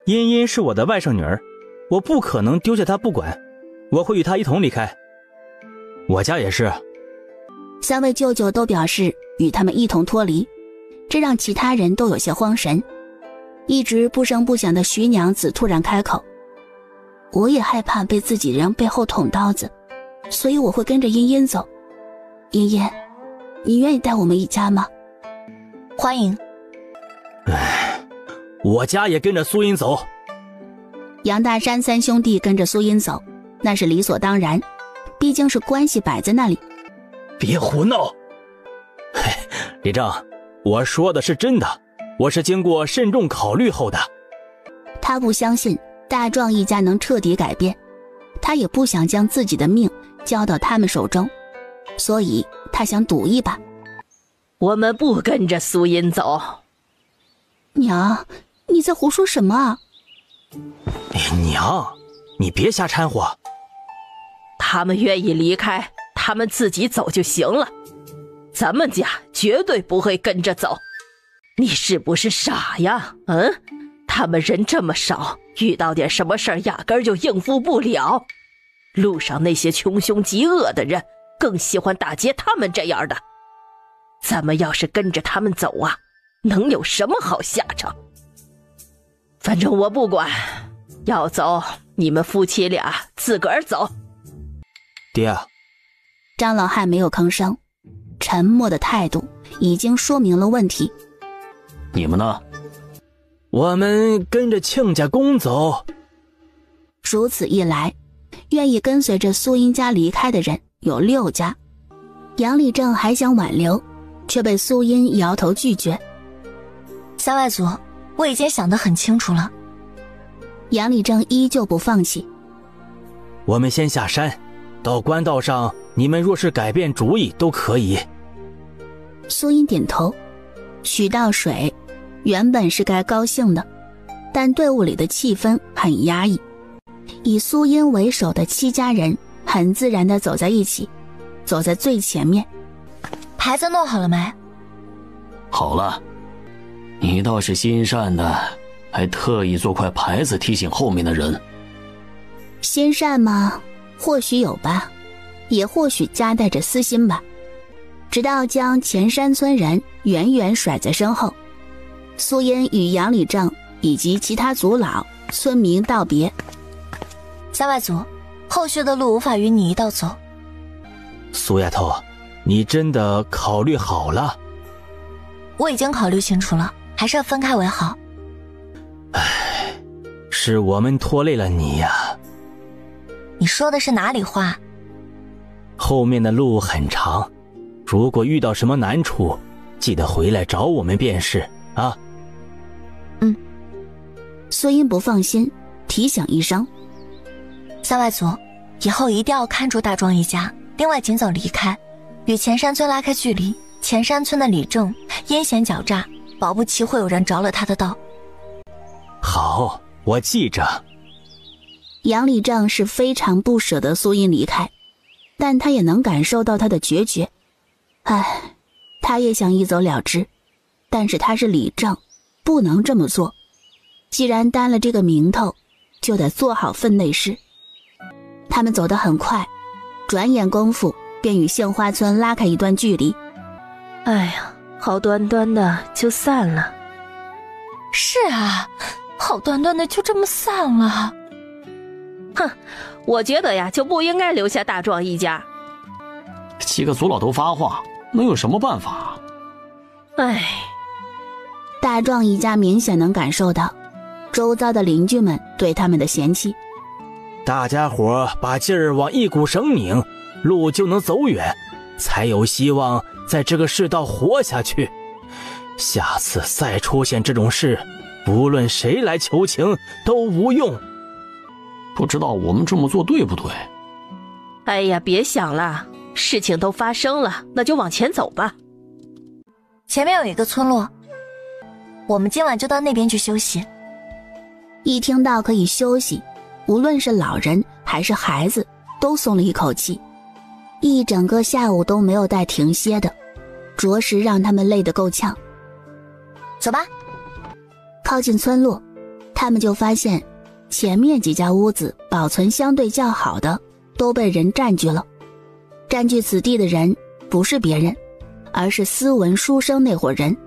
茵茵是我的外甥女儿，我不可能丢下她不管，我会与她一同离开。我家也是。三位舅舅都表示与他们一同脱离，这让其他人都有些慌神。一直不声不响的徐娘子突然开口：我也害怕被自己人背后捅刀子，所以我会跟着茵茵走。茵茵，你愿意带我们一家吗？欢迎。我家也跟着苏茵走。杨大山三兄弟跟着苏茵走，那是理所当然，毕竟是关系摆在那里。别胡闹！李正，我说的是真的，我是经过慎重考虑后的。他不相信大壮一家能彻底改变，他也不想将自己的命交到他们手中，所以他想赌一把。我们不跟着苏茵走。娘，你在胡说什么啊？娘，你别瞎掺和。他们愿意离开，他们自己走就行了，咱们家绝对不会跟着走。你是不是傻呀？他们人这么少，遇到点什么事儿压根儿就应付不了。路上那些穷凶极恶的人更喜欢打劫他们这样的。咱们要是跟着他们走啊，能有什么好下场？反正我不管，要走你们夫妻俩自个儿走。爹，张老汉没有吭声，沉默的态度已经说明了问题。你们呢？我们跟着亲家公走。如此一来，愿意跟随着苏茵家离开的人有6家。杨立正还想挽留，却被苏茵摇头拒绝。三外祖，我已经想得很清楚了。杨立正依旧不放弃。我们先下山，到官道上，你们若是改变主意都可以。苏茵点头。许道水原本是该高兴的，但队伍里的气氛很压抑。以苏茵为首的7家人很自然地走在一起，走在最前面。牌子弄好了没？好了。你倒是心善的，还特意做块牌子提醒后面的人。心善吗？或许有吧，也或许夹带着私心吧。直到将前山村人远远甩在身后，苏茵与杨礼正以及其他族老村民道别。三外祖，后续的路无法与你一道走。苏丫头，你真的考虑好了？我已经考虑清楚了，还是要分开为好。是我们拖累了你呀。你说的是哪里话？后面的路很长，如果遇到什么难处，记得回来找我们便是啊。苏茵不放心，提醒一声。三外祖，以后一定要看住大壮一家，另外尽早离开，与前山村拉开距离。前山村的李正阴险狡诈，保不齐会有人着了他的道。好，我记着。杨礼正是非常不舍得苏茵离开，但他也能感受到他的决绝。他也想一走了之，但是他是李正，不能这么做。既然担了这个名头，就得做好分内事。他们走得很快，转眼功夫便与杏花村拉开一段距离。哎呀，好端端的就散了。是啊，好端端的就这么散了。我觉得呀，就不应该留下大壮一家。 7个族老都发话，能有什么办法？大壮一家明显能感受到周遭的邻居们对他们的嫌弃。大家伙把劲儿往一股绳拧，路就能走远，才有希望在这个世道活下去。下次再出现这种事，无论谁来求情都无用。不知道我们这么做对不对？哎呀，别想了，事情都发生了，那就往前走吧。前面有一个村落，我们今晚就到那边去休息。一听到可以休息，无论是老人还是孩子都松了一口气。一整个下午都没有带停歇的，着实让他们累得够呛。走吧。靠近村落，他们就发现前面几家屋子保存相对较好的都被人占据了。占据此地的人不是别人，而是斯文书生那伙人。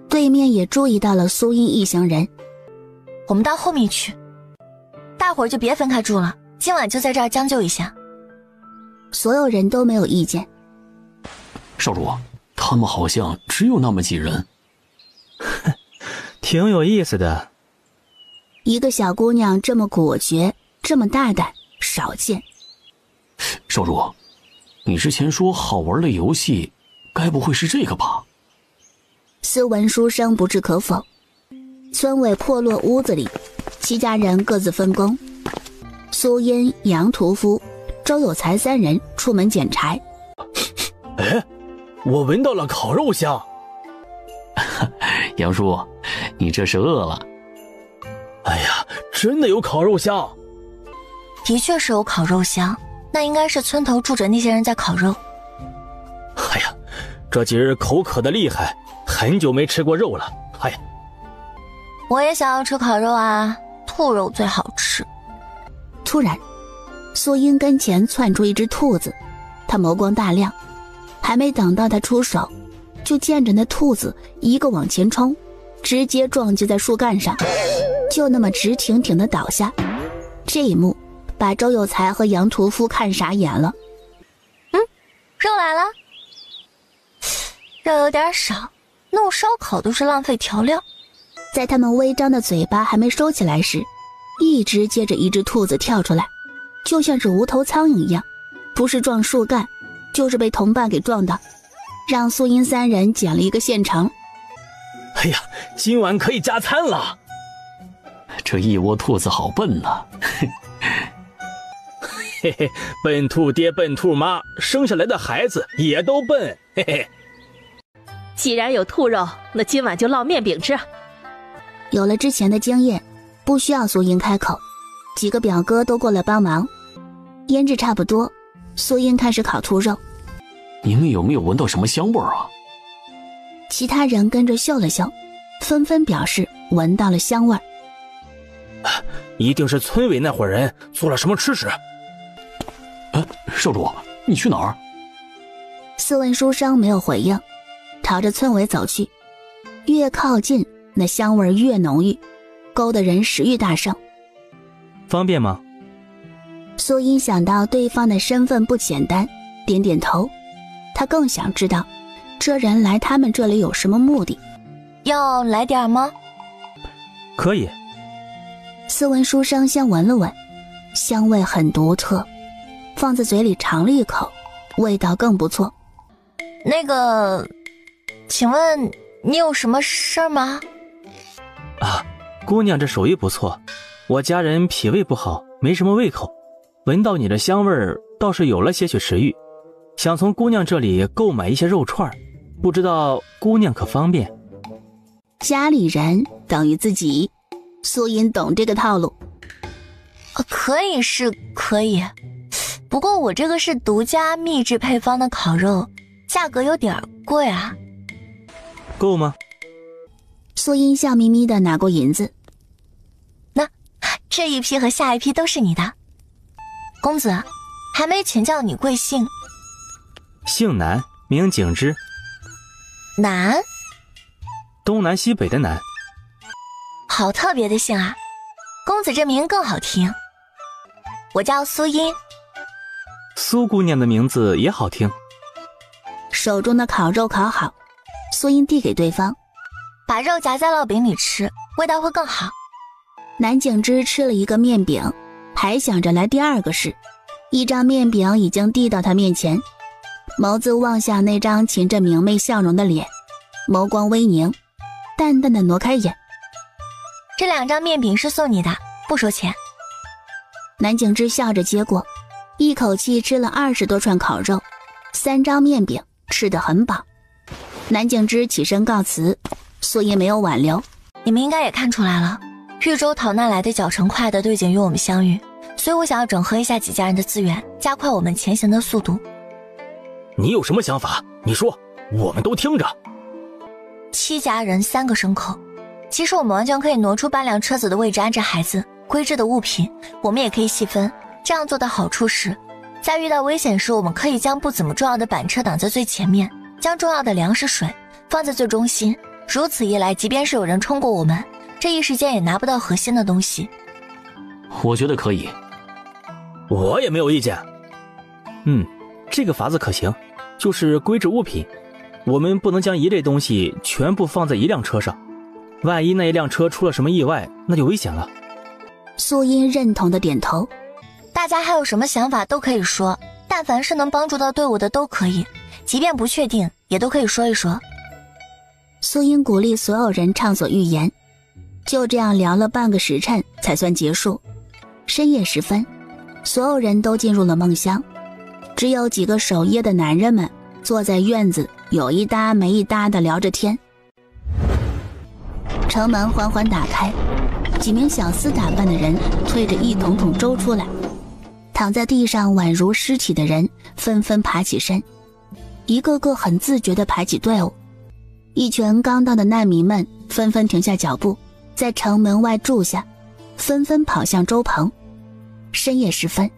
对面也注意到了苏音一行人。我们到后面去，大伙儿就别分开住了，今晚就在这儿将就一下。所有人都没有意见。少主，他们好像只有那么几人。挺有意思的。一个小姑娘这么果决，这么大胆，少见。少主，你之前说好玩的游戏，该不会是这个吧？斯文书生不置可否。村尾破落屋子里，7家人各自分工。苏音、杨屠夫、周有才3人出门捡柴。哎，我闻到了烤肉香。杨叔，你这是饿了。哎呀，真的有烤肉香。的确是有烤肉香，那应该是村头住着那些人在烤肉。哎呀，这几日口渴的厉害，很久没吃过肉了。哎呀，我也想要吃烤肉啊，兔肉最好吃。突然，苏音跟前窜出一只兔子，他眸光大亮，还没等到他出手，就见着那兔子一个往前冲，直接撞击在树干上，就那么直挺挺地倒下。这一幕把周有才和杨屠夫看傻眼了。肉来了，肉有点少，弄烧烤都是浪费调料。在他们微张的嘴巴还没收起来时，一只接着一只兔子跳出来，就像是无头苍蝇一样，不是撞树干，就是被同伴给撞的，让苏音3人捡了一个现成。哎呀，今晚可以加餐了。这一窝兔子好笨呐。嘿嘿，笨兔爹笨兔妈，生下来的孩子也都笨。嘿嘿。既然有兔肉，那今晚就烙面饼吃。有了之前的经验，不需要苏音开口，几个表哥都过来帮忙。腌制差不多，苏音开始烤兔肉。你们有没有闻到什么香味儿啊？其他人跟着嗅了嗅，纷纷表示闻到了香味儿。一定是村委那伙人做了什么吃食。少主，你去哪儿？斯文书生没有回应，朝着村委走去。越靠近，那香味越浓郁，勾得人食欲大盛。方便吗？苏音想到对方的身份不简单，点点头。他更想知道这人来他们这里有什么目的。要来点吗？可以。斯文书生先闻了闻，香味很独特，放在嘴里尝了一口，味道更不错。那个，请问你有什么事儿吗？啊，姑娘这手艺不错，我家人脾胃不好，没什么胃口，闻到你的香味儿，倒是有了些许食欲，想从姑娘这里购买一些肉串，不知道姑娘可方便？家里人等于自己，苏音懂这个套路。可以是可以，不过我这个是独家秘制配方的烤肉，价格有点贵啊。够吗？苏音笑眯眯地拿过银子。那这一批和下一批都是你的。公子，还没请教你贵姓？姓南，名景之。南？东南西北的南。好特别的姓啊，公子这名更好听。我叫苏音。苏姑娘的名字也好听。手中的烤肉烤好，苏音递给对方，把肉夹在烙饼里吃，味道会更好。南景之吃了一个面饼，还想着来第二个试，一张面饼已经递到他面前，眸子望向那张噙着明媚笑容的脸，眸光微凝，淡淡的挪开眼。这2张面饼是送你的，不收钱。南景之笑着接过，一口气吃了20多串烤肉，3张面饼，吃得很饱。南景之起身告辞，苏音没有挽留。你们应该也看出来了，豫州逃难来的脚程快的都已经与我们相遇，所以我想要整合一下几家人的资源，加快我们前行的速度。你有什么想法？你说，我们都听着。 7家人3个牲口，其实我们完全可以挪出半辆车子的位置安置孩子，规制的物品我们也可以细分。这样做的好处是，在遇到危险时，我们可以将不怎么重要的板车挡在最前面，将重要的粮食水放在最中心。如此一来，即便是有人冲过我们，这一时间也拿不到核心的东西。我觉得可以。我也没有意见。这个法子可行，就是规制物品。我们不能将一类东西全部放在一辆车上，万一那一辆车出了什么意外，那就危险了。苏音认同的点头。大家还有什么想法都可以说，但凡是能帮助到队伍的都可以，即便不确定也都可以说一说。苏音鼓励所有人畅所欲言。就这样聊了半个时辰才算结束。深夜时分，所有人都进入了梦乡，只有几个守夜的男人们坐在院子，有一搭没一搭地聊着天。城门缓缓打开，几名小厮打扮的人推着一桶桶粥出来，躺在地上宛如尸体的人纷纷爬起身，一个个很自觉地排起队伍。一群刚到的难民们纷纷停下脚步，在城门外住下，纷纷跑向粥棚。深夜时分，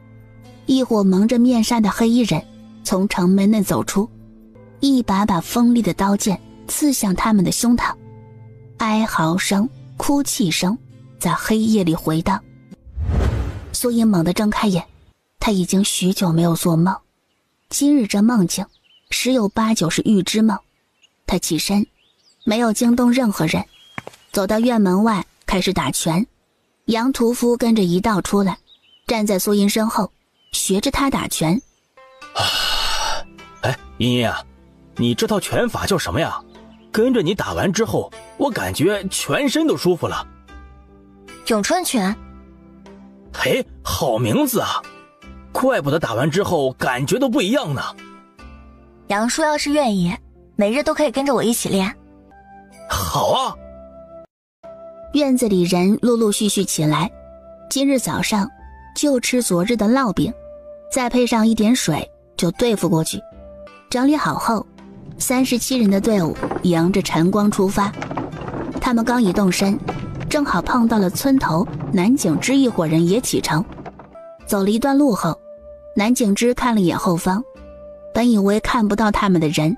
一伙蒙着面纱的黑衣人从城门内走出，一把把锋利的刀剑刺向他们的胸膛，哀嚎声、哭泣声在黑夜里回荡。苏音猛地睁开眼，他已经许久没有做梦，今日这梦境十有八九是预知梦。他起身，没有惊动任何人，走到院门外开始打拳。杨屠夫跟着一道出来，站在苏音身后，学着他打拳。茵茵啊，你这套拳法叫什么呀？跟着你打完之后，我感觉全身都舒服了。咏春拳。嘿，好名字啊，怪不得打完之后感觉都不一样呢。杨叔要是愿意，每日都可以跟着我一起练。好啊。院子里人陆陆续续起来，今日早上就吃昨日的烙饼，再配上一点水就对付过去。整理好后，37人的队伍迎着晨光出发。他们刚一动身，正好碰到了村头南景之一伙人也启程。走了一段路后，南景之看了眼后方，本以为看不到他们的人，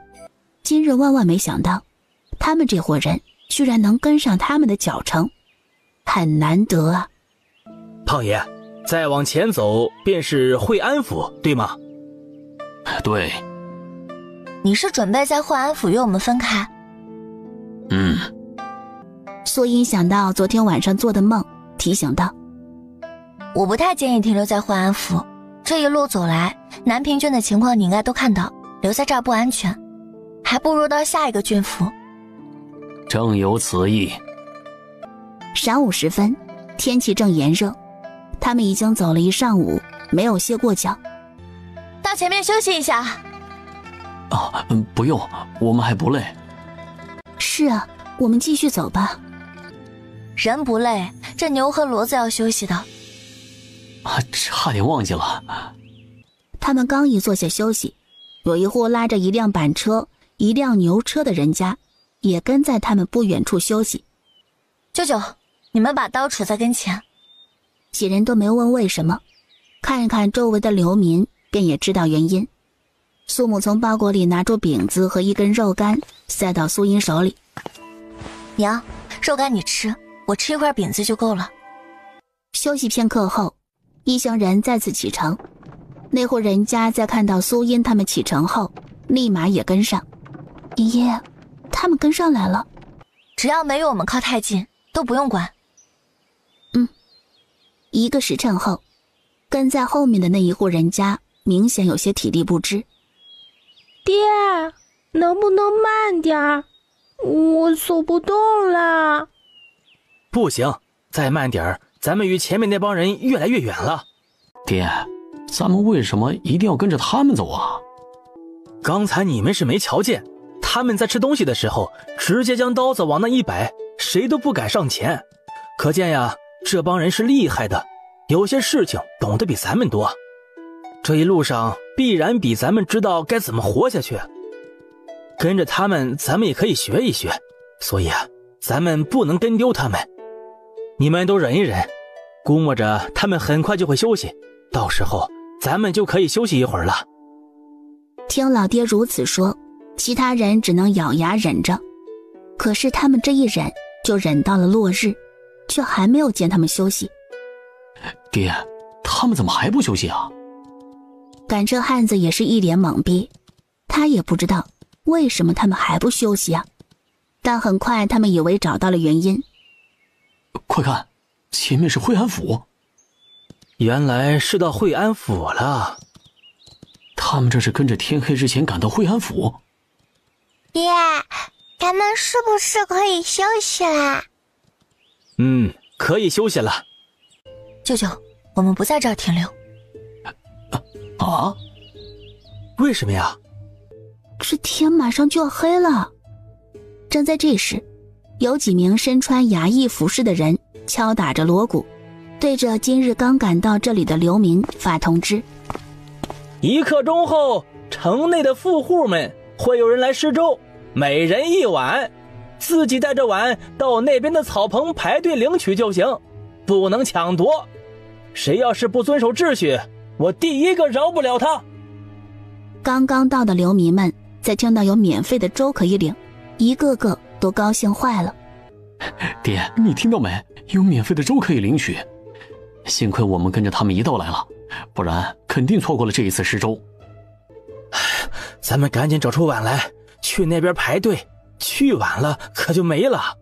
今日万万没想到，他们这伙人居然能跟上他们的脚程，很难得啊。胖爷，再往前走便是惠安府，对吗？对。你是准备在惠安府与我们分开？苏音想到昨天晚上做的梦，提醒道：我不太建议停留在惠安府，这一路走来，南平郡的情况你应该都看到，留在这儿不安全，还不如到下一个郡府。正有此意。晌午时分，天气正炎热，他们已经走了一上午，没有歇过脚。到前面休息一下。不用，我们还不累。是啊，我们继续走吧。人不累，这牛和骡子要休息的。差点忘记了。他们刚一坐下休息，有一户拉着一辆板车、一辆牛车的人家也跟在他们不远处休息。舅舅，你们把刀杵在跟前。几人都没问为什么，看一看周围的流民便也知道原因。苏母从包裹里拿出饼子和一根肉干塞到苏音手里。娘，肉干你吃，我吃一块饼子就够了。休息片刻后，一行人再次启程。那户人家在看到苏音他们启程后，立马也跟上。爷爷，他们跟上来了。只要没有我们靠太近，都不用管。1个时辰后，跟在后面的那一户人家明显有些体力不支。爹，能不能慢点儿？我走不动了。不行，再慢点儿，咱们与前面那帮人越来越远了。爹，咱们为什么一定要跟着他们走啊？刚才你们是没瞧见，他们在吃东西的时候直接将刀子往那一摆，谁都不敢上前。可见呀，这帮人是厉害的，有些事情懂得比咱们多。这一路上必然比咱们知道该怎么活下去。跟着他们，咱们也可以学一学。所以啊，咱们不能跟丢他们。你们都忍一忍，估摸着他们很快就会休息，到时候咱们就可以休息一会儿了。听老爹如此说，其他人只能咬牙忍着。可是他们这一忍就忍到了落日，却还没有见他们休息。爹，他们怎么还不休息啊？赶车汉子也是一脸懵逼，他也不知道为什么他们还不休息啊。但很快他们以为找到了原因。快看，前面是惠安府。原来是到惠安府了。他们这是跟着天黑之前赶到惠安府。爹，咱们是不是可以休息啦？可以休息了。舅舅，我们不在这儿停留。啊？为什么呀？这天马上就要黑了。正在这时，有几名身穿衙役服饰的人敲打着锣鼓，对着今日刚赶到这里的流民发通知1刻钟后，城内的富户们会有人来施粥，每人1碗，自己带着碗到那边的草棚排队领取就行，不能抢夺。谁要是不遵守秩序，我第一个饶不了他。刚刚到的流民们在听到有免费的粥可以领，一个个都高兴坏了。爹，你听到没？有免费的粥可以领取。幸亏我们跟着他们一道来了，不然肯定错过了这一次施粥。咱们赶紧找出碗来，去那边排队，去晚了可就没了。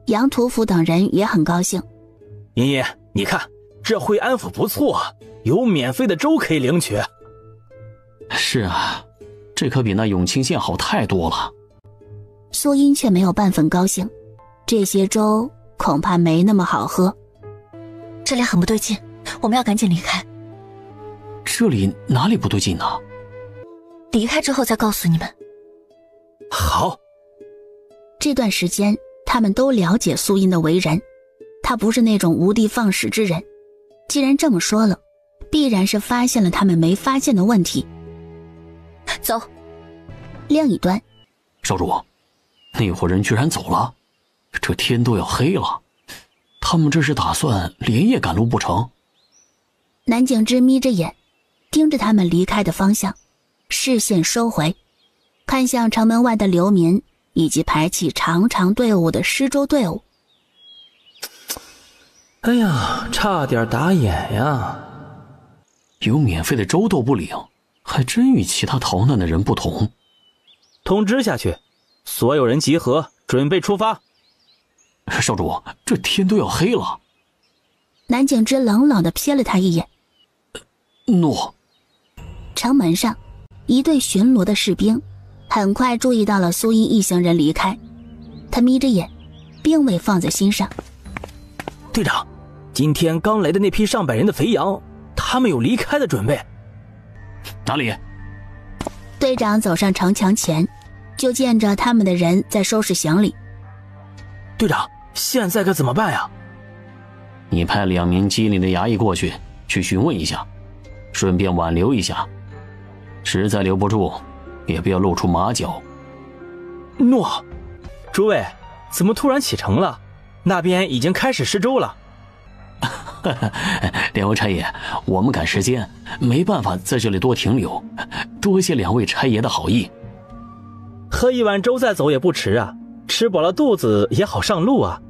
杨屠夫等人也很高兴。爷爷，你看这惠安府不错，有免费的粥可以领取。是啊，这可比那永清县好太多了。苏音却没有半分高兴，这些粥恐怕没那么好喝。这里很不对劲，我们要赶紧离开。这里哪里不对劲呢？离开之后再告诉你们。好。这段时间他们都了解苏音的为人，他不是那种无的放矢之人。既然这么说了，必然是发现了他们没发现的问题。走。另一端，少主，那伙人居然走了，这天都要黑了，他们这是打算连夜赶路不成？南景之眯着眼，盯着他们离开的方向，视线收回，看向城门外的流民以及排起长长队伍的施粥队伍。哎呀，差点打眼呀！有免费的粥都不领，还真与其他逃难的人不同。通知下去，所有人集合，准备出发。少主，这天都要黑了。南景之冷冷地瞥了他一眼。诺。城门上，一队巡逻的士兵很快注意到了苏音一行人离开，他眯着眼，并未放在心上。队长，今天刚来的那批上百人的肥羊，他们有离开的准备。哪里？队长走上城墙前，就见着他们的人在收拾行李。队长，现在该怎么办呀？你派2名机灵的衙役过去询问一下，顺便挽留一下。实在留不住，也不要露出马脚。诺。诸位，怎么突然启程了？那边已经开始施粥了。2位差爷，我们赶时间，没办法在这里多停留，多谢2位差爷的好意。喝一碗粥再走也不迟啊，吃饱了肚子也好上路啊。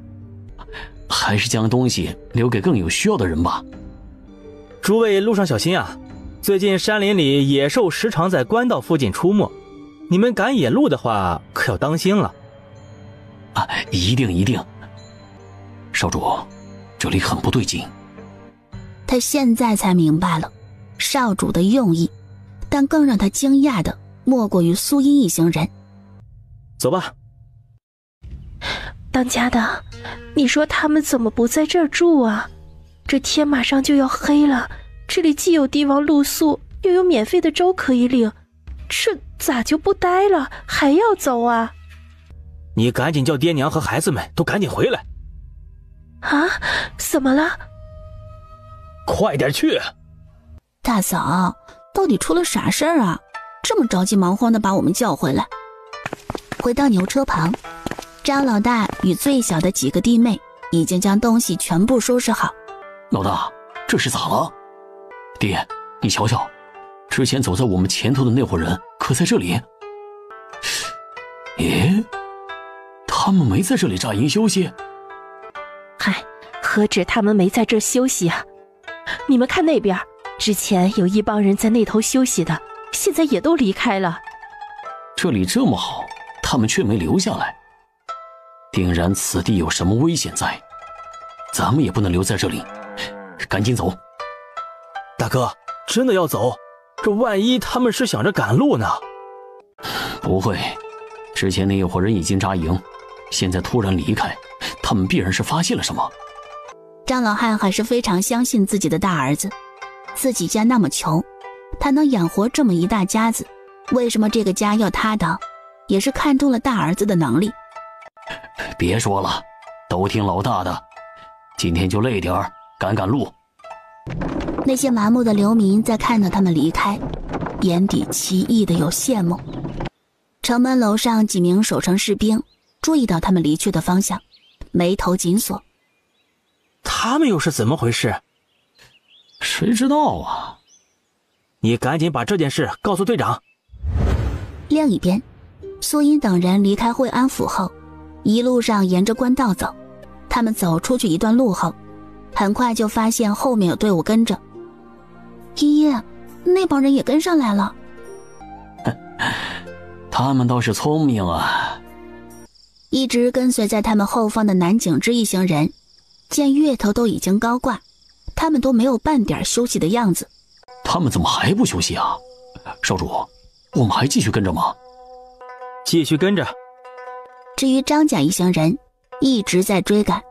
还是将东西留给更有需要的人吧。诸位路上小心啊，最近山林里野兽时常在官道附近出没，你们赶野路的话可要当心了。啊，一定一定。少主，这里很不对劲。他现在才明白了少主的用意，但更让他惊讶的莫过于苏音一行人。走吧。当家的，你说他们怎么不在这儿住啊？这天马上就要黑了，这里既有帝王露宿，又有免费的粥可以领，这咋就不待了，还要走啊？你赶紧叫爹娘和孩子们都赶紧回来。啊？怎么了？快点去！大嫂，到底出了啥事儿啊？这么着急忙慌的把我们叫回来。回到牛车旁，张老大与最小的几个弟妹已经将东西全部收拾好。老大，这是咋了？爹，你瞧瞧，之前走在我们前头的那伙人可在这里？咦，他们没在这里扎营休息？嗨，何止他们没在这休息啊！你们看那边，之前有一帮人在那头休息的，现在也都离开了。这里这么好，他们却没留下来，定然此地有什么危险在。咱们也不能留在这里，赶紧走。大哥，真的要走？这万一他们是想着赶路呢？不会，之前那一伙人已经扎营，现在突然离开，他们必然是发现了什么。张老汉还是非常相信自己的大儿子，自己家那么穷，他能养活这么一大家子，为什么这个家要他当？也是看中了大儿子的能力。别说了，都听老大的，今天就累点儿，赶赶路。那些麻木的流民在看到他们离开，眼底奇异的有羡慕。城门楼上几名守城士兵注意到他们离去的方向，眉头紧锁。他们又是怎么回事？谁知道啊？你赶紧把这件事告诉队长。另一边，苏音等人离开惠安府后，一路上沿着官道走。他们走出去一段路后，很快就发现后面有队伍跟着。依依，那帮人也跟上来了。他们倒是聪明啊。一直跟随在他们后方的南景之一行人，见月头都已经高挂，他们都没有半点休息的样子。他们怎么还不休息啊？少主，我们还继续跟着吗？继续跟着。至于张家一行人一直在追赶，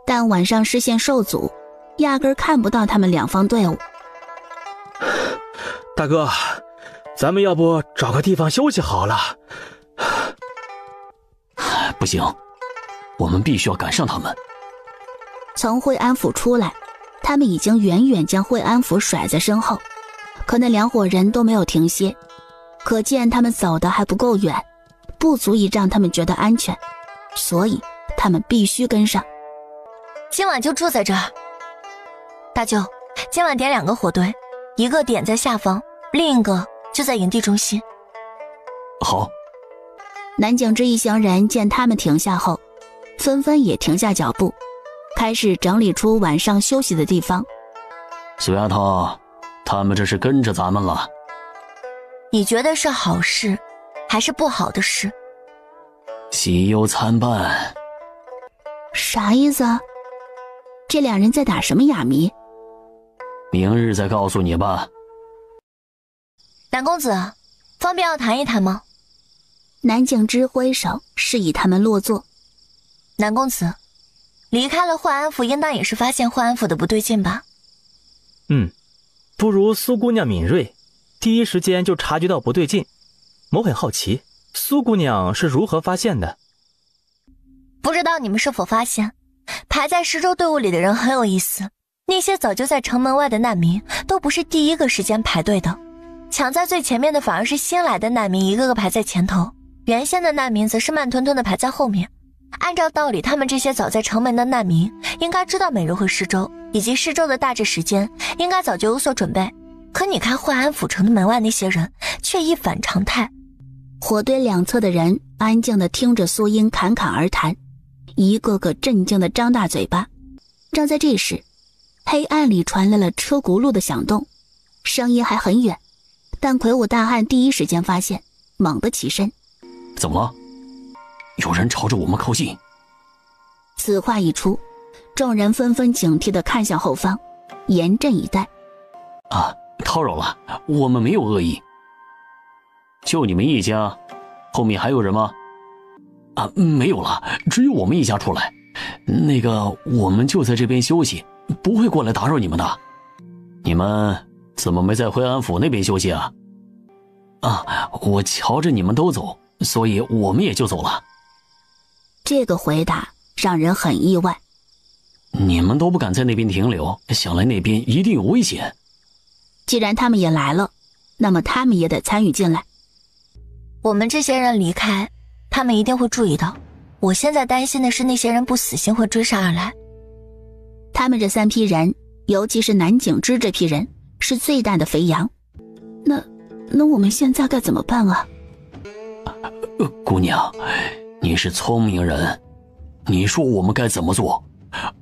但晚上视线受阻，压根看不到他们两方队伍。大哥，咱们要不找个地方休息好了？不行，我们必须要赶上他们。从惠安府出来，他们已经远远将惠安府甩在身后，可那两伙人都没有停歇，可见他们走得还不够远，不足以让他们觉得安全，所以他们必须跟上。今晚就住在这儿。大舅，今晚点2个火堆，一个点在下方，另一个就在营地中心。好。南景之一行人见他们停下后，纷纷也停下脚步，开始整理出晚上休息的地方。苏丫头，他们这是跟着咱们了。你觉得是好事还是不好的事？喜忧参半。啥意思啊？这两人在打什么哑谜？明日再告诉你吧。南公子，方便要谈一谈吗？南景之挥手示意他们落座。南公子，离开了惠安府，应当也是发现惠安府的不对劲吧？不如苏姑娘敏锐，第一时间就察觉到不对劲。我很好奇，苏姑娘是如何发现的？不知道你们是否发现，排在十州队伍里的人很有意思，那些早就在城门外的难民都不是第一个时间排队的，抢在最前面的反而是新来的难民一个个排在前头，原先的难民则是慢吞吞的排在后面。按照道理，他们这些早在城门的难民应该知道每日会施粥以及施粥的大致时间，应该早就有所准备。可你看惠安府城的门外那些人却一反常态。火堆两侧的人安静地听着苏音侃侃而谈，一个个震惊地张大嘴巴。正在这时，黑暗里传来了车轱辘的响动，声音还很远，但魁梧大汉第一时间发现，猛地起身。怎么了？有人朝着我们靠近。此话一出，众人纷纷警惕地看向后方，严阵以待。叨扰了，我们没有恶意。就你们一家，后面还有人吗？没有了，只有我们一家出来。那个，我们就在这边休息，不会过来打扰你们的。你们怎么没在惠安府那边休息啊？我瞧着你们都走，所以我们也就走了。这个回答让人很意外。你们都不敢在那边停留，想来那边一定有危险。既然他们也来了，那么他们也得参与进来。我们这些人离开，他们一定会注意到，我现在担心的是那些人不死心会追上而来。他们这3批人，尤其是南景之这批人，是最大的肥羊。那我们现在该怎么办啊？姑娘，你是聪明人，你说我们该怎么做？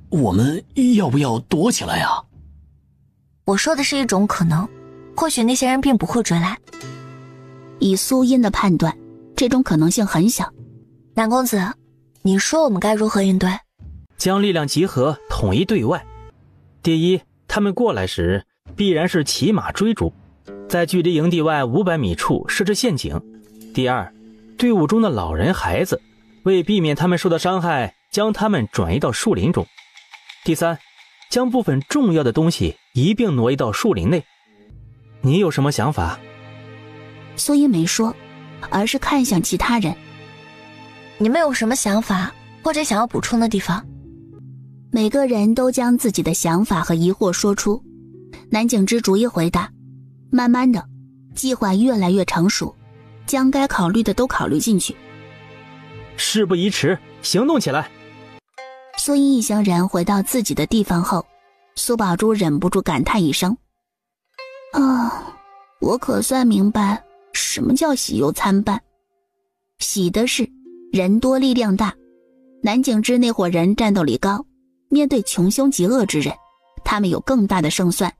我们要不要躲起来啊？我说的是一种可能，或许那些人并不会追来。以苏音的判断，这种可能性很小。南公子，你说我们该如何应对？将力量集合，统一对外。第一，他们过来时必然是骑马追逐，在距离营地外500米处设置陷阱。第二，队伍中的老人孩子，为避免他们受到伤害，将他们转移到树林中。第三，将部分重要的东西一并挪移到树林内。你有什么想法？苏音没说，而是看向其他人。你们有什么想法或者想要补充的地方？每个人都将自己的想法和疑惑说出。南景之逐一回答，慢慢的，计划越来越成熟，将该考虑的都考虑进去。事不宜迟，行动起来！苏音一行人回到自己的地方后，苏宝珠忍不住感叹一声：我可算明白什么叫喜忧参半。喜的是人多力量大，南景之那伙人战斗力高，面对穷凶极恶之人，他们有更大的胜算，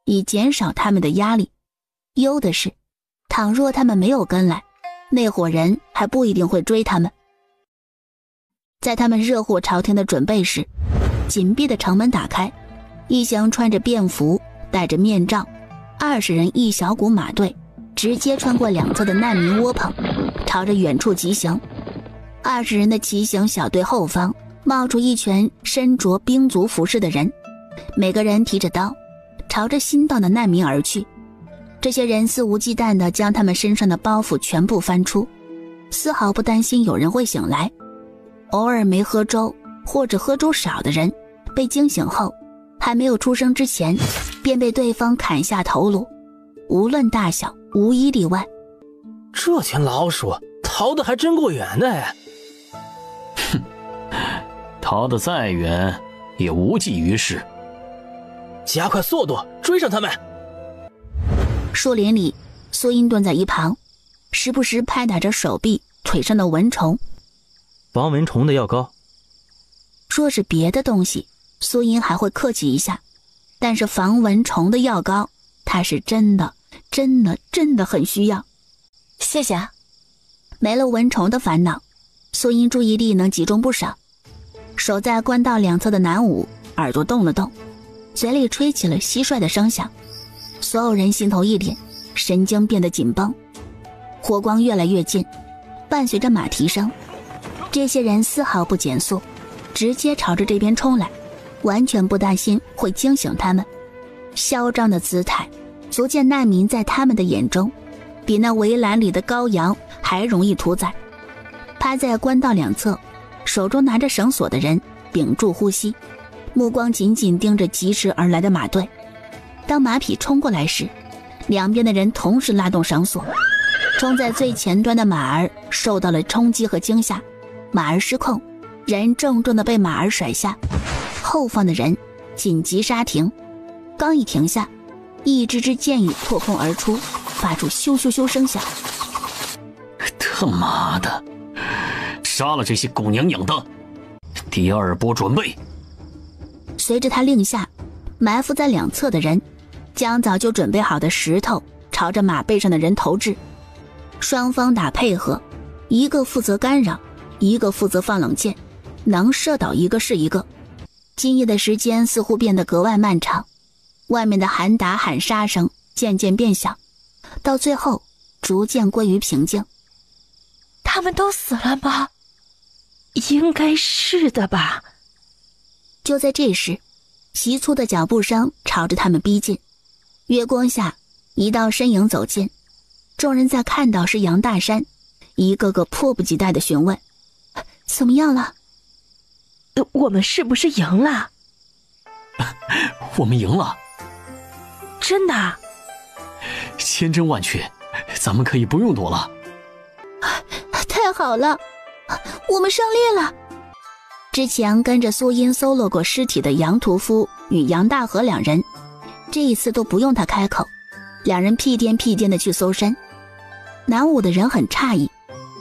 以减少他们的压力。忧的是，倘若他们没有跟来，那伙人还不一定会追他们。在他们热火朝天的准备时，紧闭的城门打开，一行穿着便服，戴着面罩，20人一小股马队，直接穿过两侧的难民窝棚，朝着远处疾行。20人的骑行小队后方冒出一群身着兵卒服饰的人，每个人提着刀，朝着新到的难民而去。这些人肆无忌惮地将他们身上的包袱全部翻出，丝毫不担心有人会醒来。偶尔没喝粥或者喝粥少的人，被惊醒后还没有出生之前便被对方砍下头颅，无论大小，无一例外。这群老鼠逃得还真够远的哎！哼，逃得再远也无济于事。加快速度，追上他们！树林里，苏音蹲在一旁，时不时拍打着手臂腿上的蚊虫。防蚊虫的药膏。若是别的东西，苏音还会客气一下，但是防蚊虫的药膏，她是真的很需要。谢谢啊。没了蚊虫的烦恼，苏音注意力能集中不少。守在官道两侧的南武耳朵动了动，嘴里吹起了蟋蟀的声响。所有人心头一凛，神经变得紧绷。火光越来越近，伴随着马蹄声，这些人丝毫不减速，直接朝着这边冲来，完全不担心会惊醒他们。嚣张的姿态足见难民在他们的眼中比那围栏里的羔羊还容易屠宰。趴在官道两侧，手中拿着绳索的人屏住呼吸，目光紧紧盯着疾驰而来的马队。当马匹冲过来时，两边的人同时拉动绳索，冲在最前端的马儿受到了冲击和惊吓，马儿失控，人重重地被马儿甩下，后方的人紧急刹停，刚一停下，一支支箭雨破空而出，发出咻咻咻声响。他妈的，杀了这些狗娘养的！第二波准备。随着他令下，埋伏在两侧的人将早就准备好的石头朝着马背上的人投掷。双方打配合，一个负责干扰，一个负责放冷箭，能射倒一个是一个。今夜的时间似乎变得格外漫长，外面的喊打喊杀声渐渐变小，到最后逐渐归于平静。他们都死了吗？应该是的吧。就在这时，急促的脚步声朝着他们逼近，月光下一道身影走近，众人在看到是杨大山，一个个迫不及待地询问：怎么样了？我们是不是赢了？我们赢了。真的？千真万确，咱们可以不用躲了。太好了！我们胜利了！之前跟着苏音搜罗过尸体的杨屠夫与杨大河两人，这一次都不用他开口，两人屁颠屁颠的去搜身。南武的人很诧异，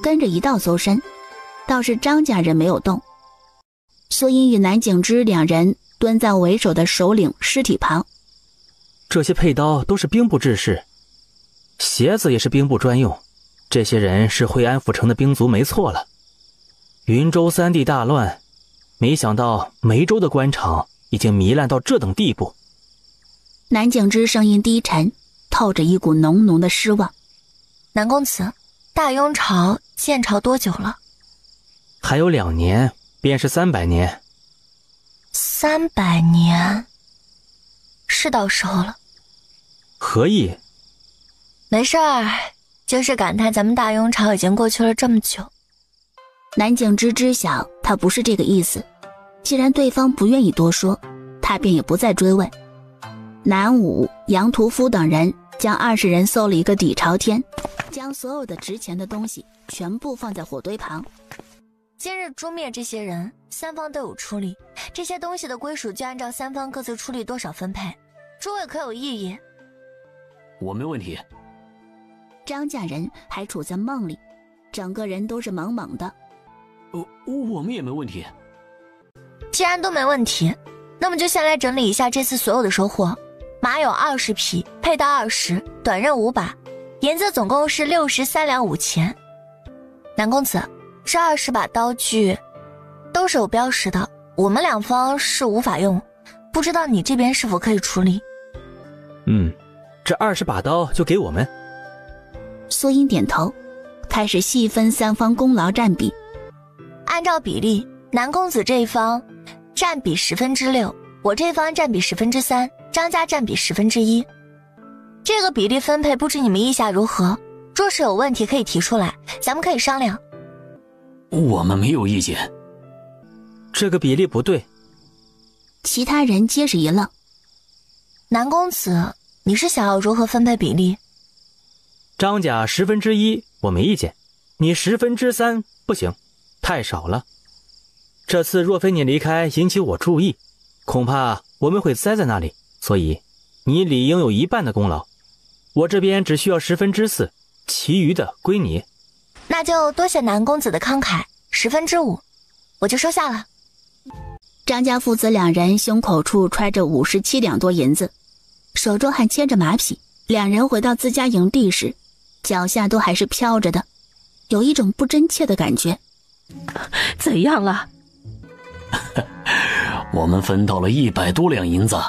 跟着一道搜身，倒是张家人没有动。苏音与南景之两人蹲在为首的首领尸体旁。这些佩刀都是兵部制式，鞋子也是兵部专用，这些人是惠安府城的兵卒没错了。云州三地大乱，没想到梅州的官场已经糜烂到这等地步。南景之声音低沉，透着一股浓浓的失望。南公子，大雍朝建朝多久了？还有2年，便是300年。300年，是到时候了。何意？没事儿，就是感叹咱们大雍朝已经过去了这么久。南景之知晓他不是这个意思，既然对方不愿意多说，他便也不再追问。南武、杨屠夫等人将20人搜了一个底朝天，将所有的值钱的东西全部放在火堆旁。今日诛灭这些人，三方都有出力，这些东西的归属就按照三方各自出力多少分配。诸位可有异议？我没问题。张家人还处在梦里，整个人都是懵懵的。我们也没问题。既然都没问题，那么就先来整理一下这次所有的收获。马有20匹，佩刀20，短刃5把，银子总共是63两5钱。南公子，这20把刀具都是有标识的，我们两方是无法用，不知道你这边是否可以处理？这20把刀就给我们。苏音点头，开始细分三方功劳占比。按照比例，南公子这一方占比6%，我这方占比3%，张家占比1%。这个比例分配不知你们意下如何？若是有问题可以提出来，咱们可以商量。我们没有意见。这个比例不对。其他人皆是一愣。南公子，你是想要如何分配比例？张家1/10我没意见，你3%不行，太少了。这次若非你离开引起我注意，恐怕我们会栽在那里，所以你理应有1半的功劳。我这边只需要4%，其余的归你。那就多谢南公子的慷慨，5%，我就收下了。张家父子两人胸口处揣着57两多银子，手中还牵着马匹。两人回到自家营地时，脚下都还是飘着的，有一种不真切的感觉。怎样了？我们分到了100多两银子。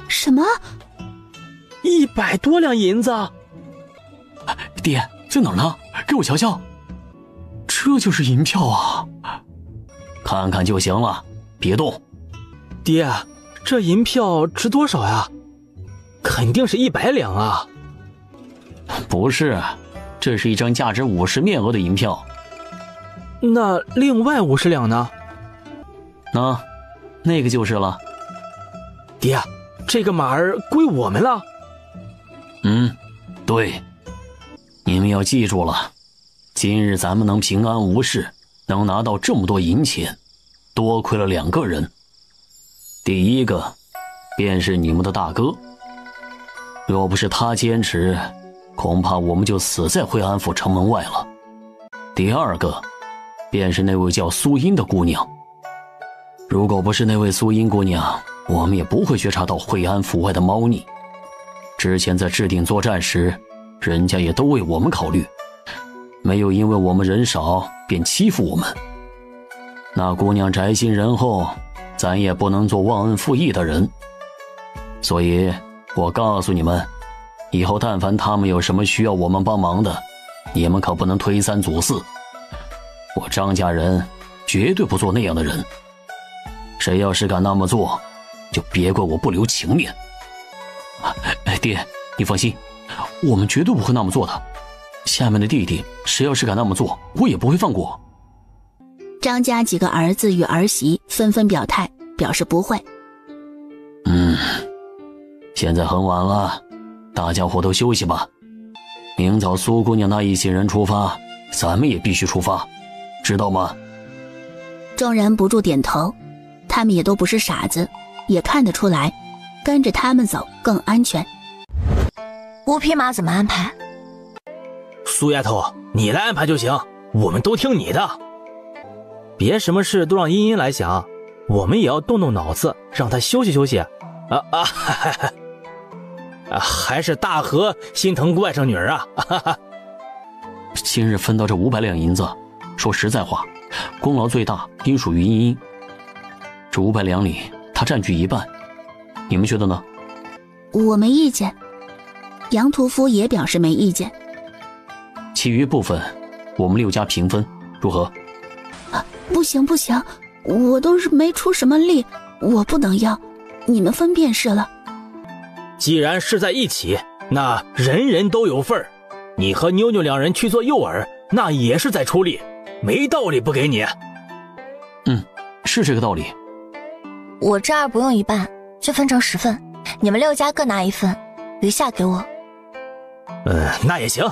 什么？100多两银子？爹，在哪儿呢？给我瞧瞧。这就是银票啊！看看就行了，别动。爹，这银票值多少呀？肯定是100两啊。不是，这是一张价值50面额的银票。那另外50两呢？那个就是了。爹，这个马儿归我们了。对，你们要记住了，今日咱们能平安无事，能拿到这么多银钱，多亏了2个人。第一个便是你们的大哥，若不是他坚持，恐怕我们就死在惠安府城门外了。第二个便是那位叫苏音的姑娘，如果不是那位苏音姑娘，我们也不会觉察到惠安府外的猫腻。之前在制定作战时，人家也都为我们考虑，没有因为我们人少便欺负我们。那姑娘宅心仁厚，咱也不能做忘恩负义的人。所以我告诉你们，以后但凡他们有什么需要我们帮忙的，你们可不能推三阻四。我张家人绝对不做那样的人，谁要是敢那么做，就别怪我不留情面。爹，你放心，我们绝对不会那么做的。下面的弟弟，谁要是敢那么做，我也不会放过。张家几个儿子与儿媳纷纷表态，表示不会。现在很晚了，大家伙都休息吧。明早苏姑娘那一行人出发，咱们也必须出发。知道吗？众人不住点头，他们也都不是傻子，也看得出来，跟着他们走更安全。5匹马怎么安排？苏丫头，你来安排就行，我们都听你的。别什么事都让茵茵来想，我们也要动动脑子，让她休息休息。还是大河心疼外甥女儿啊！今日分到这500两银子，说实在话，功劳最大应属于茵茵。这500两里，她占据一半，你们觉得呢？我没意见。杨屠夫也表示没意见。其余部分，我们6家平分，如何？不行不行，我都是没出什么力，我不能要，你们分便是了。既然是在一起，那人人都有份儿。你和妞妞2人去做诱饵，那也是在出力，没道理不给你。是这个道理。我这儿不用一半，就分成10份，你们6家各拿1份，余下给我。那也行。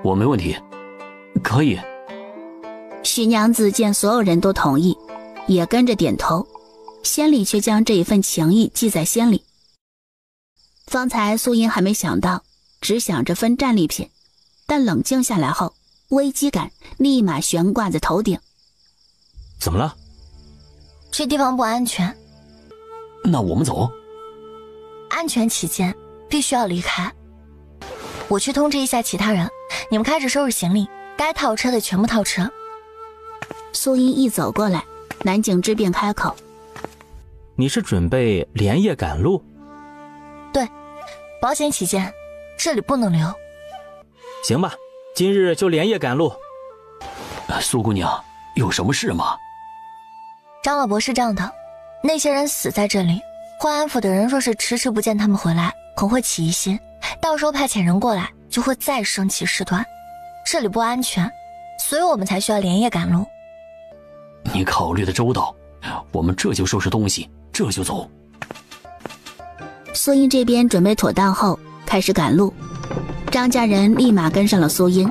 我没问题，可以。徐娘子见所有人都同意，也跟着点头，心里却将这一份情谊记在心里。方才素音还没想到，只想着分战利品，但冷静下来后，危机感立马悬挂在头顶。怎么了？这地方不安全。那我们走。安全起见，必须要离开。我去通知一下其他人，你们开始收拾行李，该套车的全部套车。素音一走过来，南景之便开口：你是准备连夜赶路？对，保险起见，这里不能留。行吧，今日就连夜赶路。苏姑娘，有什么事吗？张老伯是这样的，那些人死在这里，惠安府的人若是迟迟不见他们回来，恐会起疑心，到时候派遣人过来，就会再生起事端。这里不安全，所以我们才需要连夜赶路。你考虑的周到，我们这就收拾东西，这就走。苏音这边准备妥当后，开始赶路。张家人立马跟上了苏音，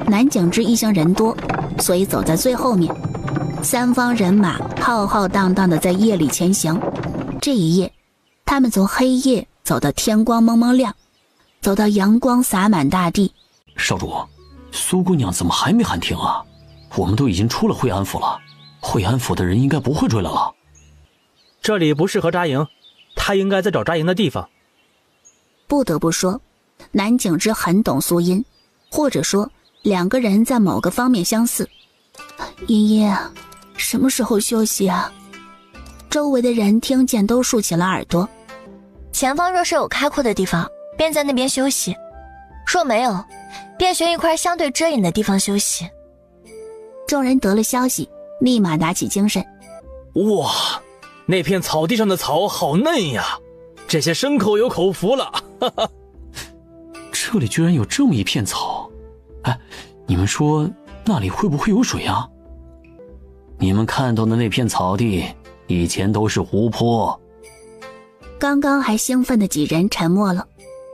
南景之一行人多，所以走在最后面。3方人马浩浩荡荡地在夜里前行。这一夜，他们从黑夜走到天光蒙蒙亮，走到阳光洒满大地。少主，苏姑娘怎么还没喊停啊？我们都已经出了惠安府了，惠安府的人应该不会追来了。这里不适合扎营，他应该在找扎营的地方。不得不说，南景之很懂苏音，或者说2个人在某个方面相似。茵茵啊，什么时候休息啊？周围的人听见都竖起了耳朵。前方若是有开阔的地方，便在那边休息；若没有，便选一块相对遮隐的地方休息。众人得了消息，立马打起精神。哇，那片草地上的草好嫩呀，这些牲口有口福了。这里居然有这么一片草，你们说那里会不会有水啊？你们看到的那片草地以前都是湖泊。刚刚还兴奋的几人沉默了，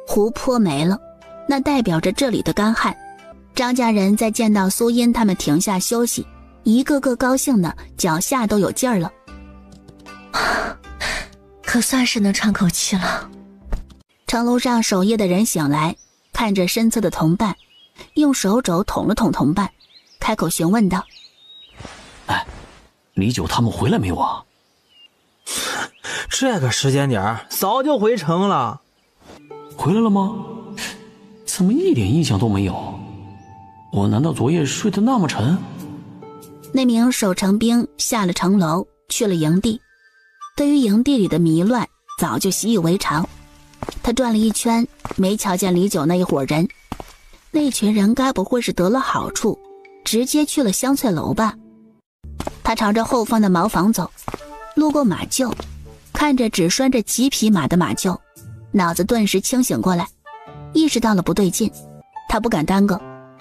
湖泊没了，那代表着这里的干旱。张家人在见到苏音他们停下休息，一个个高兴的脚下都有劲儿了。可算是能喘口气了。城楼上守夜的人醒来，看着身侧的同伴，用手肘捅了捅同伴，开口询问道：李九他们回来没有啊？这个时间点早就回城了。回来了吗？怎么一点印象都没有？我难道昨夜睡得那么沉？那名守城兵下了城楼，去了营地。对于营地里的迷乱，早就习以为常。他转了一圈，没瞧见李九那一伙人。那群人该不会是得了好处，直接去了香翠楼吧？他朝着后方的茅房走，路过马厩，看着只拴着几匹马的马厩，脑子顿时清醒过来，意识到了不对劲。他不敢耽搁，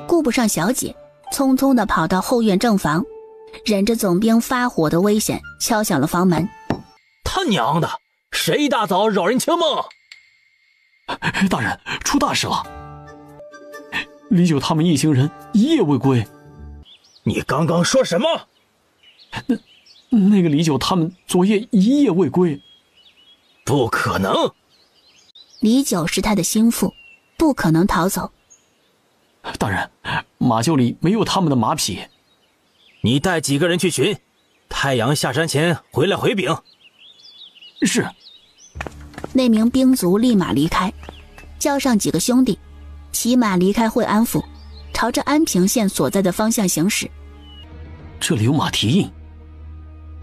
顾不上小姐，匆匆地跑到后院正房，忍着总兵发火的危险，敲响了房门。他娘的，谁一大早扰人清梦？大人，出大事了！李九他们一行人一夜未归。你刚刚说什么？那个李九他们昨夜一夜未归。不可能！李九是他的心腹，不可能逃走。大人，马厩里没有他们的马匹。你带几个人去寻，太阳下山前回来回禀。是。那名兵卒立马离开，叫上几个兄弟，骑马离开惠安府，朝着安平县所在的方向行驶。这里有马蹄印。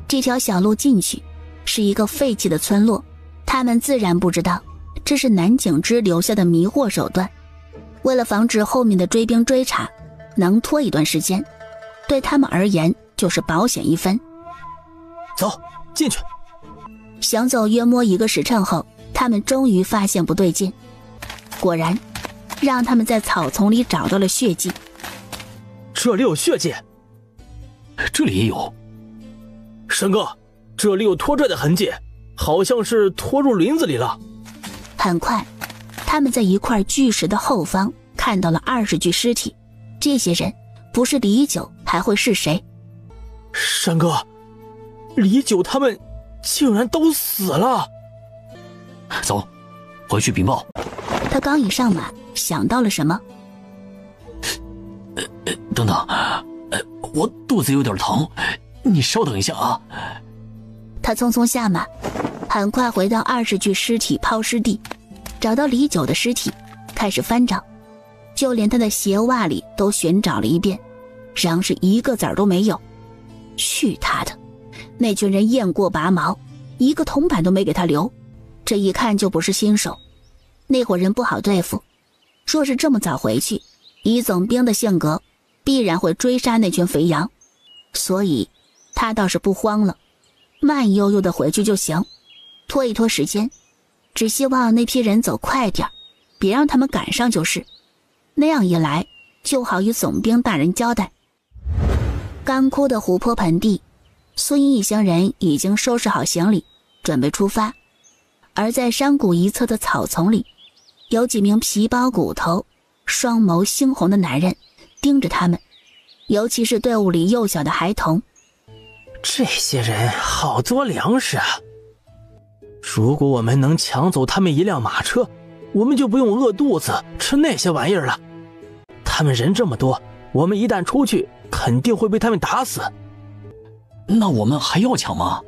这条小路进去是一个废弃的村落，他们自然不知道这是南景之留下的迷惑手段。为了防止后面的追兵追查，能拖一段时间，对他们而言就是保险一分。走，进去。行走约摸1个时辰后，他们终于发现不对劲，果然让他们在草丛里找到了血迹。这里有血迹。这里也有。申哥，这里有拖拽的痕迹，好像是拖入林子里了。很快他们在一块巨石的后方看到了20具尸体，这些人不是李九还会是谁？申哥，李九他们竟然都死了。走，回去禀报。他刚一上马，想到了什么。等等，我肚子有点疼，你稍等一下啊。他匆匆下马，很快回到20具尸体抛尸地，找到李九的尸体，开始翻找，就连他的鞋袜里都寻找了一遍，仍是一个子儿都没有。去他的，那群人雁过拔毛，一个铜板都没给他留，这一看就不是新手。那伙人不好对付，若是这么早回去，以总兵的性格必然会追杀那群肥羊，所以他倒是不慌了，慢悠悠的回去就行，拖一拖时间，只希望那批人走快点，别让他们赶上就是。那样一来，就好与总兵大人交代。干枯的湖泊盆地，苏英一行人已经收拾好行李，准备出发。而在山谷一侧的草丛里，有几名皮包骨头、双眸猩红的男人盯着他们，尤其是队伍里幼小的孩童。这些人好多粮食啊！如果我们能抢走他们一辆马车，我们就不用饿肚子吃那些玩意儿了。他们人这么多，我们一旦出去，肯定会被他们打死。那我们还要抢吗？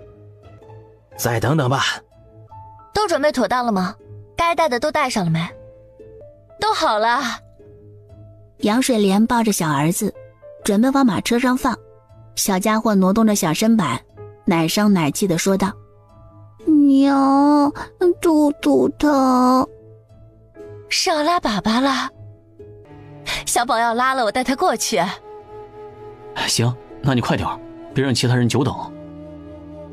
再等等吧。都准备妥当了吗？该带的都带上了没？都好了。杨水莲抱着小儿子，准备往马车上放。小家伙挪动着小身板，奶声奶气地说道：“娘，肚疼。”少拉粑粑了。小宝要拉了，我带他过去。行，那你快点，别让其他人久等。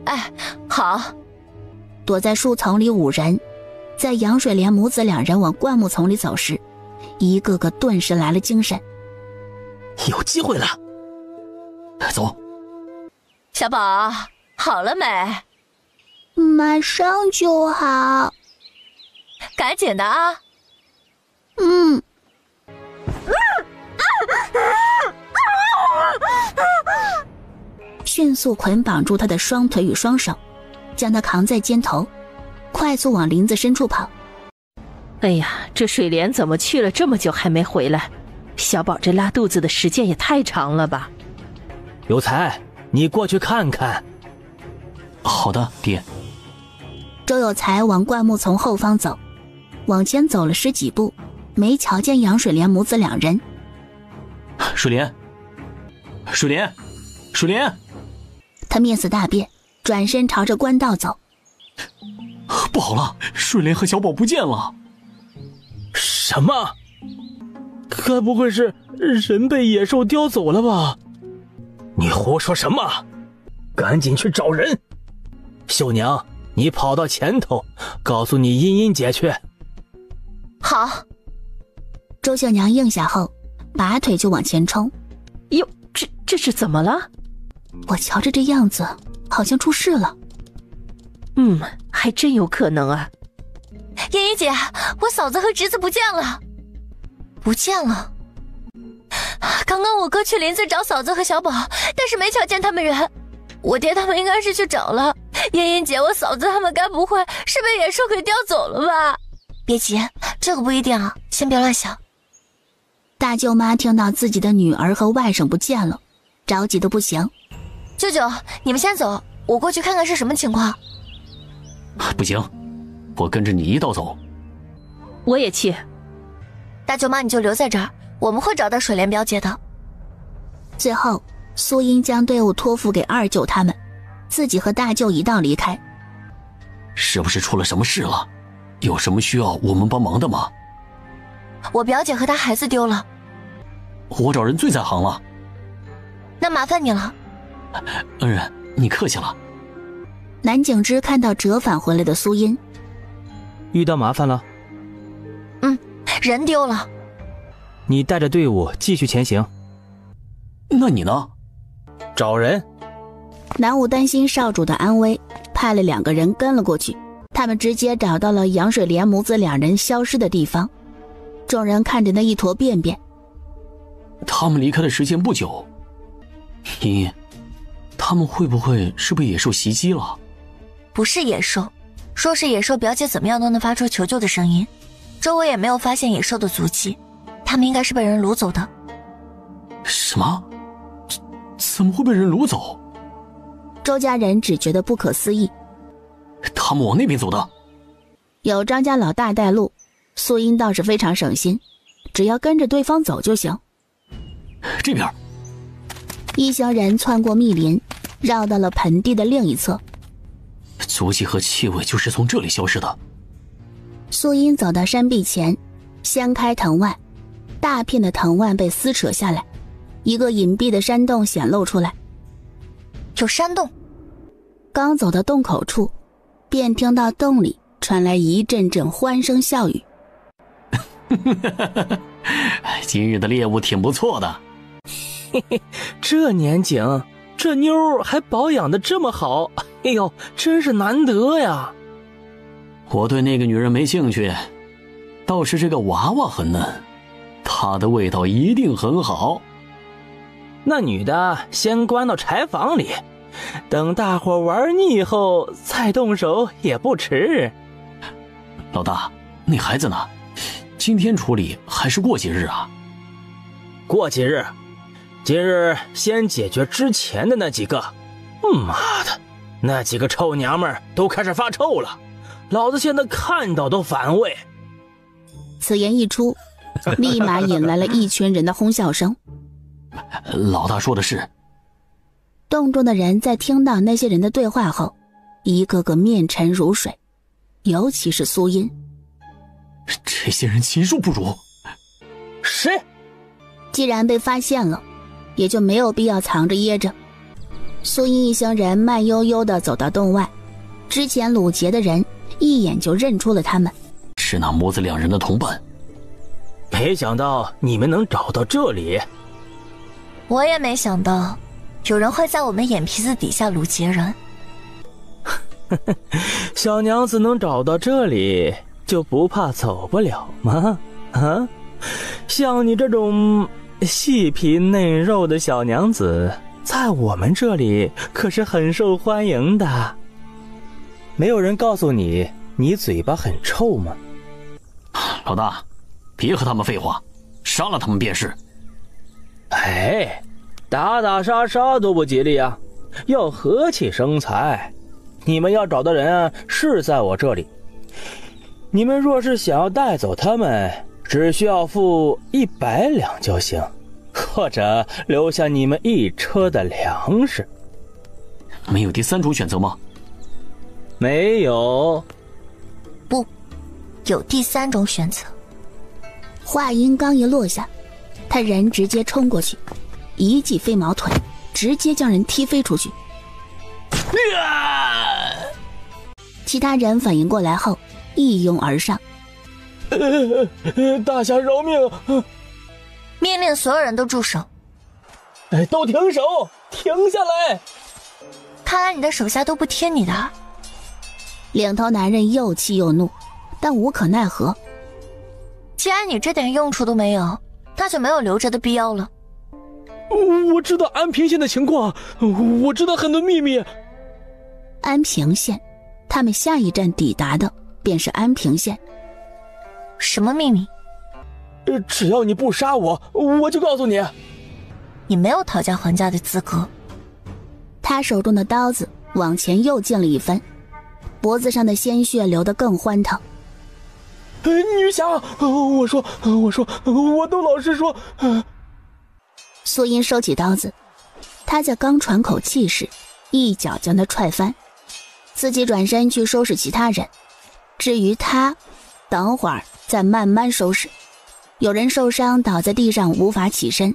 哎，好。躲在树丛里5人，在杨水莲母子2人往灌木丛里走时，一个个顿时来了精神。有机会了。走。小宝，好了没？马上就好。赶紧的啊。迅速捆绑住他的双腿与双手，将他扛在肩头，快速往林子深处跑。哎呀，这水莲怎么去了这么久还没回来？小宝这拉肚子的时间也太长了吧。有才，你过去看看。好的，爹。周有才往灌木丛后方走，往前走了10几步，没瞧见杨水莲母子2人。水莲，水莲，水莲！他面色大变，转身朝着官道走。不好了，水莲和小宝不见了。什么？该不会是人被野兽叼走了吧？你胡说什么？赶紧去找人！秀娘，你跑到前头，告诉你茵茵姐去。好。周秀娘应下后，拔腿就往前冲。哟，这是怎么了？我瞧着这样子，好像出事了。还真有可能啊。茵茵姐，我嫂子和侄子不见了。不见了？刚刚我哥去林子找嫂子和小宝，但是没瞧见他们人。我爹他们应该是去找了。茵茵姐，我嫂子他们该不会是被野兽给叼走了吧？别急，这个不一定啊，先别乱想。大舅妈听到自己的女儿和外甥不见了，着急的不行。舅舅，你们先走，我过去看看是什么情况。不行，我跟着你一道走。我也去。大舅妈你就留在这儿，我们会找到水莲表姐的。最后苏英将队伍托付给二舅他们，自己和大舅一道离开。是不是出了什么事了？有什么需要我们帮忙的吗？我表姐和她孩子丢了。我找人最在行了。那麻烦你了。恩人，你客气了。南景之看到折返回来的苏音，遇到麻烦了？人丢了。你带着队伍继续前行。那你呢？找人。南武担心少主的安危，派了2个人跟了过去。他们直接找到了杨水莲母子2人消失的地方。众人看着那一坨便便，他们离开的时间不久。茵，他们会不会是被野兽袭击了？不是野兽，说是野兽，表姐怎么样都能发出求救的声音，周围也没有发现野兽的足迹，他们应该是被人掳走的。什么？怎么会被人掳走？周家人只觉得不可思议。他们往那边走的。有张家老大带路，素英倒是非常省心，只要跟着对方走就行。这边。一行人窜过密林，绕到了盆地的另一侧。足迹和气味就是从这里消失的。素英走到山壁前，掀开藤蔓，大片的藤蔓被撕扯下来，一个隐蔽的山洞显露出来。有山洞。刚走到洞口处，便听到洞里传来一阵阵欢声笑语。今日的猎物挺不错的。嘿嘿，这年景，这妞还保养得这么好，哎呦，真是难得呀。我对那个女人没兴趣，倒是这个娃娃很嫩，她的味道一定很好。那女的先关到柴房里，等大伙玩腻后再动手也不迟。老大，那孩子呢？今天处理还是过几日啊？过几日，今日先解决之前的那几个。妈的，那几个臭娘们都开始发臭了，老子现在看到都反胃。此言一出，立马引来了一群人的哄笑声。老大说的是。洞中的人在听到那些人的对话后，一个个面沉如水，尤其是苏音。这些人禽兽不如。谁？既然被发现了，也就没有必要藏着掖着。苏音一行人慢悠悠地走到洞外，之前掳劫的人一眼就认出了他们，是那母子2人的同伴。没想到你们能找到这里。我也没想到有人会在我们眼皮子底下掳劫人。小娘子能找到这里，就不怕走不了吗？啊，像你这种细皮嫩肉的小娘子，在我们这里可是很受欢迎的。没有人告诉你，你嘴巴很臭吗？老大，别和他们废话，杀了他们便是。哎，打打杀杀都不吉利啊，要和气生财。你们要找的人是在我这里，你们若是想要带走他们，只需要付100两就行，或者留下你们1车的粮食。没有第3种选择吗？没有。不，有第3种选择。话音刚一落下，他人直接冲过去，一记飞毛腿，直接将人踢飞出去。其他人反应过来后，一拥而上。大侠饶命！命令所有人都住手！都停手！停下来！看来你的手下都不听你的。领头男人又气又怒，但无可奈何。既然你这点用处都没有，那就没有留着的必要了。我知道安平县的情况，我知道很多秘密。安平县，他们下一站抵达的便是安平县。什么秘密？只要你不杀我，我就告诉你。你没有讨价还价的资格。他手中的刀子往前又进了一分，脖子上的鲜血流得更欢腾。女侠，我说，我都老实说。苏音收起刀子，他在刚喘口气时，一脚将他踹翻，自己转身去收拾其他人。至于他，等会儿再慢慢收拾。有人受伤倒在地上无法起身，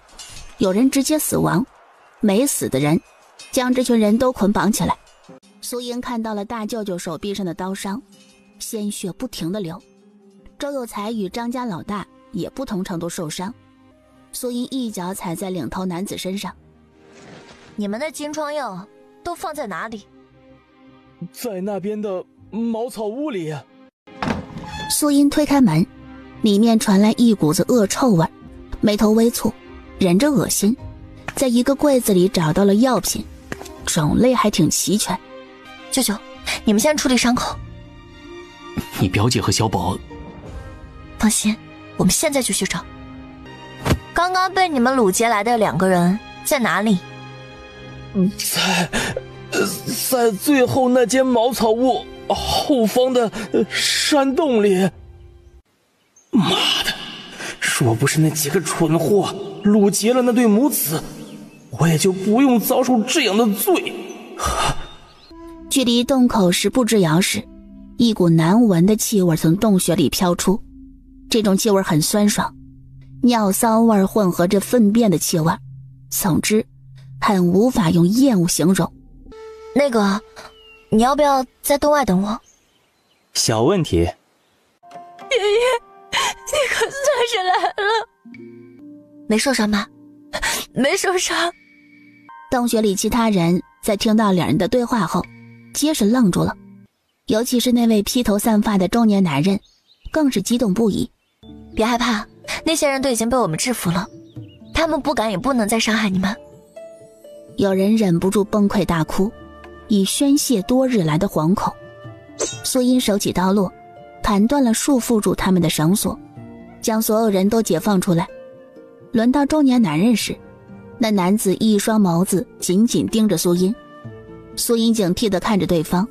有人直接死亡，没死的人将这群人都捆绑起来。苏英看到了大舅舅手臂上的刀伤，鲜血不停地流。周有才与张家老大也不同程度受伤。苏英一脚踩在领头男子身上。你们的金疮药都放在哪里？在那边的茅草屋里。苏英推开门，里面传来一股子恶臭味，眉头微蹙，忍着恶心，在一个柜子里找到了药品，种类还挺齐全。舅舅，你们先处理伤口。你表姐和小宝，放心，我们现在就去找。刚刚被你们掳劫来的2个人在哪里？在最后那间茅草屋后方的山洞里。妈的，若不是那几个蠢货掳劫了那对母子，我也就不用遭受这样的罪。距离洞口10步之遥时，一股难闻的气味从洞穴里飘出，这种气味很酸爽，尿骚味混合着粪便的气味，总之很无法用厌恶形容。那个，你要不要在洞外等我？小问题。爷爷，你可算是来了。没受伤吧？没受伤。洞穴里其他人在听到2人的对话后，皆是愣住了，尤其是那位披头散发的中年男人，更是激动不已。别害怕，那些人都已经被我们制服了，他们不敢也不能再伤害你们。有人忍不住崩溃大哭，以宣泄多日来的惶恐。苏音手起刀落，砍断了束缚住他们的绳索，将所有人都解放出来。轮到中年男人时，那男子一双眸子紧紧盯着苏音，苏音警惕地看着对方，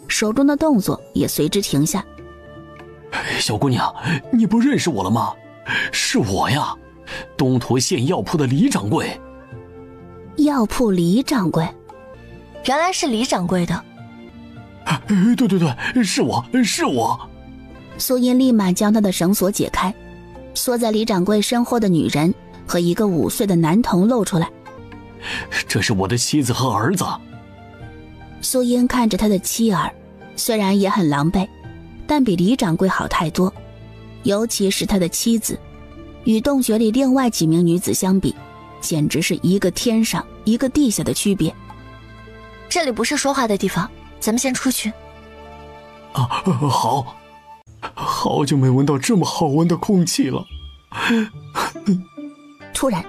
手中的动作也随之停下。小姑娘，你不认识我了吗？是我呀，东坨县药铺的李掌柜。药铺李掌柜？原来是李掌柜的。对，是我。苏音立马将他的绳索解开，缩在李掌柜身后的女人和一个5岁的男童露出来。这是我的妻子和儿子。苏音看着他的妻儿，虽然也很狼狈，但比李掌柜好太多，尤其是他的妻子，与洞穴里另外几名女子相比，简直是一个天上一个地下的区别。这里不是说话的地方，咱们先出去。好。好久没闻到这么好闻的空气了。突然，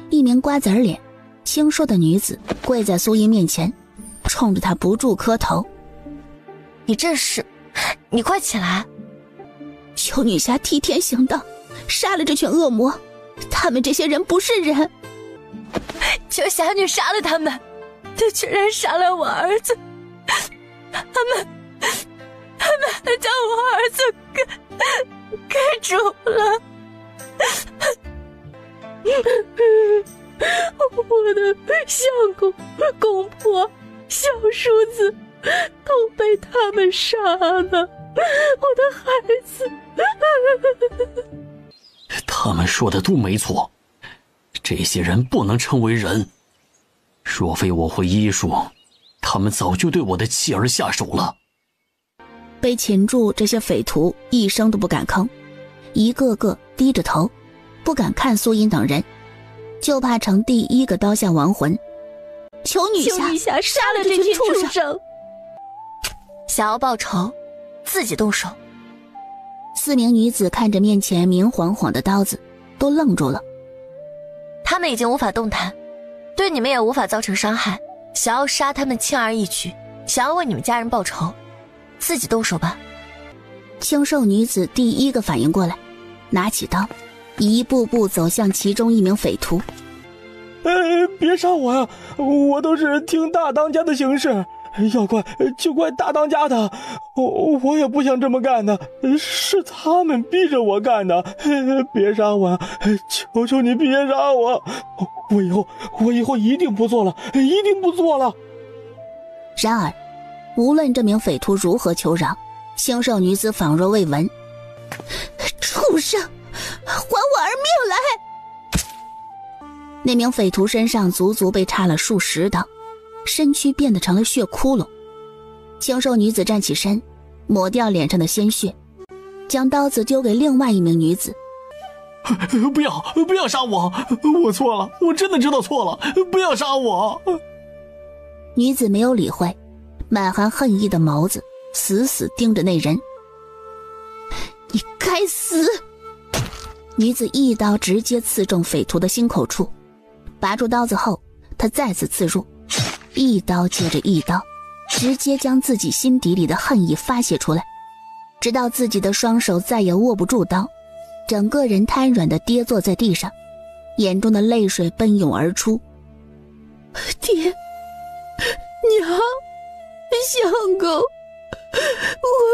一名瓜子脸清瘦的女子跪在苏音面前，冲着她不住磕头。你快起来！求女侠替天行道，杀了这群恶魔，他们这些人不是人。求侠女杀了他们，这群人杀了我儿子，他们还将我儿子给煮了。我的相公、公婆、小叔子都被他们杀了，我的孩子。他们说的都没错，这些人不能称为人。若非我会医术，他们早就对我的妻儿下手了。被擒住这些匪徒一声都不敢吭，一个个低着头，不敢看苏音等人，就怕成第一个刀下亡魂。求女侠杀了这群畜生！想要报仇，自己动手。4名女子看着面前明晃晃的刀子，都愣住了。他们已经无法动弹，对你们也无法造成伤害，想要杀他们轻而易举，想要为你们家人报仇，自己动手吧。清瘦女子第一个反应过来，拿起刀，一步步走向其中一名匪徒。别杀我呀！我都是听大当家的行事，要怪就怪大当家的，我也不想这么干的，是他们逼着我干的。别杀我呀！求求你别杀我！我以后一定不做了，一定不做了。然而，无论这名匪徒如何求饶，清瘦女子仿若未闻。畜生，还我儿命来！那名匪徒身上足足被插了数十刀，身躯变得成了血窟窿。清瘦女子站起身，抹掉脸上的鲜血，将刀子丢给另外一名女子。不要杀我！我错了，我真的知道错了，不要杀我！女子没有理会，满含恨意的眸子死死盯着那人。你该死！女子一刀直接刺中匪徒的心口处，拔出刀子后，她再次刺入，一刀接着一刀，直接将自己心底里的恨意发泄出来，直到自己的双手再也握不住刀，整个人瘫软地跌坐在地上，眼中的泪水奔涌而出。爹娘，相公，我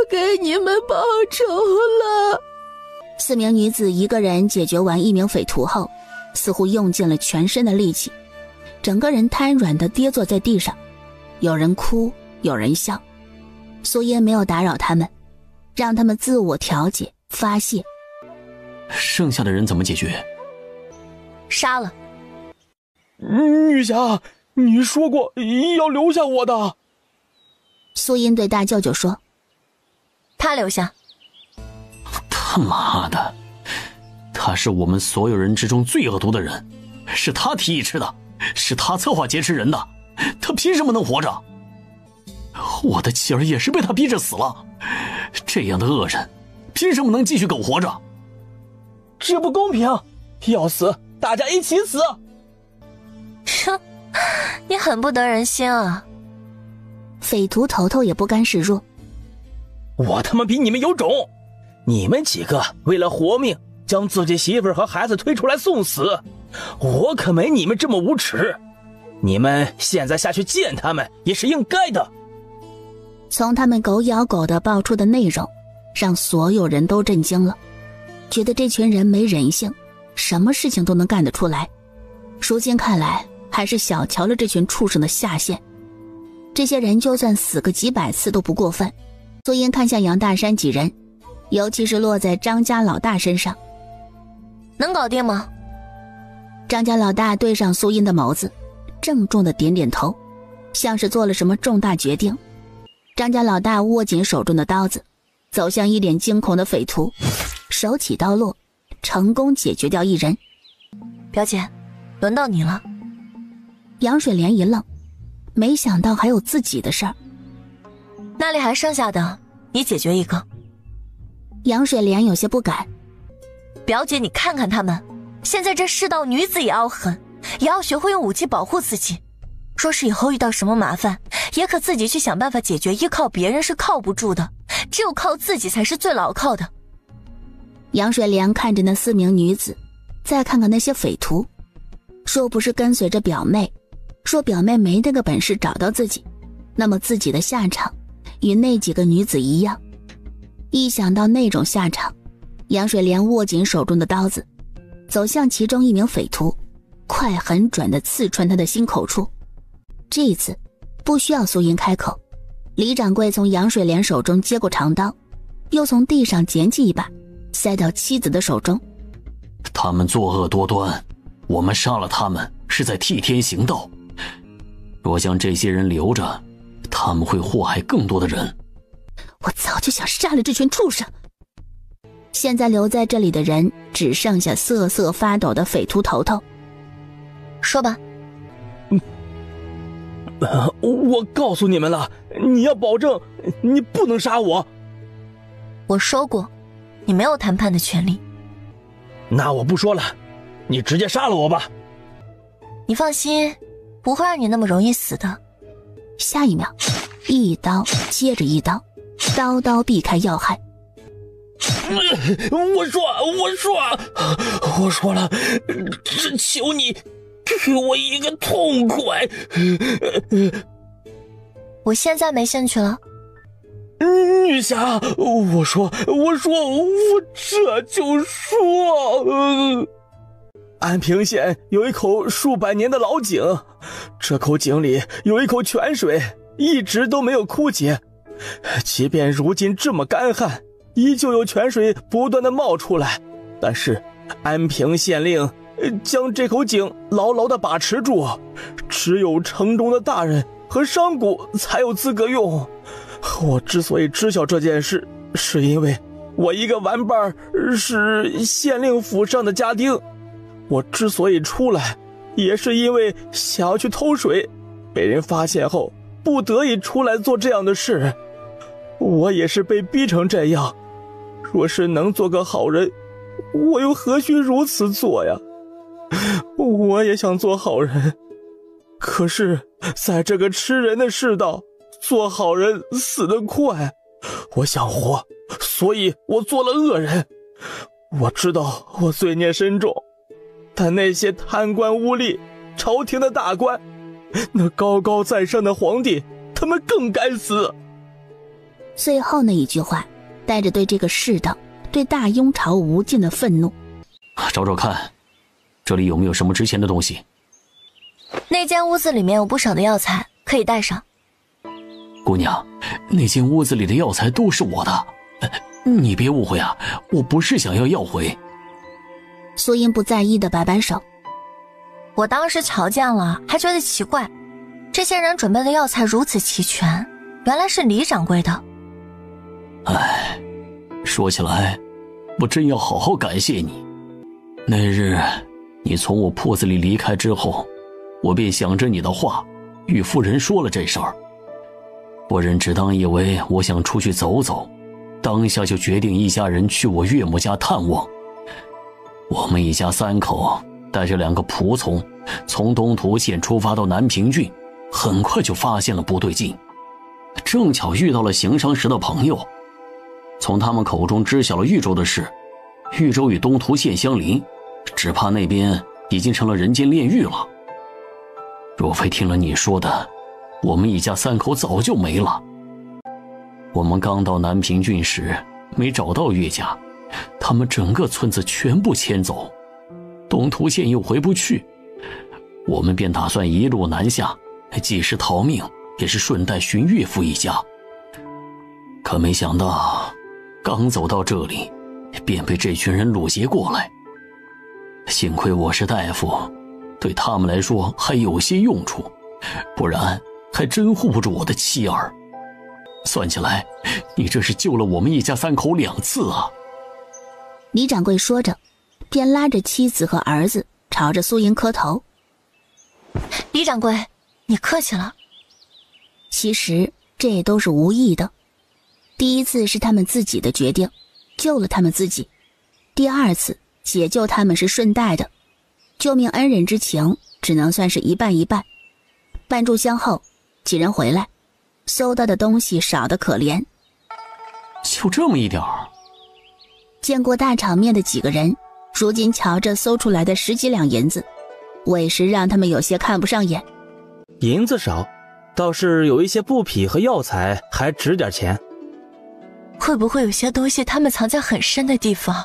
给你们报仇了。4名女子一个人解决完一名匪徒后，似乎用尽了全身的力气，整个人瘫软地跌坐在地上，有人哭，有人笑。苏烟没有打扰他们，让他们自我调节发泄。剩下的人怎么解决？杀了。女侠，你说过要留下我的。苏音对大舅舅说。他留下。他妈的，他是我们所有人之中最恶毒的人，是他提议吃的，是他策划劫持人的，他凭什么能活着？我的妻儿也是被他逼着死了，这样的恶人凭什么能继续苟活着？这不公平，要死大家一起死。哼，你很不得人心啊。匪徒头头也不甘示弱。我他妈比你们有种，你们几个为了活命将自己媳妇儿和孩子推出来送死，我可没你们这么无耻，你们现在下去见他们也是应该的。从他们狗咬狗的爆出的内容，让所有人都震惊了，觉得这群人没人性，什么事情都能干得出来。如今看来，还是小瞧了这群畜生的下限。这些人就算死个几百次都不过分。苏音看向杨大山几人，尤其是落在张家老大身上。能搞定吗？张家老大对上苏音的眸子，郑重的点点头，像是做了什么重大决定。张家老大握紧手中的刀子，走向一脸惊恐的匪徒，手起刀落，成功解决掉一人。表姐，轮到你了。杨水莲一愣，没想到还有自己的事儿。那里还剩下的，你解决一个。杨水莲有些不敢。表姐，你看看他们，现在这世道女子也要狠，也要学会用武器保护自己。若是以后遇到什么麻烦，也可自己去想办法解决，依靠别人是靠不住的，只有靠自己才是最牢靠的。杨水莲看着那4名女子，再看看那些匪徒，若不是跟随着表妹，若表妹没那个本事找到自己，那么自己的下场与那几个女子一样。一想到那种下场，杨水莲握紧手中的刀子，走向其中一名匪徒，快狠准地刺穿他的心口处。这一次不需要苏音开口，李掌柜从杨水莲手中接过长刀，又从地上捡起一把，塞到妻子的手中。他们作恶多端，我们杀了他们是在替天行道。若将这些人留着，他们会祸害更多的人。我早就想杀了这群畜生。现在留在这里的人只剩下瑟瑟发抖的匪徒头头。说吧。我告诉你们了，你要保证你不能杀我。我说过，你没有谈判的权利。那我不说了，你直接杀了我吧。你放心，不会让你那么容易死的。下一秒，一刀接着一刀，刀刀避开要害。我说了，只求你给我一个痛快。我现在没兴趣了。女侠，我这就说。安平县有一口数百年的老井，这口井里有一口泉水，一直都没有枯竭，即便如今这么干旱，依旧有泉水不断的冒出来。但是安平县令将这口井牢牢的把持住，只有城中的大人和商贾才有资格用。我之所以知晓这件事，是因为我一个玩伴是县令府上的家丁。我之所以出来，也是因为想要去偷水，被人发现后不得已出来做这样的事。我也是被逼成这样，若是能做个好人，我又何须如此做呀？我也想做好人，可是在这个吃人的世道，做好人死得快。我想活，所以我做了恶人。我知道我罪孽深重，但那些贪官污吏、朝廷的大官，那高高在上的皇帝，他们更该死。最后那一句话带着对这个世道、对大雍朝无尽的愤怒。找找看，这里有没有什么值钱的东西？那间屋子里面有不少的药材，可以带上。姑娘，那间屋子里的药材都是我的，你别误会啊，我不是想要要回。苏英不在意的摆摆手。我当时瞧见了，还觉得奇怪，这些人准备的药材如此齐全，原来是李掌柜的。哎，说起来，我真要好好感谢你。那日你从我铺子里离开之后，我便想着你的话，与夫人说了这事儿。夫人只当以为我想出去走走，当下就决定一家人去我岳母家探望。我们一家3口带着2个仆从，从东土县出发到南平郡，很快就发现了不对劲，正巧遇到了行商时的朋友，从他们口中知晓了豫州的事。豫州与东土县相邻，只怕那边已经成了人间炼狱了。若非听了你说的，我们一家3口早就没了。我们刚到南平郡时，没找到岳家，他们整个村子全部迁走，东土县又回不去，我们便打算一路南下，既是逃命，也是顺带寻岳父一家。可没想到，刚走到这里，便被这群人掳劫过来。幸亏我是大夫，对他们来说还有些用处，不然还真护不住我的妻儿。算起来，你这是救了我们一家3口2次啊！李掌柜说着，便拉着妻子和儿子朝着苏英磕头。李掌柜，你客气了。其实这也都是无意的。第一次是他们自己的决定，救了他们自己；第二次解救他们是顺带的，救命恩人之情只能算是一半一半。半炷香后，几人回来，搜到的东西少得可怜。就这么一点儿？见过大场面的几个人，如今瞧着搜出来的10几两银子，委实让他们有些看不上眼。银子少，倒是有一些布匹和药材还值点钱。会不会有些东西他们藏在很深的地方？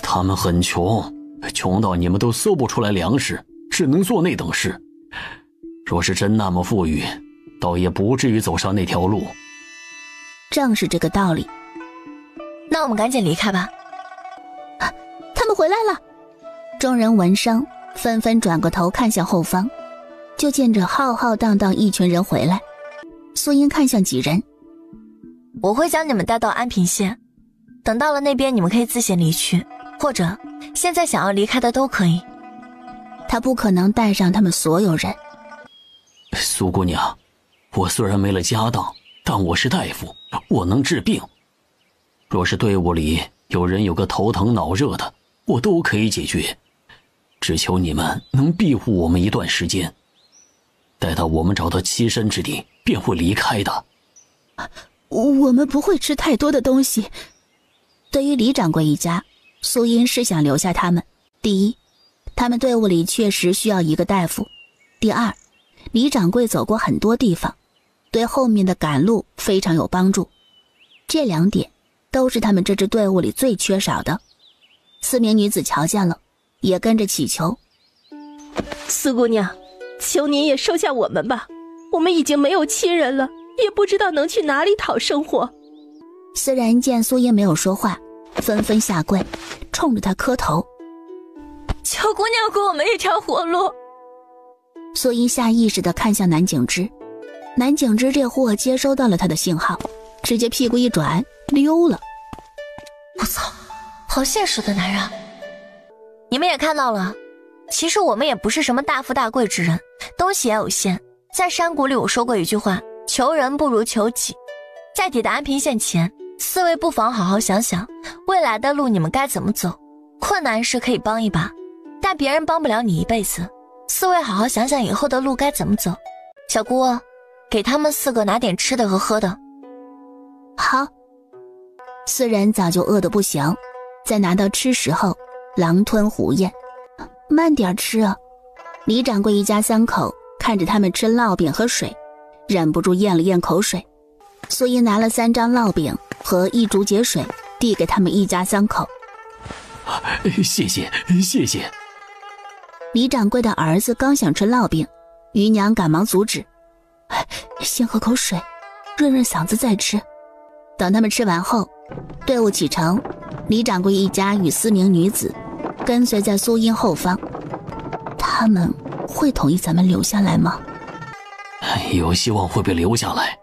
他们很穷，穷到你们都搜不出来粮食，只能做那等事。若是真那么富裕，倒也不至于走上那条路。正是这个道理。那我们赶紧离开吧。他们回来了！众人闻声纷纷转过头看向后方，就见着浩浩荡荡一群人回来。苏英看向几人，我会将你们带到安平县，等到了那边你们可以自行离去，或者现在想要离开的都可以。他不可能带上他们所有人。苏姑娘，我虽然没了家当，但我是大夫，我能治病。若是队伍里有人有个头疼脑热的，我都可以解决。只求你们能庇护我们一段时间，待到我们找到栖身之地，便会离开的。我们不会吃太多的东西。对于李掌柜一家，苏音是想留下他们。第一，他们队伍里确实需要一个大夫；第二，李掌柜走过很多地方，对后面的赶路非常有帮助。这2点都是他们这支队伍里最缺少的。4名女子瞧见了，也跟着祈求：四姑娘，求您也收下我们吧，我们已经没有亲人了，也不知道能去哪里讨生活。4人见苏音没有说话，纷纷下跪，冲着他磕头：求姑娘给我们一条活路。苏音下意识地看向南景之，南景之这货接收到了他的信号，直接屁股一转溜了。我操，好现实的男人。你们也看到了，其实我们也不是什么大富大贵之人，东西也有限。在山谷里我说过一句话，求人不如求己。在抵达安平县前，4位不妨好好想想未来的路你们该怎么走。困难时可以帮一把，但别人帮不了你一辈子。4位好好想想以后的路该怎么走。小姑，给他们4个拿点吃的和喝的。好。4人早就饿得不行，在拿到吃食后狼吞虎咽。慢点吃啊！李掌柜一家3口看着他们吃烙饼和水，忍不住咽了咽口水。苏音拿了3张烙饼和1竹节水，递给他们一家3口。谢谢，谢谢。李掌柜的儿子刚想吃烙饼，姨娘赶忙阻止：先喝口水，润润嗓子再吃。等他们吃完后，队伍启程，李掌柜一家与4名女子跟随在苏音后方。他们会同意咱们留下来吗？有希望会被留下来。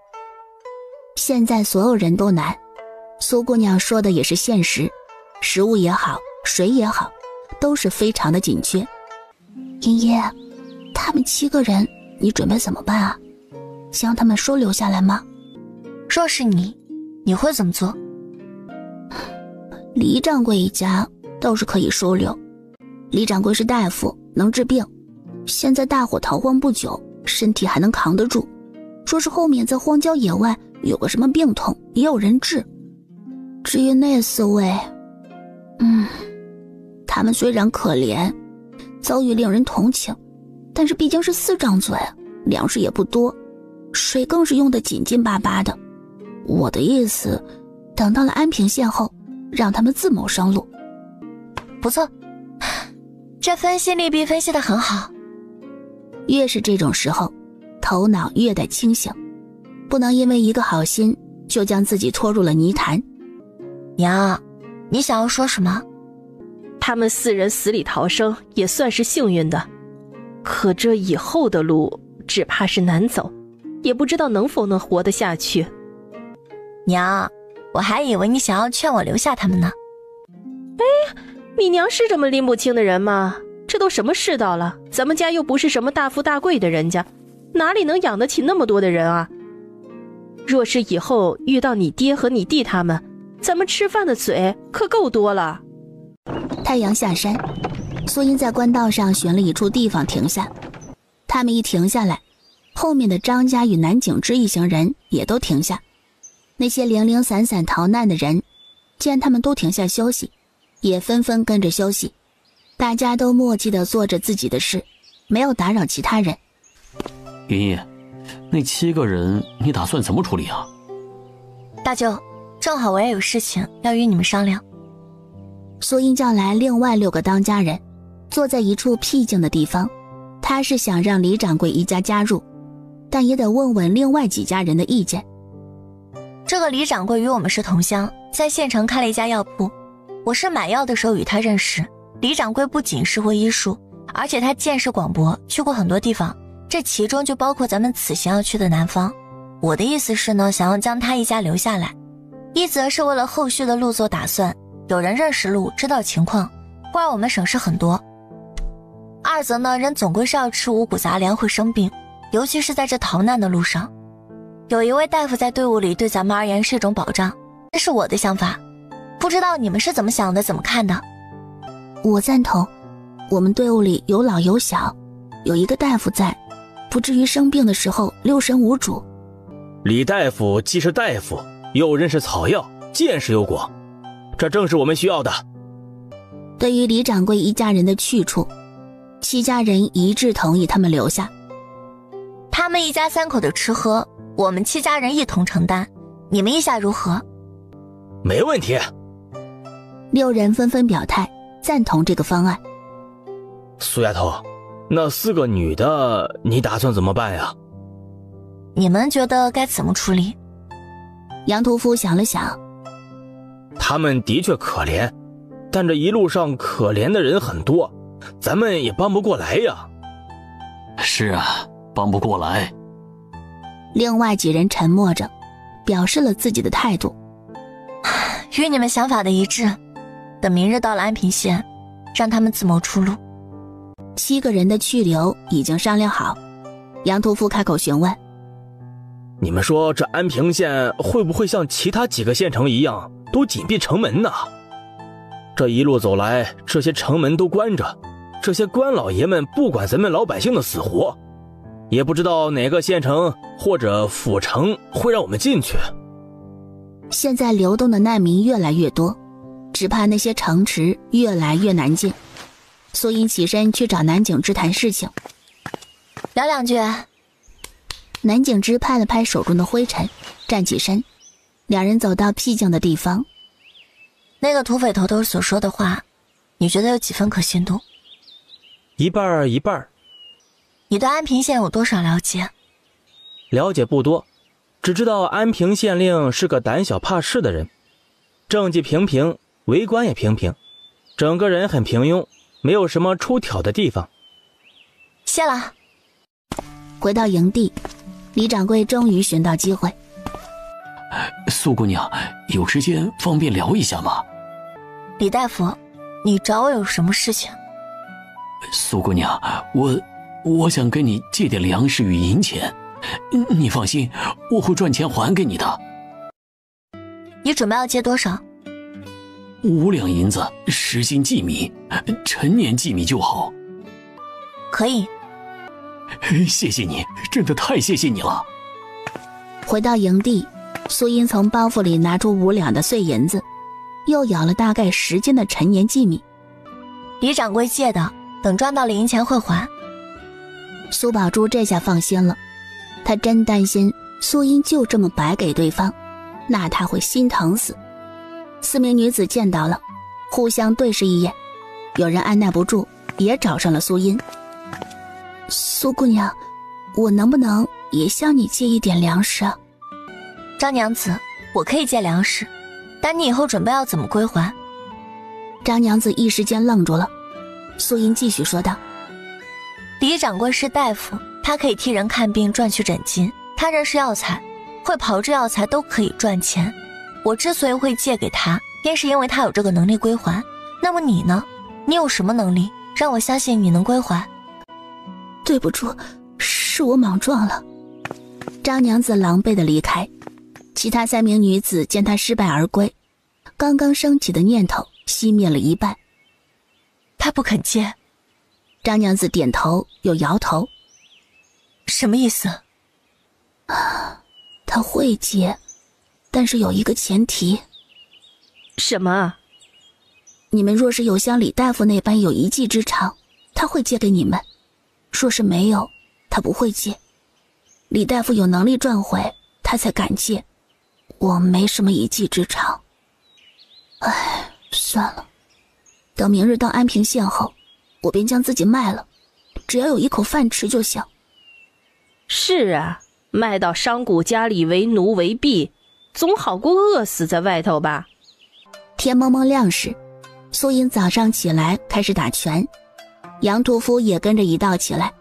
现在所有人都难，苏姑娘说的也是现实，食物也好，水也好，都是非常的紧缺。爷爷，他们7个人你准备怎么办啊？将他们收留下来吗？若是你会怎么做？李掌柜一家倒是可以收留。李掌柜是大夫，能治病，现在大火逃荒不久，身体还能扛得住。说是后面在荒郊野外有个什么病痛，也有人治。至于那4位，他们虽然可怜，遭遇令人同情，但是毕竟是4张嘴，粮食也不多，水更是用得紧紧巴巴的。我的意思，等到了安平县后，让他们自谋生路。不错，这分析利弊分析得很好。越是这种时候，头脑越得清醒，不能因为一个好心就将自己拖入了泥潭。娘，你想要说什么？他们4人死里逃生也算是幸运的，可这以后的路只怕是难走，也不知道能否能活得下去。娘，我还以为你想要劝我留下他们呢。你娘是这么拎不清的人吗？这都什么世道了，咱们家又不是什么大富大贵的人家，哪里能养得起那么多的人啊？若是以后遇到你爹和你弟他们，咱们吃饭的嘴可够多了。太阳下山，苏音在官道上寻了一处地方停下。他们一停下来，后面的张家与南景之一行人也都停下。那些零零散散逃难的人见他们都停下休息，也纷纷跟着休息。大家都默契地做着自己的事，没有打扰其他人。云逸，那7个人你打算怎么处理啊？大舅，正好我也有事情要与你们商量。苏音叫来另外6个当家人，坐在一处僻静的地方。他是想让李掌柜一家加入，但也得问问另外几家人的意见。这个李掌柜与我们是同乡，在县城开了一家药铺。我是买药的时候与他认识。李掌柜不仅是会医术，而且他见识广博，去过很多地方，这其中就包括咱们此行要去的南方。我的意思是呢，想要将他一家留下来，一则是为了后续的路做打算，有人认识路，知道情况，会让我们省事很多。二则呢，人总归是要吃五谷杂粮，会生病，尤其是在这逃难的路上。有一位大夫在队伍里，对咱们而言是一种保障，这是我的想法，不知道你们是怎么想的，怎么看的？我赞同，我们队伍里有老有小，有一个大夫在，不至于生病的时候六神无主。李大夫既是大夫，又认识草药，见识又广，这正是我们需要的。对于李掌柜一家人的去处，7家人一致同意他们留下。他们一家3口的吃喝，我们7家人一同承担，你们意下如何？没问题。6人纷纷表态赞同这个方案。苏丫头，那4个女的你打算怎么办呀？你们觉得该怎么处理？杨屠夫想了想，他们的确可怜，但这一路上可怜的人很多，咱们也帮不过来呀。是啊，帮不过来。另外几人沉默着，表示了自己的态度。与你们想法的一致，等明日到了安平县，让他们自谋出路。7个人的去留已经商量好。杨屠夫开口询问，你们说这安平县会不会像其他几个县城一样都紧闭城门呢？这一路走来，这些城门都关着，这些官老爷们不管咱们老百姓的死活，也不知道哪个县城或者府城会让我们进去。现在流动的难民越来越多，只怕那些城池越来越难进。苏英起身去找南景之谈事情。聊2句。南景之拍了拍手中的灰尘，站起身。2人走到僻静的地方。那个土匪头头所说的话，你觉得有几分可信度？一半一半。你对安平县有多少了解？了解不多，只知道安平县令是个胆小怕事的人，政绩平平，为官也平平，整个人很平庸，没有什么出挑的地方。谢了。回到营地，李掌柜终于寻到机会。苏姑娘，有时间方便聊一下吗？李大夫，你找我有什么事情？苏姑娘，我想跟你借点粮食与银钱，你放心，我会赚钱还给你的。你准备要借多少？5两银子，10斤稷米，陈年稷米就好。可以。谢谢你，真的太谢谢你了。回到营地，苏英从包袱里拿出5两的碎银子，又舀了大概10斤的陈年稷米。李掌柜借的，等赚到了银钱会还。苏宝珠这下放心了，她真担心苏英就这么白给对方，那她会心疼死。4名女子见到了，互相对视一眼，有人按耐不住，也找上了苏英。苏姑娘，我能不能也向你借一点粮食啊？张娘子，我可以借粮食，但你以后准备要怎么归还？张娘子一时间愣住了。苏英继续说道，李掌柜是大夫，他可以替人看病赚取诊金，他认识药材，会炮制药材都可以赚钱。我之所以会借给他，便是因为他有这个能力归还。那么你呢？你有什么能力让我相信你能归还？对不住，是我莽撞了。张娘子狼狈地离开，其他3名女子见她失败而归，刚刚升起的念头熄灭了一半。她不肯借。张娘子点头又摇头。什么意思？她会借，但是有一个前提。什么？你们若是有像李大夫那般有一技之长，他会借给你们；若是没有，他不会借。李大夫有能力赚回，他才敢借。我没什么一技之长。唉，算了，等明日到安平县后，我便将自己卖了，只要有一口饭吃就行。是啊，卖到商贾家里为奴为婢，总好过饿死在外头吧。天蒙蒙亮时，苏英早上起来开始打拳，杨屠夫也跟着一道起来，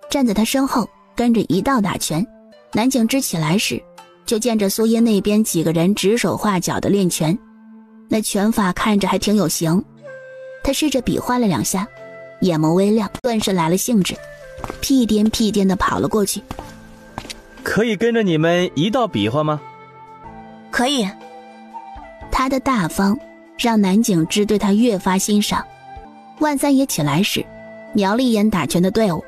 站在他身后跟着一道打拳。南景之起来时，就见着苏英那边几个人指手画脚的练拳，那拳法看着还挺有型。他试着比划了2下，眼眸微亮，顿时来了兴致，屁颠屁颠地跑了过去。可以跟着你们一道比划吗？可以。他的大方让南景之对他越发欣赏。万三爷起来时，瞄了一眼打拳的队伍，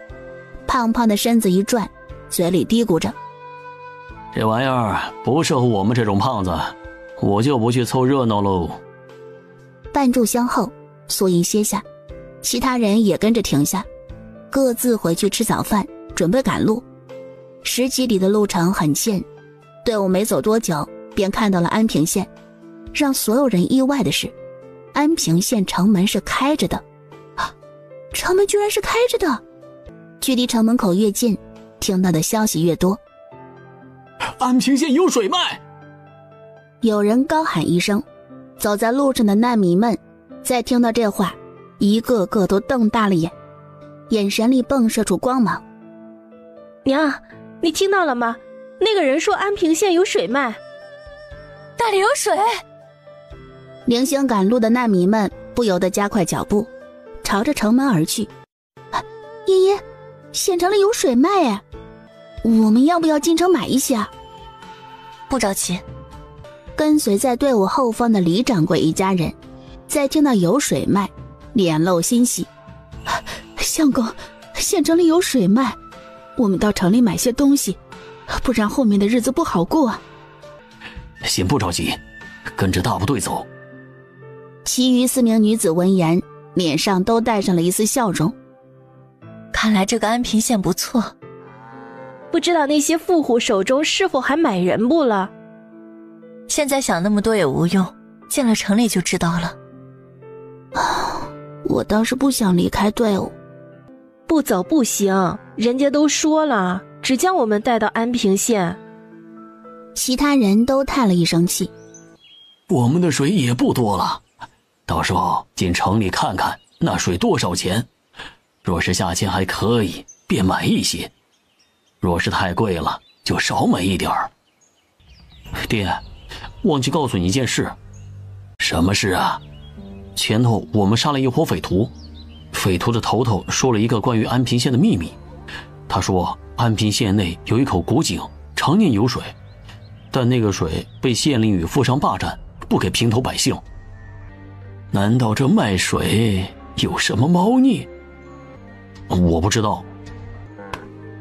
胖胖的身子一转，嘴里嘀咕着：“这玩意儿不适合我们这种胖子，我就不去凑热闹喽。”半炷香后，苏银歇下，其他人也跟着停下，各自回去吃早饭，准备赶路。10几里的路程很近，队伍没走多久便看到了安平县。让所有人意外的是，安平县城门是开着的。城门居然是开着的！距离城门口越近，听到的消息越多。安平县有水脉！有人高喊一声，走在路上的难民们在听到这话，一个个都瞪大了眼，眼神里迸射出光芒。娘，你听到了吗？那个人说安平县有水脉。那里有水！零星赶路的难民们不由得加快脚步，朝着城门而去。爷爷，县城里有水脉哎，我们要不要进城买一些啊？不着急。跟随在队伍后方的李掌柜一家人在听到有水脉，脸露欣喜。相公，县城里有水脉，我们到城里买些东西，不然后面的日子不好过啊。先不着急，跟着大部队走。其余4名女子闻言，脸上都带上了一丝笑容。看来这个安平县不错。不知道那些富户手中是否还买人不了？现在想那么多也无用，进了城里就知道了。我倒是不想离开队伍。不走不行，人家都说了，只将我们带到安平县。其他人都叹了一声气。我们的水也不多了，到时候进城里看看那水多少钱，若是价钱还可以，便买一些；若是太贵了，就少买一点儿。爹，忘记告诉你一件事。什么事啊？前头我们杀了一伙匪徒，匪徒的头头说了一个关于安平县的秘密。他说安平县内有一口古井，常年有水，但那个水被县令与富商霸占，不给平头百姓。难道这卖水有什么猫腻？我不知道。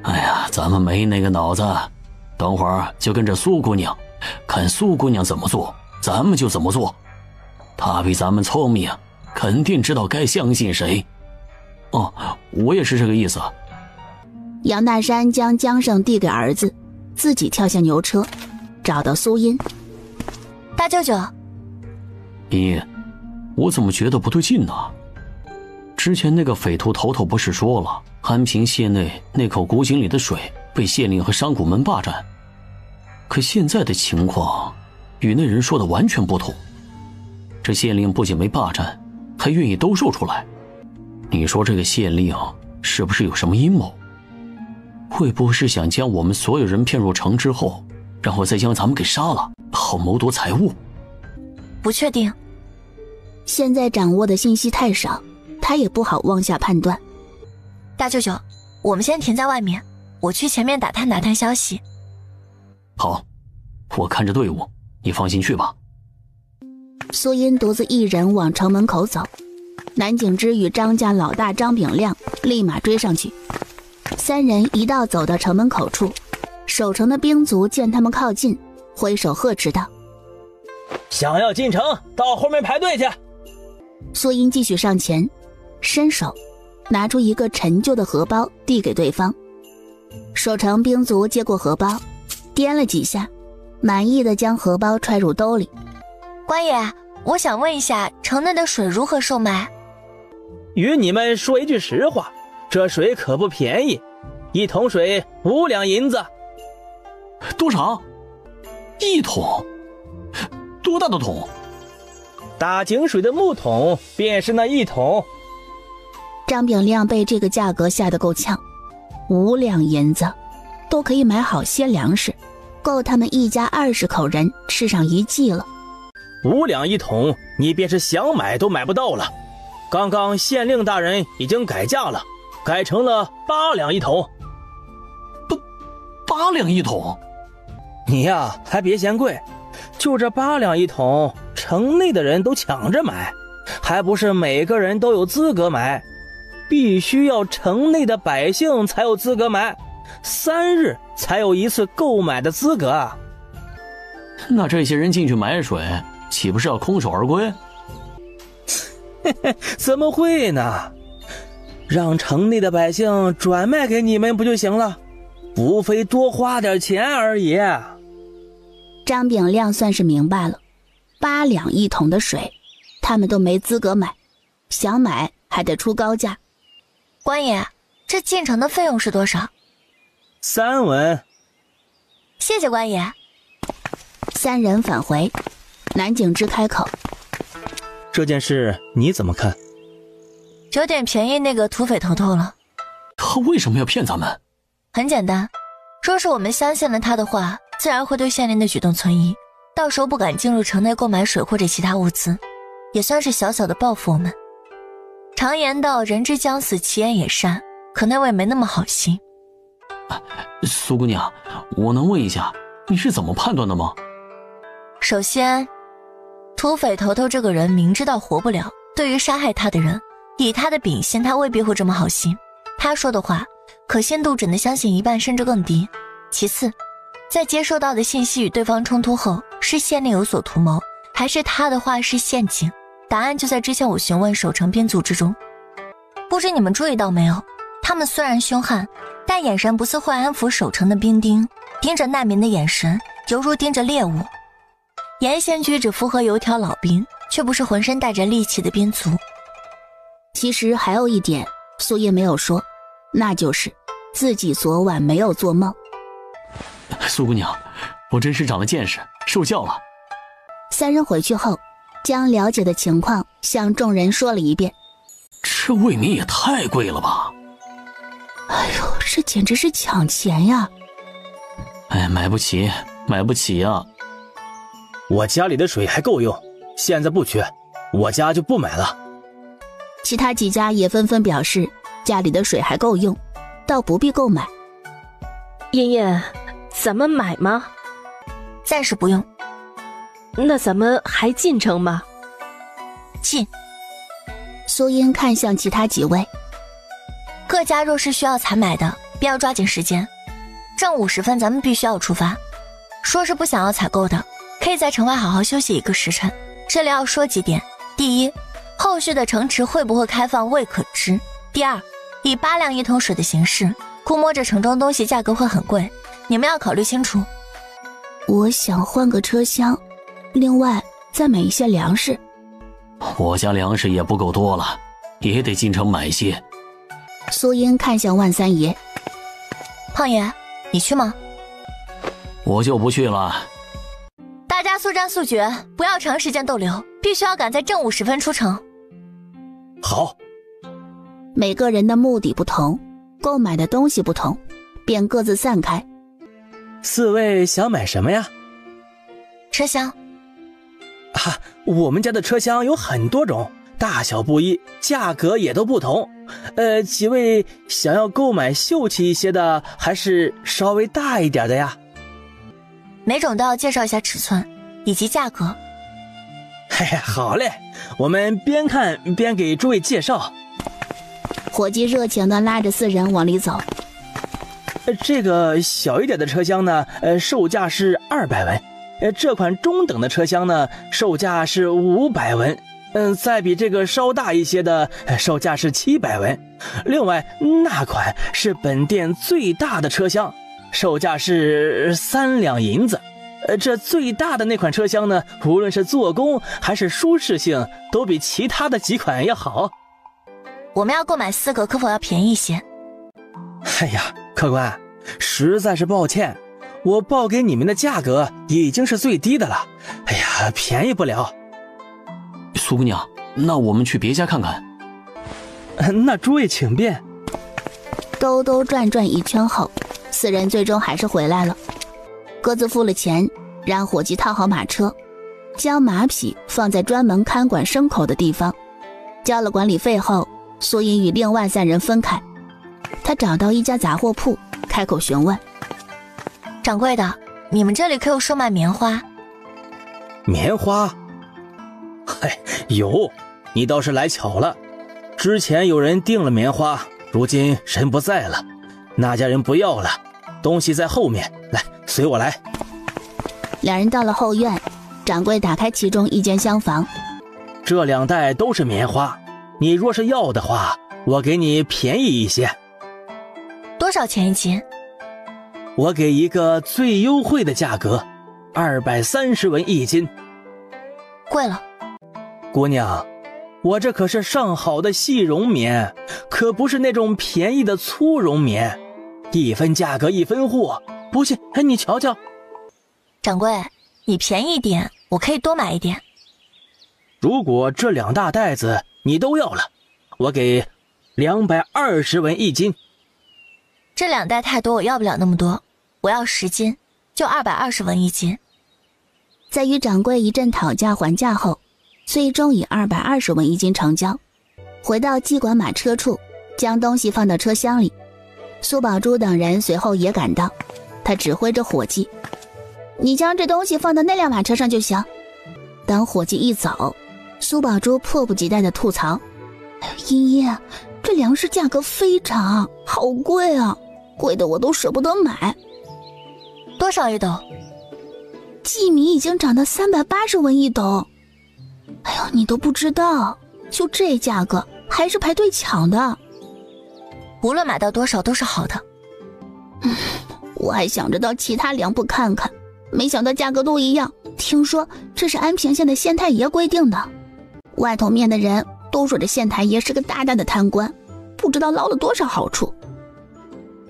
哎呀，咱们没那个脑子，等会儿就跟着苏姑娘，看苏姑娘怎么做，咱们就怎么做。她比咱们聪明，肯定知道该相信谁。哦，我也是这个意思。杨大山将缰绳递给儿子，自己跳下牛车，找到苏音。大舅舅。姨，我怎么觉得不对劲呢？之前那个匪徒头头不是说了，安平县内那口古井里的水被县令和商贾们霸占，可现在的情况与那人说的完全不同。这县令不仅没霸占，还愿意兜售出来。你说这个县令是不是有什么阴谋？会不会是想将我们所有人骗入城之后，然后再将咱们给杀了，好谋夺财物？不确定。现在掌握的信息太少，他也不好妄下判断。大舅舅，我们先停在外面，我去前面打探打探消息。好，我看着队伍，你放心去吧。苏音独自一人往城门口走，南景之与张家老大张炳亮立马追上去。3人一道走到城门口处，守城的兵卒见他们靠近，挥手呵斥道：想要进城，到后面排队去。苏音继续上前，伸手拿出一个陈旧的荷包递给对方。守城兵卒接过荷包，掂了几下，满意的将荷包揣入兜里。官爷，我想问一下，城内的水如何售卖？与你们说一句实话，这水可不便宜，1桶水5两银子。多少？1桶？多大的桶？打井水的木桶便是那1桶。张炳亮被这个价格吓得够呛，5两银子都可以买好些粮食，够他们一家20口人吃上1季了。5两1桶，你便是想买都买不到了。刚刚县令大人已经改价了，改成了8两1桶。8两1桶？你呀，还别嫌贵，就这8两1桶，城内的人都抢着买，还不是每个人都有资格买，必须要城内的百姓才有资格买，3日才有一次购买的资格。那这些人进去买水，岂不是要空手而归？怎么会呢？让城内的百姓转卖给你们不就行了？无非多花点钱而已。张炳亮算是明白了，8两1桶的水，他们都没资格买，想买还得出高价。官爷，这进城的费用是多少？3文。谢谢官爷。3人返回，南景之开口：这件事你怎么看？有点便宜那个土匪头头了。他为什么要骗咱们？很简单，若是我们相信了他的话，自然会对县令的举动存疑，到时候不敢进入城内购买水或者其他物资，也算是小小的报复我们。常言道，人之将死，其言也善，可那位没那么好心。苏姑娘，我能问一下，你是怎么判断的吗？首先，土匪头头这个人明知道活不了，对于杀害他的人，以他的秉性，他未必会这么好心。他说的话可信度只能相信一半甚至更低。其次，在接收到的信息与对方冲突后，是县令有所图谋，还是他的话是陷阱？答案就在之前我询问守城兵卒之中。不知你们注意到没有，他们虽然凶悍，但眼神不似会安抚守城的兵丁，盯着难民的眼神犹如盯着猎物。言行举止符合油条老兵，却不是浑身带着戾气的兵卒。其实还有一点苏叶没有说，那就是自己昨晚没有做梦。苏姑娘，我真是长了见识，受教了。3人回去后，将了解的情况向众人说了一遍。这未免也太贵了吧！哎呦，这简直是抢钱呀！哎，买不起，买不起呀！我家里的水还够用，现在不缺，我家就不买了。其他几家也纷纷表示家里的水还够用，倒不必购买。茵茵，咱们买吗？暂时不用。那咱们还进城吗？进。苏茵看向其他几位，各家若是需要采买的，便要抓紧时间。正午时分咱们必须要出发。说是不想要采购的，可以在城外好好休息1个时辰。这里要说几点：第一，后续的城池会不会开放未可知；第二，以8两1桶水的形式，估摸着城中东西价格会很贵，你们要考虑清楚。我想换个车厢，另外再买一些粮食。我家粮食也不够多了，也得进城买些。苏茵看向万三爷：胖爷，你去吗？我就不去了。大家速战速决，不要长时间逗留，必须要赶在正午时分出城。好。每个人的目的不同，购买的东西不同，便各自散开。4位想买什么呀？车厢。我们家的车厢有很多种，大小不一，价格也都不同。几位想要购买秀气一些的，还是稍微大一点的呀？每种都要介绍一下尺寸以及价格。嘿，好嘞，我们边看边给诸位介绍。伙计热情地拉着4人往里走。这个小一点的车厢呢，售价是200文。这款中等的车厢呢，售价是500文。再比这个稍大一些的，售价是700文。另外，那款是本店最大的车厢，售价是3两银子。这最大的那款车厢呢，无论是做工还是舒适性，都比其他的几款要好。我们要购买4个，可否要便宜一些？哎呀，客官，实在是抱歉，我报给你们的价格已经是最低的了。哎呀，便宜不了。苏姑娘，那我们去别家看看。那诸位请便。兜兜转转一圈后，4人最终还是回来了，各自付了钱，让伙计套好马车，将马匹放在专门看管牲口的地方。交了管理费后，苏茵与另外3人分开。他找到一家杂货铺，开口询问：掌柜的，你们这里可有售卖棉花？棉花？嘿，有，你倒是来巧了。之前有人订了棉花，如今人不在了，那家人不要了，东西在后面，来，随我来。两人到了后院，掌柜打开其中一间厢房。这2袋都是棉花，你若是要的话，我给你便宜一些。多少钱一斤？我给一个最优惠的价格，230文一斤。贵了。姑娘，我这可是上好的细绒棉，可不是那种便宜的粗绒棉，一分价格一分货。不信，你瞧瞧。掌柜，你便宜点，我可以多买一点。如果这2大袋子你都要了，我给220文一斤。这2袋太多，我要不了那么多，我要10斤，就220文一斤。在与掌柜一阵讨价还价后，最终以220文一斤成交。回到寄管马车处，将东西放到车厢里。苏宝珠等人随后也赶到，他指挥着伙计：“你将这东西放到那辆马车上就行。”等伙计一走，苏宝珠迫不及待地吐槽：“茵茵，这粮食价格非常好贵啊，贵的我都舍不得买。”多少一斗？薏米已经涨到380文一斗。哎呦，你都不知道，就这价格还是排队抢的。无论买到多少都是好的。我还想着到其他粮铺看看，没想到价格都一样。听说这是安平县的县太爷规定的，外头面的人都说这县太爷是个大大的贪官，不知道捞了多少好处。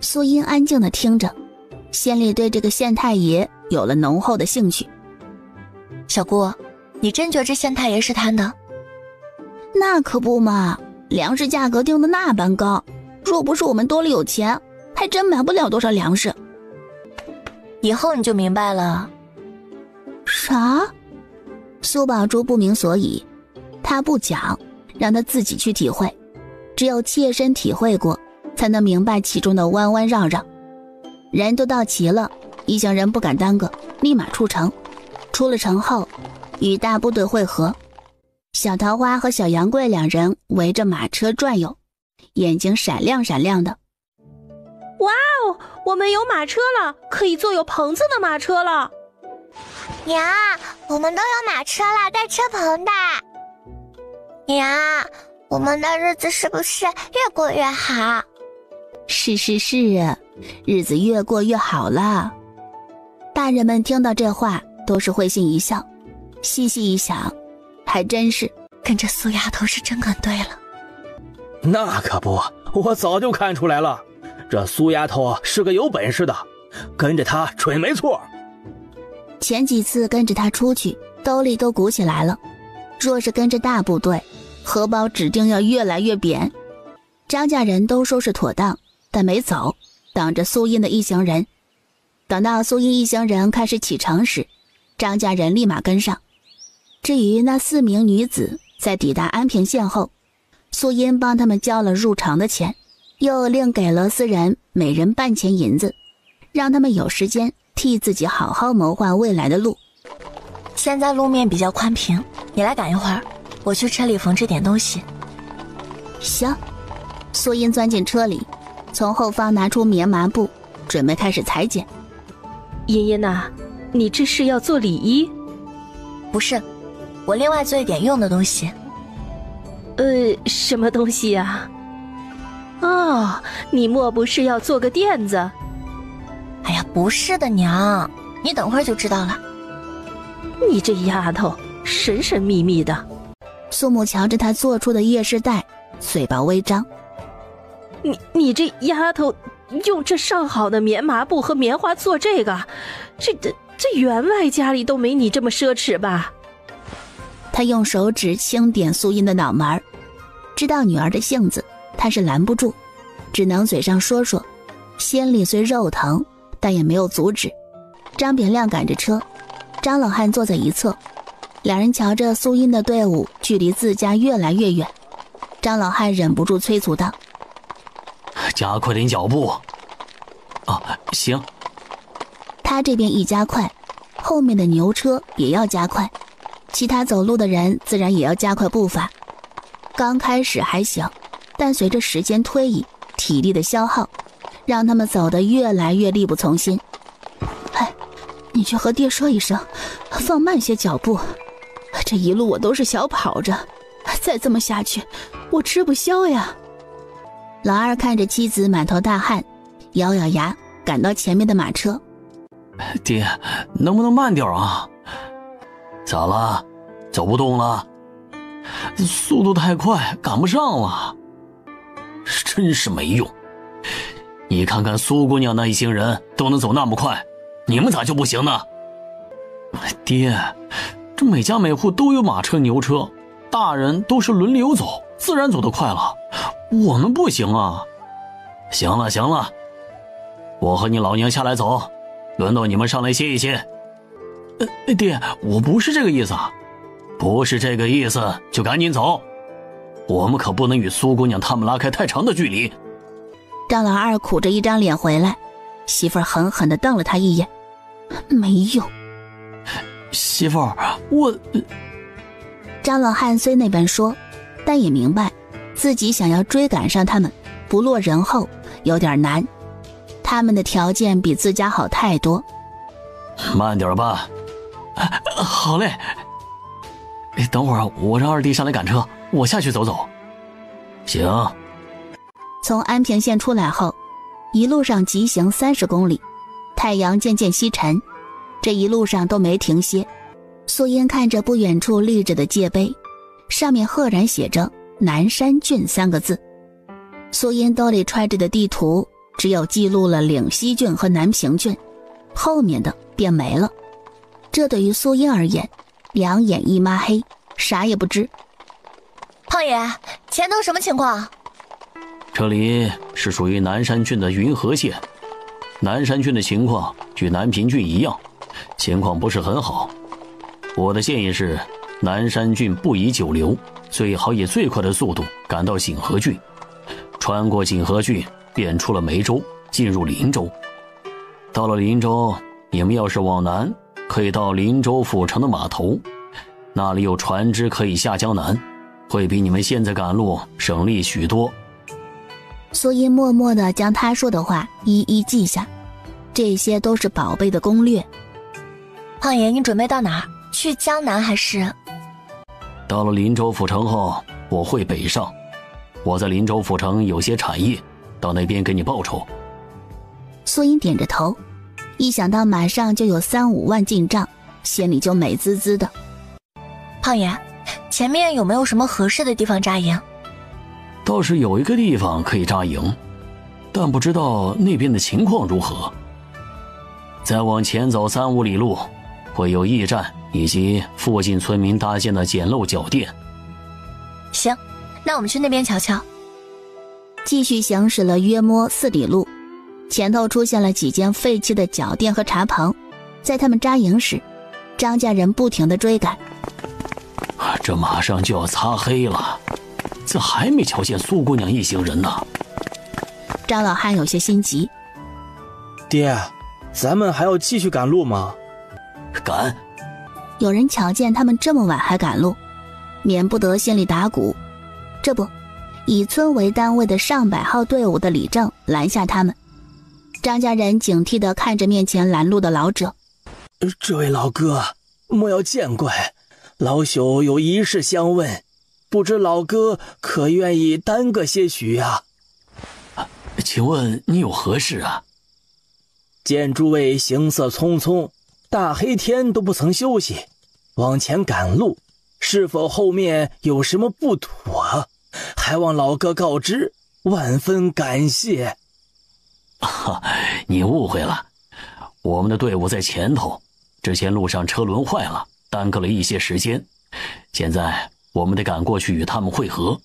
苏音安静地听着，心里对这个县太爷有了浓厚的兴趣。小姑，你真觉得这县太爷是贪的？那可不嘛，粮食价格定的那般高，若不是我们兜里有钱，还真买不了多少粮食。以后你就明白了。啥？苏宝珠不明所以，他不讲，让他自己去体会，只有切身体会过，才能明白其中的弯弯绕绕。人都到齐了，一行人不敢耽搁，立马出城。出了城后，与大部队会合。小桃花和小杨贵2人围着马车转悠，眼睛闪亮闪亮的。哇哦，我们有马车了，可以坐有棚子的马车了。娘，我们都有马车了，带车棚的。娘，我们的日子是不是越过越好？是，日子越过越好了。大人们听到这话都是会心一笑，细细一想，还真是跟着苏丫头是真跟对了。那可不，我早就看出来了，这苏丫头是个有本事的，跟着她准没错。前几次跟着他出去，兜里都鼓起来了，若是跟着大部队，荷包指定要越来越扁。张家人都收拾妥当，但没走，等着苏音的一行人。等到苏音一行人开始启程时，张家人立马跟上。至于那4名女子，在抵达安平县后，苏音帮他们交了入城的钱，又另给了4人每人半钱银子，让他们有时间替自己好好谋划未来的路。现在路面比较宽平，你来赶一会儿，我去车里缝制点东西。行。苏音钻进车里，从后方拿出棉麻布，准备开始裁剪。茵茵呐，你这是要做礼衣？不是，我另外做一点用的东西。什么东西呀？哦，你莫不是要做个垫子？哎呀，不是的娘，你等会儿就知道了。你这丫头神神秘秘的。苏母瞧着她做出的夜饰带，嘴巴微张。你这丫头用这上好的棉麻布和棉花做这个，这员外家里都没你这么奢侈吧？他用手指轻点苏音的脑门儿，知道女儿的性子，他是拦不住，只能嘴上说说，心里虽肉疼，但也没有阻止。张炳亮赶着车，张老汉坐在一侧，两人瞧着苏音的队伍距离自家越来越远，张老汉忍不住催促道：加快点脚步。行。他这边一加快，后面的牛车也要加快，其他走路的人自然也要加快步伐。刚开始还行，但随着时间推移，体力的消耗让他们走得越来越力不从心。哎，你去和爹说一声，放慢些脚步。这一路我都是小跑着，再这么下去，我吃不消呀。老二看着妻子满头大汗，咬咬牙赶到前面的马车。爹，能不能慢点啊？咋了？走不动了？速度太快，赶不上了。真是没用。你看看苏姑娘那一行人都能走那么快，你们咋就不行呢？爹，这每家每户都有马车牛车，大人都是轮流走，自然走得快了，我们不行啊。行了行了，我和你老娘下来走，轮到你们上来歇一歇。爹，我不是这个意思啊。不是这个意思就赶紧走，我们可不能与苏姑娘他们拉开太长的距离。张老二苦着一张脸回来，媳妇儿狠狠地瞪了他一眼，没用。媳妇儿，我……张老汉虽那般说，但也明白自己想要追赶上他们，不落人后有点难。他们的条件比自家好太多。慢点吧。好嘞。等会儿我让二弟上来赶车，我下去走走。行。从安平县出来后，一路上疾行30公里，太阳渐渐西沉，这一路上都没停歇。素英看着不远处立着的界碑，上面赫然写着南山郡3个字。素英兜里揣着的地图只有记录了岭西郡和南平郡，后面的便没了。这对于素英而言，两眼一抹黑，啥也不知。胖爷，前头什么情况？这里是属于南山郡的云和县，南山郡的情况与南平郡一样，情况不是很好。我的建议是，南山郡不宜久留，最好以最快的速度赶到锦河郡，穿过锦河郡，便出了梅州，进入林州。到了林州，你们要是往南，可以到林州府城的码头，那里有船只可以下江南，会比你们现在赶路省力许多。苏音默默地将他说的话一一记下，这些都是宝贝的攻略。胖爷，你准备到哪儿？去江南还是？到了林州府城后，我会北上。我在林州府城有些产业，到那边给你报酬。苏音点着头，一想到马上就有3-5万进账，心里就美滋滋的。胖爷，前面有没有什么合适的地方扎营？倒是有一个地方可以扎营，但不知道那边的情况如何。再往前走3-5里路，会有驿站以及附近村民搭建的简陋脚店。行，那我们去那边瞧瞧。继续行驶了约摸4里路，前头出现了几间废弃的脚店和茶棚。在他们扎营时，张家人不停地追赶。这马上就要擦黑了，这还没瞧见苏姑娘一行人呢。张老汉有些心急。爹，咱们还要继续赶路吗？赶。有人瞧见他们这么晚还赶路，免不得心里打鼓。这不，以村为单位的上百号队伍的李正拦下他们。张家人警惕地看着面前拦路的老者。这位老哥，莫要见怪，老朽有一事相问，不知老哥可愿意耽搁些许啊？请问你有何事啊？见诸位行色匆匆，大黑天都不曾休息，往前赶路，是否后面有什么不妥？还望老哥告知，万分感谢。你误会了，我们的队伍在前头，之前路上车轮坏了，耽搁了一些时间，现在我们得赶过去与他们会合。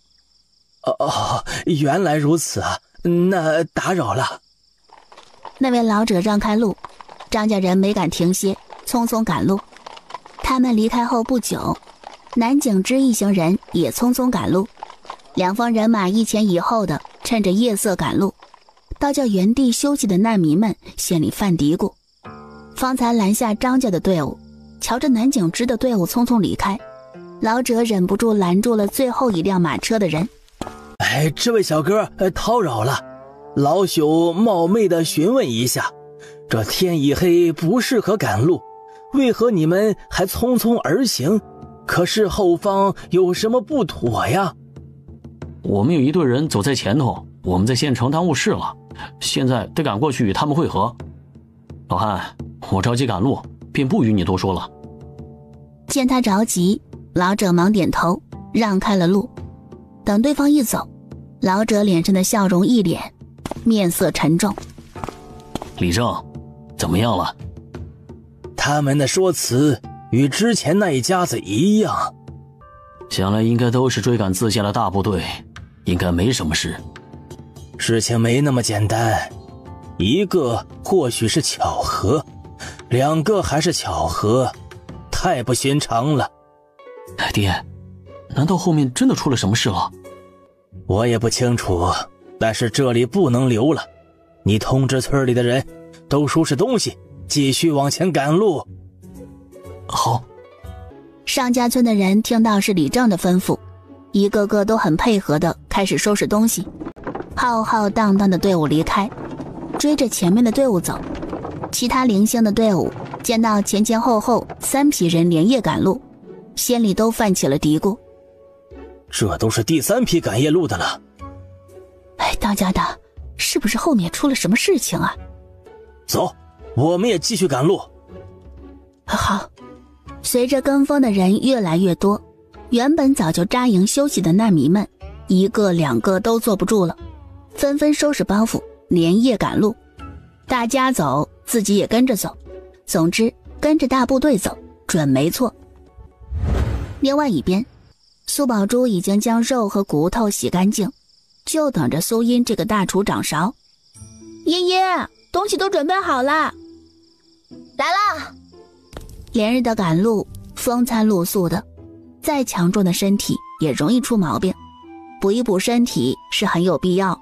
原来如此啊，那打扰了。那位老者让开路，张家人没敢停歇，匆匆赶路。他们离开后不久，南景之一行人也匆匆赶路，两方人马一前一后的趁着夜色赶路，倒叫原地休息的难民们心里犯嘀咕。方才拦下张家的队伍，瞧着南景之的队伍匆匆离开，老者忍不住拦住了最后一辆马车的人。这位小哥，叨扰了，老朽冒昧的询问一下，这天已黑，不适合赶路，为何你们还匆匆而行？可是后方有什么不妥呀？我们有一队人走在前头，我们在县城耽误事了，现在得赶过去与他们会合。老汉，我着急赶路，便不与你多说了。见他着急，老者忙点头，让开了路。等对方一走，老者脸上的笑容一敛，面色沉重。李正，怎么样了？他们的说辞与之前那一家子一样，想来应该都是追赶自家的大部队，应该没什么事。事情没那么简单，一个或许是巧合，两个还是巧合，太不寻常了。爹，难道后面真的出了什么事了？我也不清楚，但是这里不能留了，你通知村里的人都收拾东西，继续往前赶路。好。上家村的人听到是李正的吩咐，一个个都很配合的开始收拾东西。浩浩荡荡的队伍离开，追着前面的队伍走。其他零星的队伍见到前前后后3批人连夜赶路，心里都泛起了嘀咕，这都是第3批赶夜路的了。当家的，是不是后面出了什么事情啊？走，我们也继续赶路。好。随着跟风的人越来越多，原本早就扎营休息的难民们，一个两个都坐不住了，纷纷收拾包袱，连夜赶路。大家走，自己也跟着走，总之跟着大部队走准没错。另外一边，苏宝珠已经将肉和骨头洗干净，就等着苏音这个大厨掌勺。音音，东西都准备好了。来了。连日的赶路，风餐露宿的，再强壮的身体也容易出毛病，补一补身体是很有必要，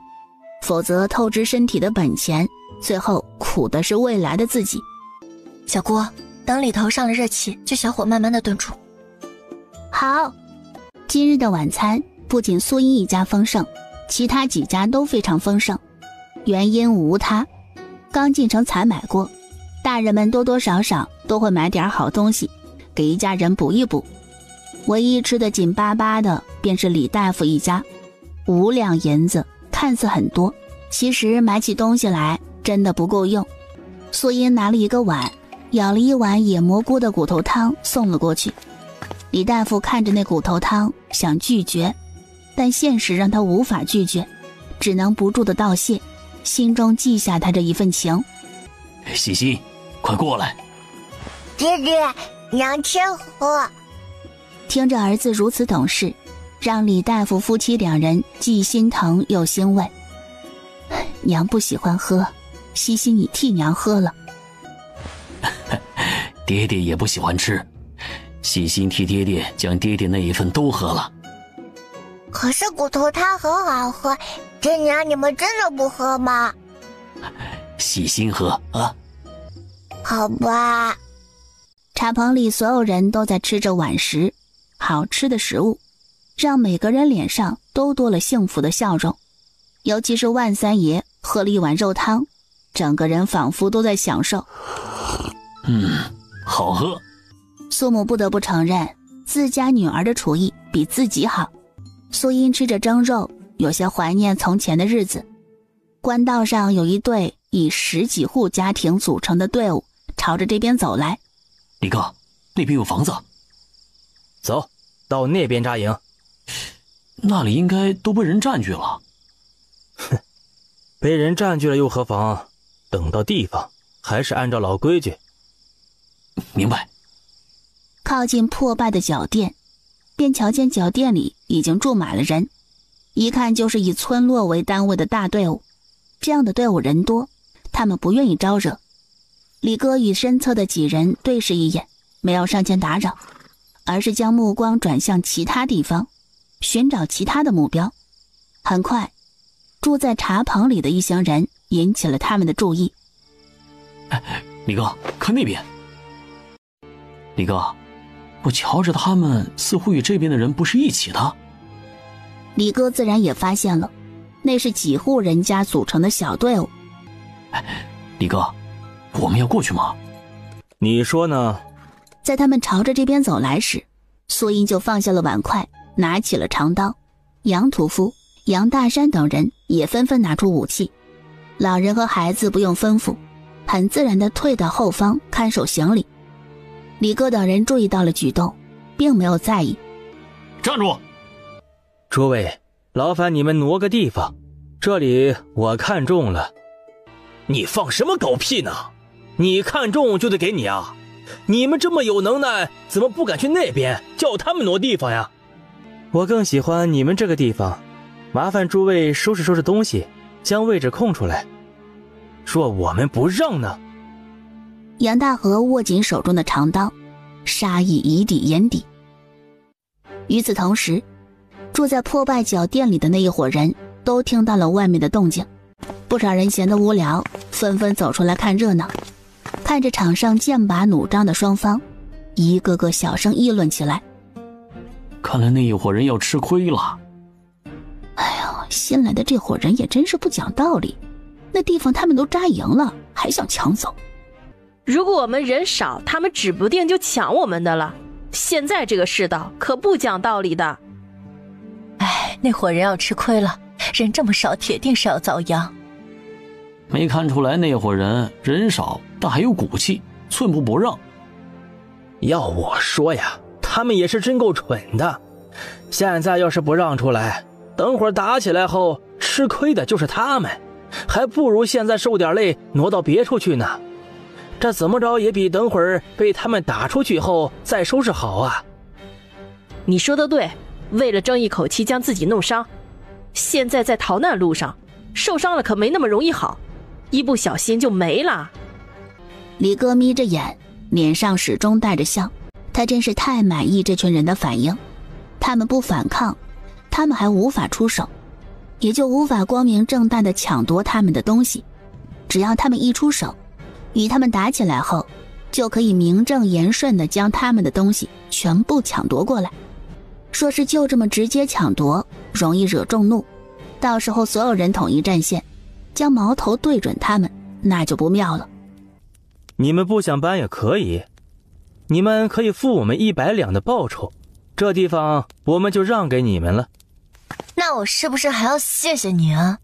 否则透支身体的本钱，最后苦的是未来的自己。小姑，等里头上了热气，就小火慢慢的炖煮。好。今日的晚餐不仅苏音一家丰盛，其他几家都非常丰盛，原因无他，刚进城采买过，大人们多多少少都会买点好东西给一家人补一补。唯一吃得紧巴巴的便是李大夫一家，5两银子看似很多，其实买起东西来真的不够用。苏音拿了一个碗，舀了一碗野蘑菇的骨头汤送了过去。李大夫看着那骨头汤想拒绝，但现实让他无法拒绝，只能不住的道谢，心中记下他这一份情。喜心，快过来。爹爹，娘亲喝。听着儿子如此懂事，让李大夫夫妻2人既心疼又欣慰。娘不喜欢喝，西西你替娘喝了。爹爹也不喜欢吃，细心替爹爹将爹爹那一份都喝了。可是骨头汤很好喝，爹娘你们真的不喝吗？细心喝啊。好吧。茶棚里所有人都在吃着晚食，好吃的食物让每个人脸上都多了幸福的笑容。尤其是万三爷喝了一碗肉汤，整个人仿佛都在享受。好喝。苏母不得不承认自家女儿的厨艺比自己好。苏音吃着蒸肉，有些怀念从前的日子。官道上有一队以10几户家庭组成的队伍朝着这边走来。李哥，那边有房子。走，到那边扎营。那里应该都被人占据了。哼，被人占据了又何妨？等到地方，还是按照老规矩。明白。靠近破败的脚店，便瞧见脚店里已经住满了人，一看就是以村落为单位的大队伍。这样的队伍人多，他们不愿意招惹。李哥与身侧的几人对视一眼，没有上前打扰，而是将目光转向其他地方，寻找其他的目标。很快，住在茶棚里的一行人引起了他们的注意。李哥，看那边。李哥，我瞧着他们似乎与这边的人不是一起的。李哥自然也发现了，那是几户人家组成的小队伍。李哥，我们要过去吗？你说呢？在他们朝着这边走来时，苏英就放下了碗筷，拿起了长刀。杨屠夫、杨大山等人也纷纷拿出武器，老人和孩子不用吩咐，很自然地退到后方看守行李。李哥等人注意到了举动，并没有在意。站住！诸位，劳烦你们挪个地方，这里我看中了。你放什么狗屁呢？你看中就得给你啊！你们这么有能耐，怎么不敢去那边叫他们挪地方呀？我更喜欢你们这个地方，麻烦诸位收拾收拾东西，将位置空出来。若我们不让呢？杨大河握紧手中的长刀，杀意已抵眼底。与此同时，住在破败脚店里的那一伙人都听到了外面的动静，不少人闲得无聊，纷纷走出来看热闹。看着场上剑拔弩张的双方，一个个小声议论起来。看来那一伙人要吃亏了。哎呦，新来的这伙人也真是不讲道理，那地方他们都扎营了，还想抢走。如果我们人少，他们指不定就抢我们的了。现在这个世道可不讲道理的。哎，那伙人要吃亏了，人这么少，铁定是要遭殃。没看出来那伙人人少，但还有骨气，寸步不让。要我说呀，他们也是真够蠢的。现在要是不让出来，等会儿打起来后吃亏的就是他们，还不如现在受点累挪到别处去呢。这怎么着也比等会儿被他们打出去后再收拾好啊。你说的对，为了争一口气将自己弄伤，现在在逃难路上，受伤了可没那么容易好，一不小心就没了。李哥眯着眼，脸上始终带着笑，他真是太满意这群人的反应。他们不反抗，他们还无法出手，也就无法光明正大地抢夺他们的东西。只要他们一出手，与他们打起来后，就可以名正言顺地将他们的东西全部抢夺过来。说是就这么直接抢夺，容易惹众怒，到时候所有人统一战线，将矛头对准他们，那就不妙了。你们不想搬也可以，你们可以付我们100两的报酬，这地方我们就让给你们了。那我是不是还要谢谢你啊？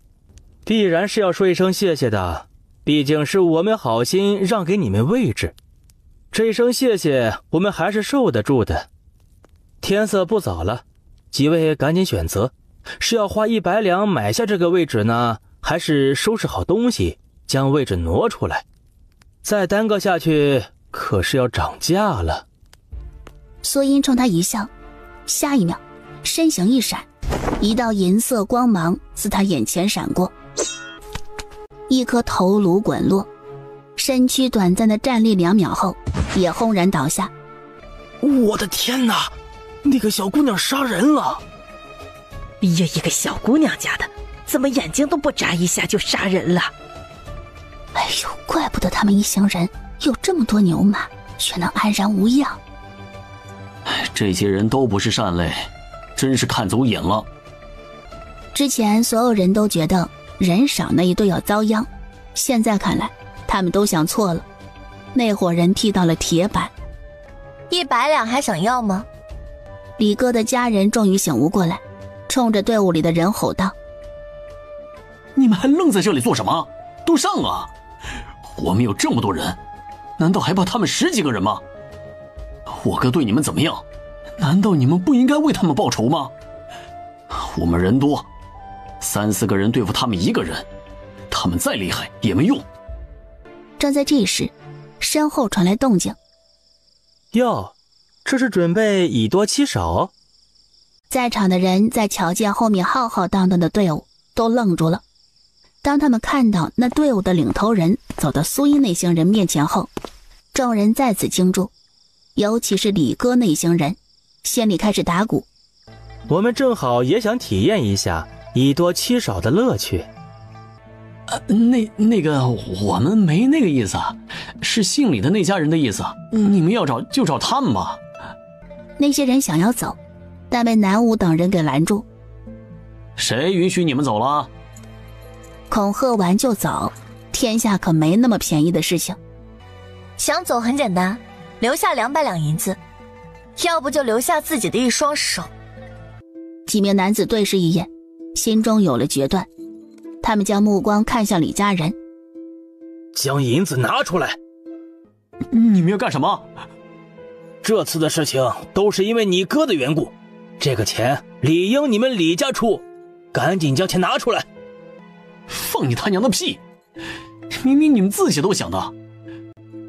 必然是要说一声谢谢的，毕竟是我们好心让给你们位置，这一声谢谢我们还是受得住的。天色不早了，几位赶紧选择，是要花100两买下这个位置呢，还是收拾好东西将位置挪出来？再耽搁下去可是要涨价了。苏音冲他一笑，下一秒身形一闪，一道银色光芒自他眼前闪过，一颗头颅滚落，身躯短暂的站立2秒后也轰然倒下。我的天哪，那个小姑娘杀人了！哎呀，一个小姑娘家的，怎么眼睛都不眨一下就杀人了？哎呦，怪不得他们一行人有这么多牛马，却能安然无恙。这些人都不是善类，真是看走眼了。之前所有人都觉得人少那一队要遭殃，现在看来他们都想错了。那伙人踢到了铁板。100两还想要吗？李哥的家人终于醒悟过来，冲着队伍里的人吼道：你们还愣在这里做什么？都上啊！我们有这么多人，难道还怕他们10几个人吗？我哥对你们怎么样？难道你们不应该为他们报仇吗？我们人多，3、4个人对付他们1个人，他们再厉害也没用。正在这时，身后传来动静。哟，这是准备以多欺少？在场的人在瞧见后面浩浩荡荡的队伍，都愣住了。当他们看到那队伍的领头人走到苏音那行人面前后，众人再次惊住，尤其是李哥那行人，心里开始打鼓。我们正好也想体验一下以多欺少的乐趣。那个我们没那个意思，是姓李的那家人的意思。你们要找就找他们吧。那些人想要走，但被南武等人给拦住。谁允许你们走了？恐吓完就走，天下可没那么便宜的事情。想走很简单，留下200两银子，要不就留下自己的一双手。几名男子对视一眼，心中有了决断。他们将目光看向李家人。将银子拿出来！你们要干什么？这次的事情都是因为你哥的缘故，这个钱理应你们李家出，赶紧将钱拿出来！放你他娘的屁！明明你们自己都想的，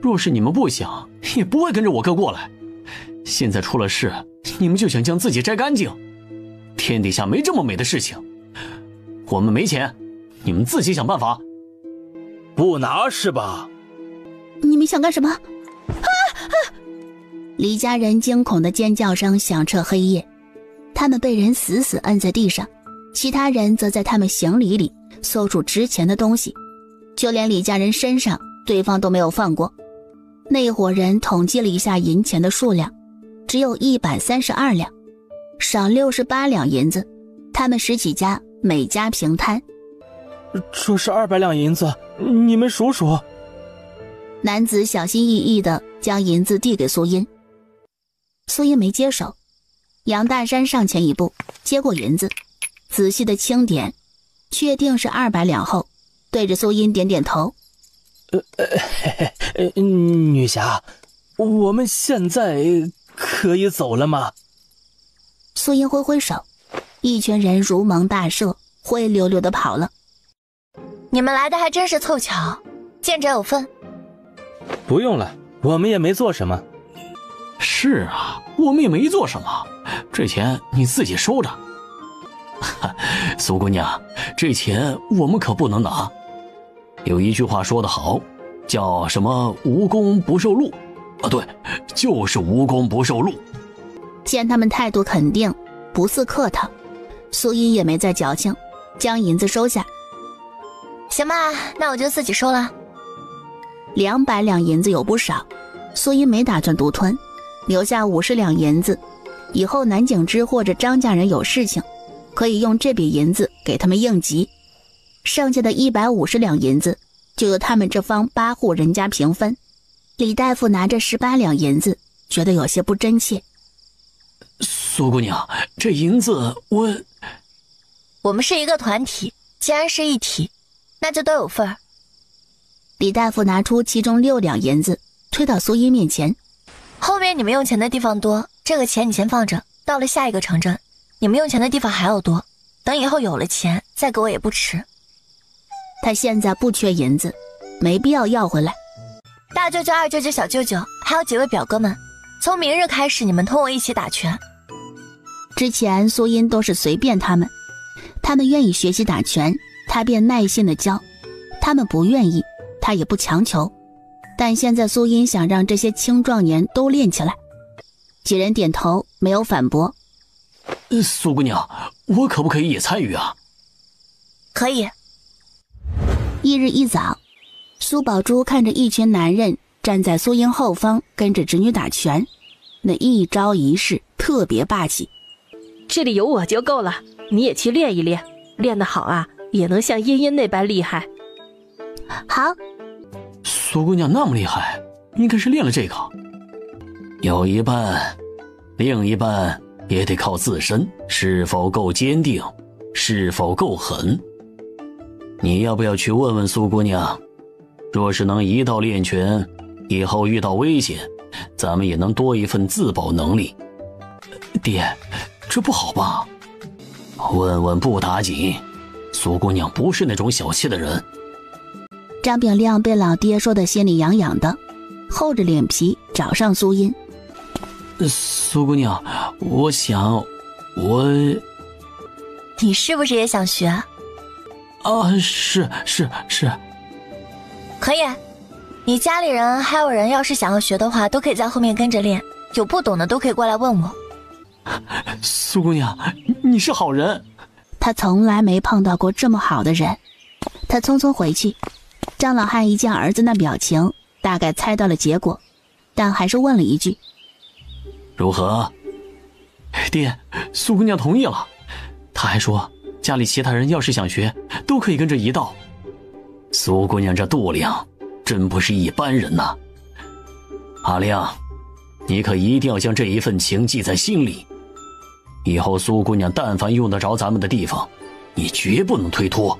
若是你们不想，也不会跟着我哥过来。现在出了事，你们就想将自己摘干净？天底下没这么美的事情。我们没钱，你们自己想办法。不拿是吧？你们想干什么？李家人惊恐的尖叫声响彻黑夜，他们被人死死摁在地上，其他人则在他们行李里搜出值钱的东西，就连李家人身上对方都没有放过。那伙人统计了一下银钱的数量，只有132两，少68两银子。他们10几家每家平摊。这是200两银子，你们数数。男子小心翼翼地将银子递给苏音。苏音没接手，杨大山上前一步接过银子，仔细的清点，确定是200两后，对着苏音点点头。女侠，我们现在可以走了吗？苏音挥挥手，一群人如蒙大赦，灰溜溜的跑了。你们来的还真是凑巧，见者有份。不用了，我们也没做什么。是啊，我们也没做什么，这钱你自己收着。苏姑娘，这钱我们可不能拿。有一句话说得好，叫什么无功不受禄啊？对，就是无功不受禄。见他们态度肯定，不似客套，苏音也没再矫情，将银子收下。行吧，那我就自己收了。200两银子有不少，苏音没打算独吞，留下50两银子，以后南景之或者张家人有事情，可以用这笔银子给他们应急。剩下的150两银子就由他们这方8户人家平分。李大夫拿着18两银子，觉得有些不真切。苏姑娘，这银子我们是一个团体，既然是一体，那就都有份儿。李大夫拿出其中6两银子推到苏音面前。后面你们用钱的地方多，这个钱你先放着，到了下一个城镇你们用钱的地方还要多，等以后有了钱再给我也不迟。他现在不缺银子，没必要要回来。大舅舅、二舅舅、小舅舅还有几位表哥们，从明日开始你们同我一起打拳。之前苏音都是随便他们愿意学习打拳，他便耐心的教，他们不愿意，他也不强求。但现在苏音想让这些青壮年都练起来。几人点头，没有反驳。苏姑娘，我可不可以也参与啊？可以。翌日一早，苏宝珠看着一群男人站在苏音后方跟着侄女打拳，那一招一式特别霸气。这里有我就够了，你也去练一练，练得好啊，也能像茵茵那般厉害。好。苏姑娘那么厉害，应该是练了这个。有一半，另一半也得靠自身，是否够坚定，是否够狠。你要不要去问问苏姑娘？若是能一道练拳，以后遇到危险，咱们也能多一份自保能力。爹，这不好吧？问问不打紧，苏姑娘不是那种小气的人。张炳亮被老爹说得心里痒痒的，厚着脸皮找上苏音。苏姑娘，我想，你是不是也想学？是。可以，你家里人还有人要是想要学的话，都可以在后面跟着练，有不懂的都可以过来问我。苏姑娘，你是好人。他从来没碰到过这么好的人。他匆匆回去，张老汉一见儿子那表情，大概猜到了结果，但还是问了一句：如何？爹，苏姑娘同意了，她还说家里其他人要是想学，都可以跟着一道。苏姑娘这度量真不是一般人呐。阿亮，你可一定要将这一份情记在心里，以后苏姑娘但凡用得着咱们的地方，你绝不能推脱。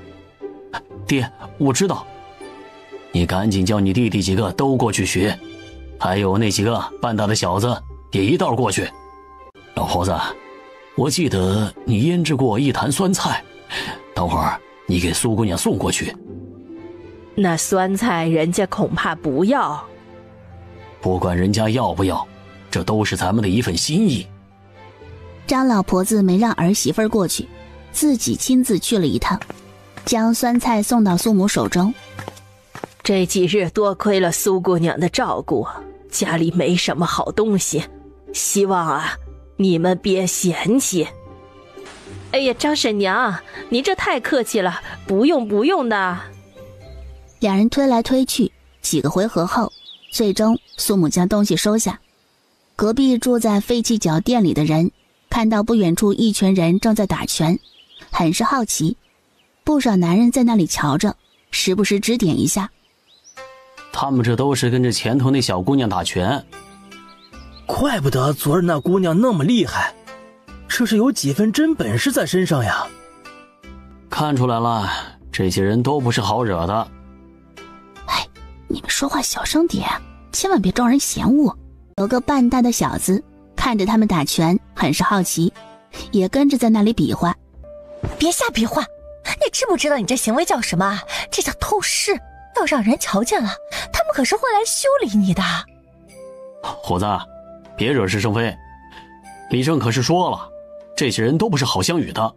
爹，我知道。你赶紧叫你弟弟几个都过去学，还有那几个半大的小子也一道过去。老婆子，我记得你腌制过一坛酸菜，等会儿你给苏姑娘送过去。那酸菜人家恐怕不要。不管人家要不要，这都是咱们的一份心意。张老婆子没让儿媳妇过去，自己亲自去了一趟，将酸菜送到苏母手中。这几日多亏了苏姑娘的照顾，家里没什么好东西，希望你们别嫌弃。哎呀，张婶娘，您这太客气了，不用的。两人推来推去，几个回合后，最终苏母将东西收下。隔壁住在废弃脚店里的人看到不远处一群人正在打拳，很是好奇，不少男人在那里瞧着，时不时指点一下。他们这都是跟着前头那小姑娘打拳。怪不得昨日那姑娘那么厉害，这是有几分真本事在身上呀。看出来了，这些人都不是好惹的。哎，你们说话小声点，千万别招人嫌恶。有个半大的小子看着他们打拳，很是好奇，也跟着在那里比划。别瞎比划，你知不知道你这行为叫什么？这叫透视，要让人瞧见了，他们可是会来修理你的。虎子，别惹是生非，李正可是说了，这些人都不是好相与的。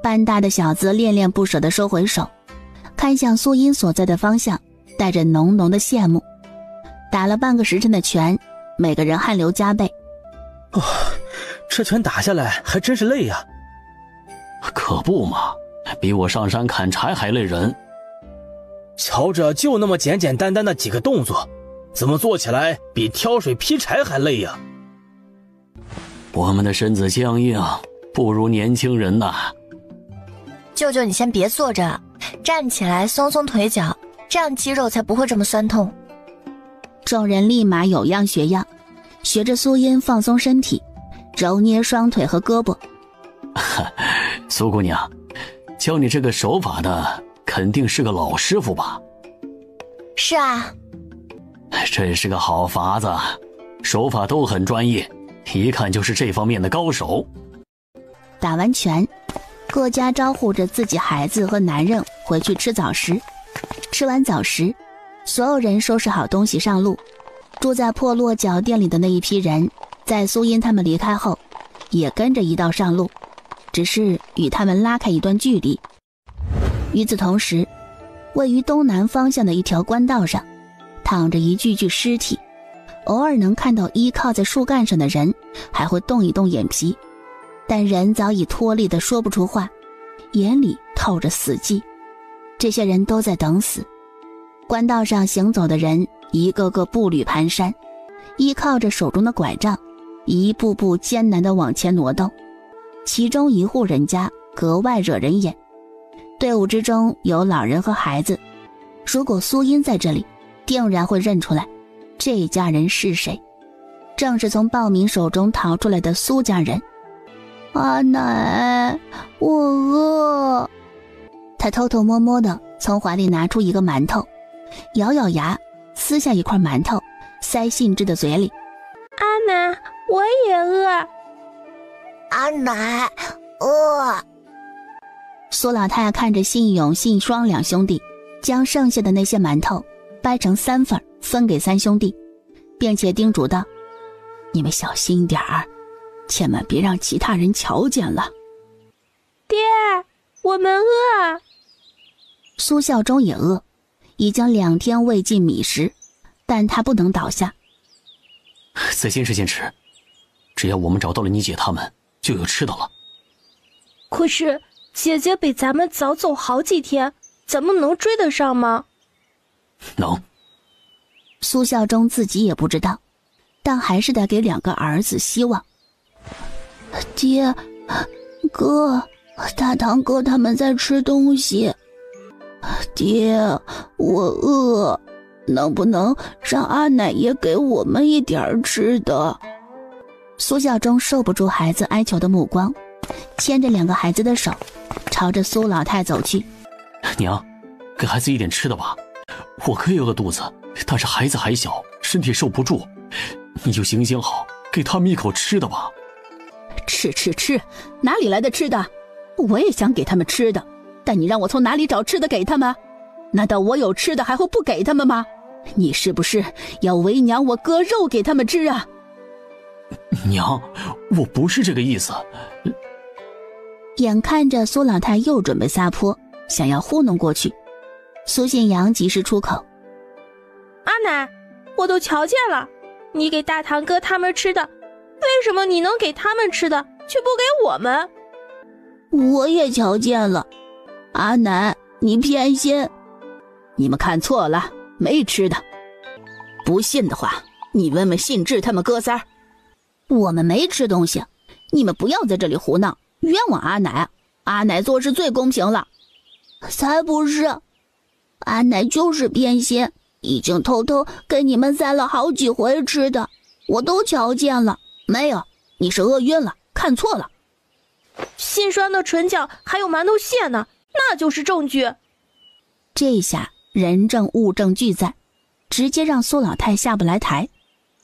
半大的小子恋恋不舍地收回手，看向苏音所在的方向，带着浓浓的羡慕。打了半个时辰的拳，每个人汗流浃背。这拳打下来还真是累呀。可不嘛，比我上山砍柴还累人。瞧着就那么简简单单的几个动作，怎么做起来比挑水劈柴还累呀？我们的身子僵硬，不如年轻人呐。舅舅，你先别坐着，站起来松松腿脚，这样肌肉才不会这么酸痛。众人立马有样学样，学着苏音放松身体，揉捏双腿和胳膊。苏姑娘，教你这个手法的肯定是个老师傅吧？是啊。这是个好法子，手法都很专业，一看就是这方面的高手。打完拳，各家招呼着自己孩子和男人回去吃早食。吃完早食，所有人收拾好东西上路。住在破落脚店里的那一批人，在苏音他们离开后，也跟着一道上路，只是与他们拉开一段距离。与此同时，位于东南方向的一条官道上，躺着一具具尸体，偶尔能看到依靠在树干上的人还会动一动眼皮，但人早已脱力的说不出话，眼里透着死寂。这些人都在等死。官道上行走的人一个个步履蹒跚，依靠着手中的拐杖，一步步艰难地往前挪动。其中一户人家格外惹人眼，队伍之中有老人和孩子，如果苏音在这里，定然会认出来这家人是谁，正是从暴民手中逃出来的苏家人。阿奶，我饿。他偷偷摸摸地从怀里拿出一个馒头，咬咬牙，撕下一块馒头塞信之的嘴里。阿奶，我也饿。阿奶，饿。苏老太看着信勇、信双两兄弟，将剩下的那些馒头掰成3份分给3兄弟，并且叮嘱道：“你们小心点儿，千万别让其他人瞧见了。”爹，我们饿。苏孝忠也饿，已经2天未进米食，但他不能倒下。再坚持坚持，只要我们找到了你姐他们，就有吃的了。可是姐姐比咱们早走好几天，咱们能追得上吗？能。苏孝忠自己也不知道，但还是得给2个儿子希望。爹，哥，大堂哥他们在吃东西。爹，我饿，能不能让阿奶也给我们一点吃的？苏孝忠受不住孩子哀求的目光，牵着2个孩子的手，朝着苏老太走去。娘，给孩子一点吃的吧，我可以饿肚子，但是孩子还小，身体受不住，你就行行好，给他们一口吃的吧。吃，哪里来的吃的？我也想给他们吃的，但你让我从哪里找吃的给他们？难道我有吃的还会不给他们吗？你是不是要为娘我割肉给他们吃啊？娘，我不是这个意思。眼看着苏老太又准备撒泼，想要糊弄过去，苏信阳及时出口：阿奶，我都瞧见了，你给大堂哥他们吃的，为什么你能给他们吃的，却不给我们？我也瞧见了，阿奶，你偏心。你们看错了，没吃的。不信的话，你问问信志他们哥仨。我们没吃东西，你们不要在这里胡闹，冤枉阿奶。阿奶做事最公平了。才不是，阿奶就是偏心，已经偷偷给你们塞了好几回吃的，我都瞧见了。没有，你是饿晕了，看错了。信栓的唇角还有馒头屑呢，那就是证据。这下人证物证俱在，直接让苏老太下不来台。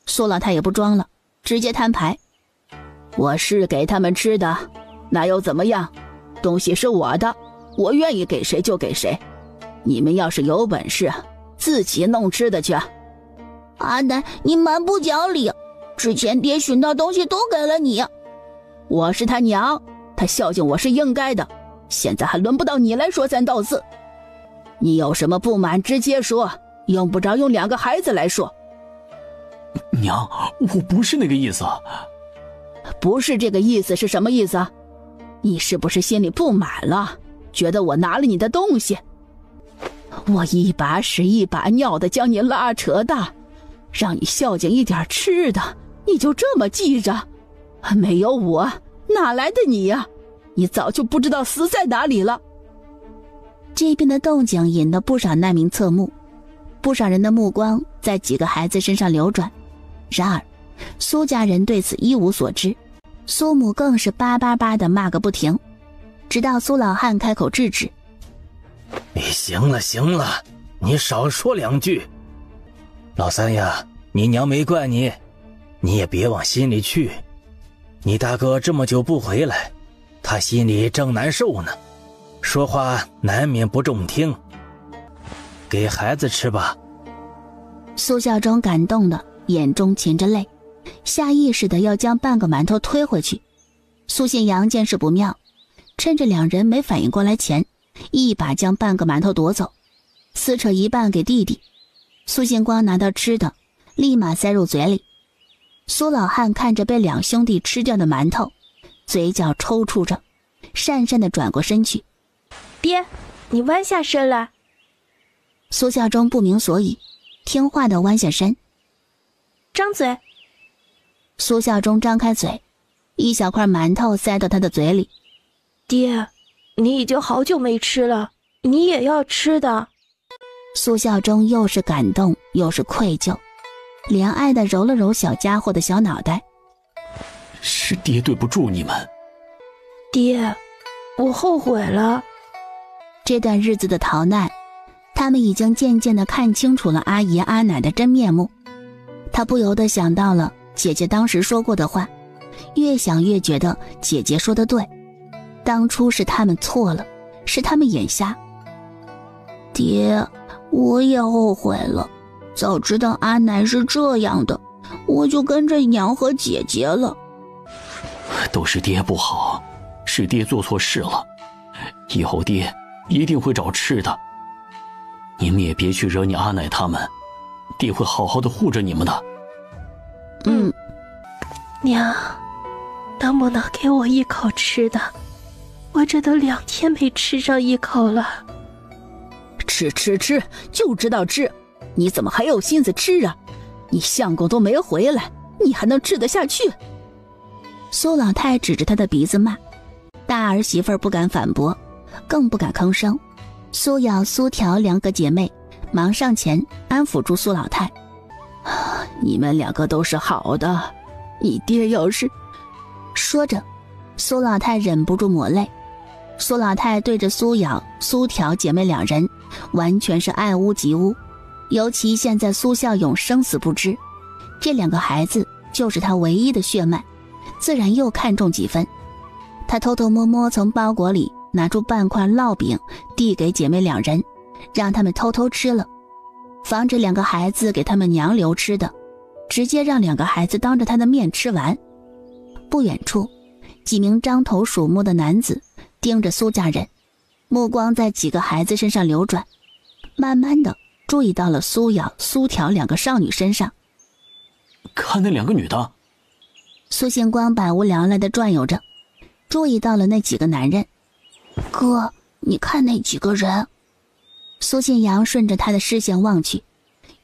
苏老太也不装了，直接摊牌：我是给他们吃的，那又怎么样？东西是我的，我愿意给谁就给谁。你们要是有本事，自己弄吃的去。阿奶，你蛮不讲理，之前爹寻到东西都给了你。我是他娘，他孝敬我是应该的，现在还轮不到你来说三道四。你有什么不满直接说，用不着用2个孩子来说。娘，我不是那个意思。不是这个意思是什么意思？你是不是心里不满了，觉得我拿了你的东西？我一把屎一把尿的将你拉扯大，让你孝敬一点吃的，你就这么记着？没有我，哪来的你呀？你早就不知道死在哪里了。这边的动静引得不少难民侧目，不少人的目光在几个孩子身上流转。然而苏家人对此一无所知，苏母更是叭叭叭地骂个不停，直到苏老汉开口制止：行了，你少说2句。老三呀，你娘没怪你，你也别往心里去。你大哥这么久不回来，他心里正难受呢，说话难免不中听。给孩子吃吧。苏孝忠感动的眼中噙着泪，下意识的要将半个馒头推回去。苏信阳见势不妙，趁着2人没反应过来前，一把将半个馒头夺走，撕扯一半给弟弟。苏信光拿到吃的，立马塞入嘴里。苏老汉看着被2兄弟吃掉的馒头，嘴角抽搐着，讪讪地转过身去。爹，你弯下身来。苏孝忠不明所以，听话地弯下身。张嘴。苏孝忠张开嘴，一小块馒头塞到他的嘴里。爹，你已经好久没吃了，你也要吃的。苏孝忠又是感动又是愧疚，怜爱地揉了揉小家伙的小脑袋。是爹对不住你们。爹，我后悔了。这段日子的逃难，他们已经渐渐地看清楚了阿姨阿奶的真面目。他不由得想到了姐姐当时说过的话，越想越觉得姐姐说的对，当初是他们错了，是他们眼瞎。爹，我也后悔了，早知道阿奶是这样的，我就跟着娘和姐姐了。都是爹不好，是爹做错事了，以后爹一定会找吃的。你们也别去惹你阿奶他们，爹会好好的护着你们的。娘，能不能给我一口吃的？我这都2天没吃上一口了。吃，就知道吃，你怎么还有心思吃啊？你相公都没回来，你还能吃得下去？苏老太指着他的鼻子骂，大儿媳妇不敢反驳，更不敢吭声。苏瑶、苏条两个姐妹忙上前安抚住苏老太：“你们两个都是好的，你爹要是……”说着，苏老太忍不住抹泪。苏老太对着苏瑶、苏条姐妹两人完全是爱屋及乌，尤其现在苏孝勇生死不知，这两个孩子就是他唯一的血脉，自然又看重几分。他偷偷摸摸从包裹里拿出半块烙饼递给姐妹两人，让他们偷偷吃了，防止两个孩子给他们娘留吃的，直接让两个孩子当着他的面吃完。不远处，几名獐头鼠目的男子盯着苏家人，目光在几个孩子身上流转，慢慢的注意到了苏瑶、苏条两个少女身上。看那两个女的。苏星光百无聊赖地转悠着，注意到了那几个男人。哥，你看那几个人。苏信阳顺着他的视线望去，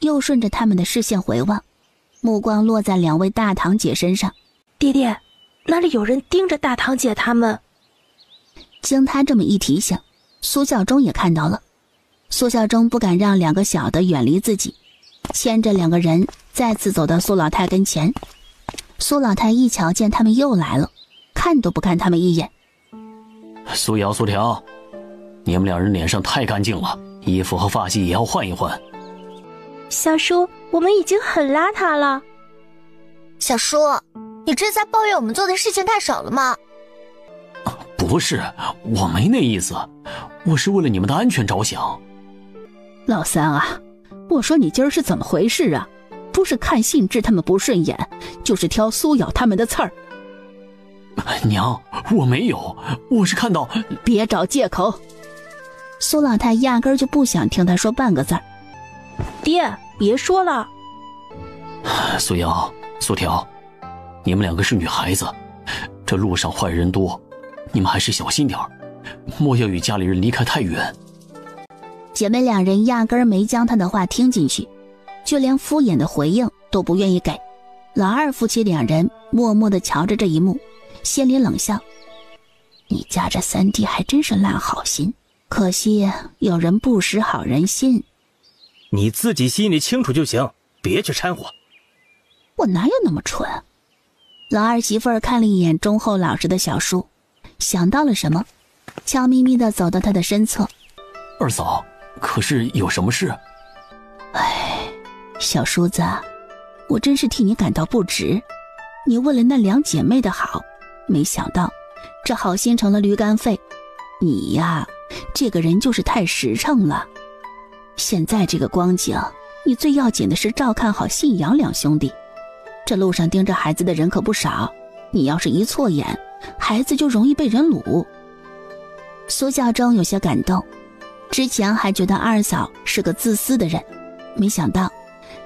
又顺着他们的视线回望，目光落在两位大堂姐身上。爹爹，那里有人盯着大堂姐他们。经他这么一提醒，苏孝忠也看到了。苏孝忠不敢让两个小的远离自己，牵着两个人再次走到苏老太跟前。苏老太一瞧见他们又来了，看都不看他们一眼。苏瑶、苏条，你们两人脸上太干净了，衣服和发髻也要换一换。小叔，我们已经很邋遢了。小叔，你这是在抱怨我们做的事情太少了吗？不是，我没那意思，我是为了你们的安全着想。老三啊，我说你今儿是怎么回事啊？不是看信志他们不顺眼，就是挑苏瑶他们的刺儿。娘，我没有，我是看到……别找借口。苏老太压根儿就不想听他说半个字儿。爹，别说了。苏瑶、苏条，你们两个是女孩子，这路上坏人多，你们还是小心点儿，莫要与家里人离开太远。姐妹两人压根儿没将他的话听进去，就连敷衍的回应都不愿意给。老二夫妻两人默默地瞧着这一幕，心里冷笑：你家这三弟还真是烂好心，可惜有人不识好人心。你自己心里清楚就行，别去掺和。我哪有那么蠢？老二媳妇儿看了一眼忠厚老实的小叔，想到了什么，悄咪咪地走到他的身侧。二嫂，可是有什么事？哎，小叔子，我真是替你感到不值。你为了那两姐妹的好，没想到这好心成了驴肝肺。你呀，这个人就是太实诚了。现在这个光景，你最要紧的是照看好信阳两兄弟。这路上盯着孩子的人可不少，你要是一错眼，孩子就容易被人掳。苏孝忠有些感动，之前还觉得二嫂是个自私的人，没想到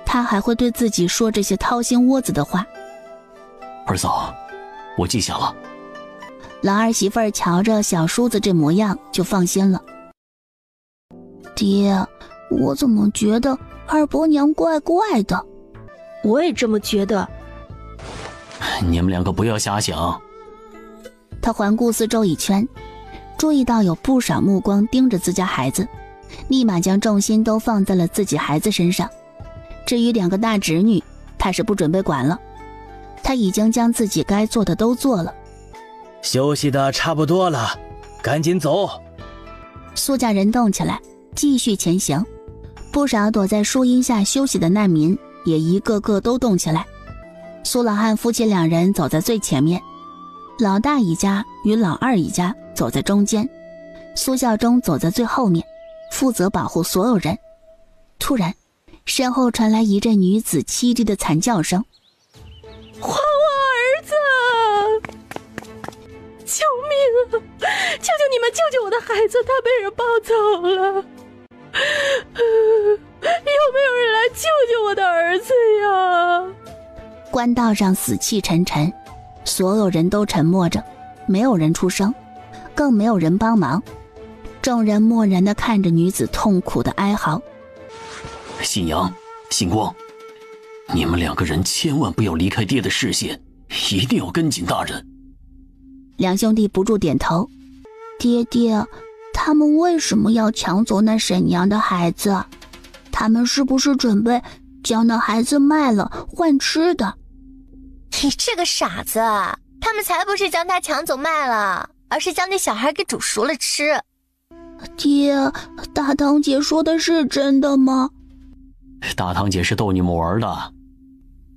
她还会对自己说这些掏心窝子的话。二嫂，我记下了。老二媳妇儿瞧着小叔子这模样就放心了。爹，我怎么觉得二伯娘怪怪的？我也这么觉得。你们两个不要瞎想。他环顾四周一圈，注意到有不少目光盯着自家孩子，立马将重心都放在了自己孩子身上。至于两个大侄女，他是不准备管了，他已经将自己该做的都做了。休息的差不多了，赶紧走。苏家人动起来，继续前行。不少躲在树荫下休息的难民也一个个都动起来。苏老汉夫妻两人走在最前面，老大一家与老二一家走在中间，苏孝忠走在最后面，负责保护所有人。突然，身后传来一阵女子凄厉的惨叫声：还我儿子！救命啊！求求你们救救我的孩子，他被人抱走了！有没有人来救救我的儿子呀？官道上死气沉沉，所有人都沉默着，没有人出声，更没有人帮忙。众人默然地看着女子痛苦的哀嚎。信阳、信光，你们两个人千万不要离开爹的视线，一定要跟紧大人。两兄弟不住点头。爹爹，他们为什么要抢走那沈娘的孩子？他们是不是准备将那孩子卖了换吃的？你这个傻子，他们才不是将他抢走卖了，而是将那小孩给煮熟了吃。爹，大堂姐说的是真的吗？大堂姐是逗你们玩的。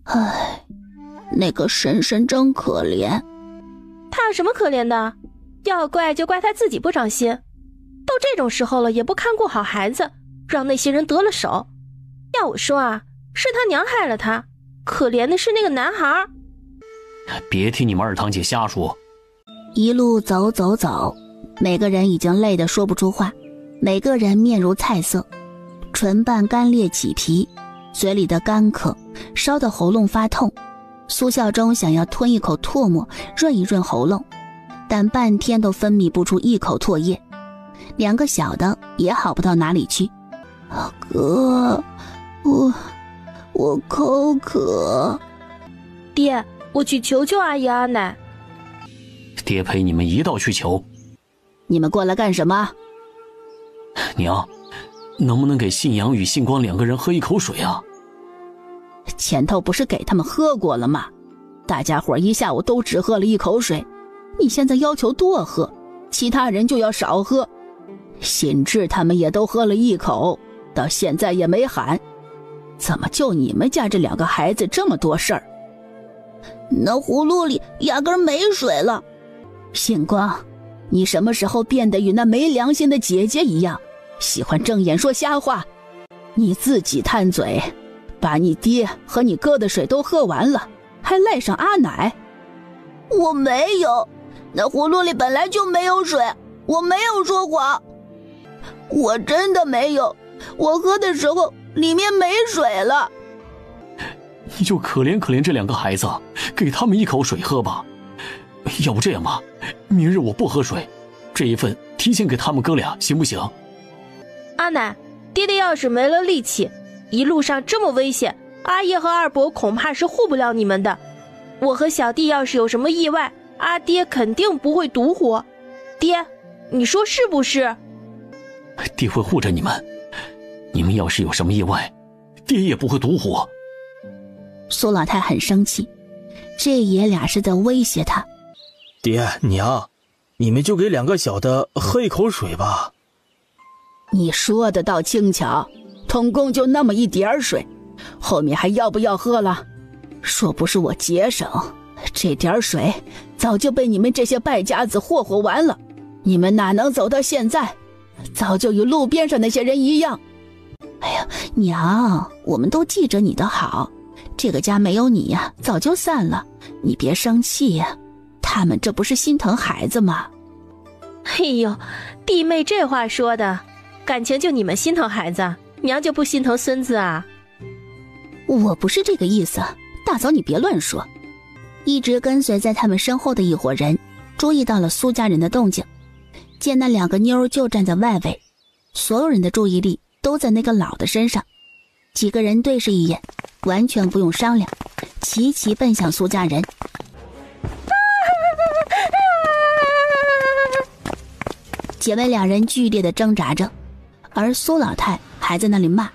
唉，那个婶婶真可怜。他有什么可怜的？要怪就怪他自己不长心，都这种时候了也不看顾好孩子，让那些人得了手。要我说啊，是他娘害了他，可怜的是那个男孩。别听你们二堂姐瞎说。一路走，每个人已经累得说不出话，每个人面如菜色，唇瓣干裂起皮，嘴里的干渴烧得喉咙发痛。苏孝忠想要吞一口唾沫润一润喉咙，但半天都分泌不出一口唾液。两个小的也好不到哪里去。哥，我口渴。爹，我去求求阿姨阿奶。爹陪你们一道去求。你们过来干什么？娘，能不能给信阳与信光两个人喝一口水啊？前头不是给他们喝过了吗？大家伙一下午都只喝了一口水，你现在要求多喝，其他人就要少喝。信志他们也都喝了一口，到现在也没喊，怎么就你们家这两个孩子这么多事儿？那葫芦里压根没水了。信光，你什么时候变得与那没良心的姐姐一样，喜欢睁眼说瞎话？你自己贪嘴，把你爹和你哥的水都喝完了，还赖上阿奶。我没有，那葫芦里本来就没有水，我没有说谎，我真的没有，我喝的时候里面没水了。你就可怜可怜这两个孩子，给他们一口水喝吧。要不这样吧，明日我不喝水，这一份提前给他们哥俩，行不行？阿奶，爹爹要是没了力气，一路上这么危险，阿爷和二伯恐怕是护不了你们的。我和小弟要是有什么意外，阿爹肯定不会独活。爹，你说是不是？爹会护着你们，你们要是有什么意外，爹也不会独活。苏老太很生气，这爷俩是在威胁他。爹娘，你们就给两个小的喝一口水吧。你说的倒轻巧，统共就那么一点水，后面还要不要喝了？说不是我节省，这点水早就被你们这些败家子霍霍完了，你们哪能走到现在，早就与路边上那些人一样。哎呀，娘，我们都记着你的好，这个家没有你呀，早就散了，你别生气呀，他们这不是心疼孩子吗？哎呦，弟妹这话说的，感情就你们心疼孩子，娘就不心疼孙子啊？我不是这个意思，大嫂你别乱说。一直跟随在他们身后的一伙人注意到了苏家人的动静，见那两个妞就站在外围，所有人的注意力都在那个老的身上。几个人对视一眼，完全不用商量，齐齐奔向苏家人。姐妹两人剧烈地挣扎着，而苏老太还在那里骂，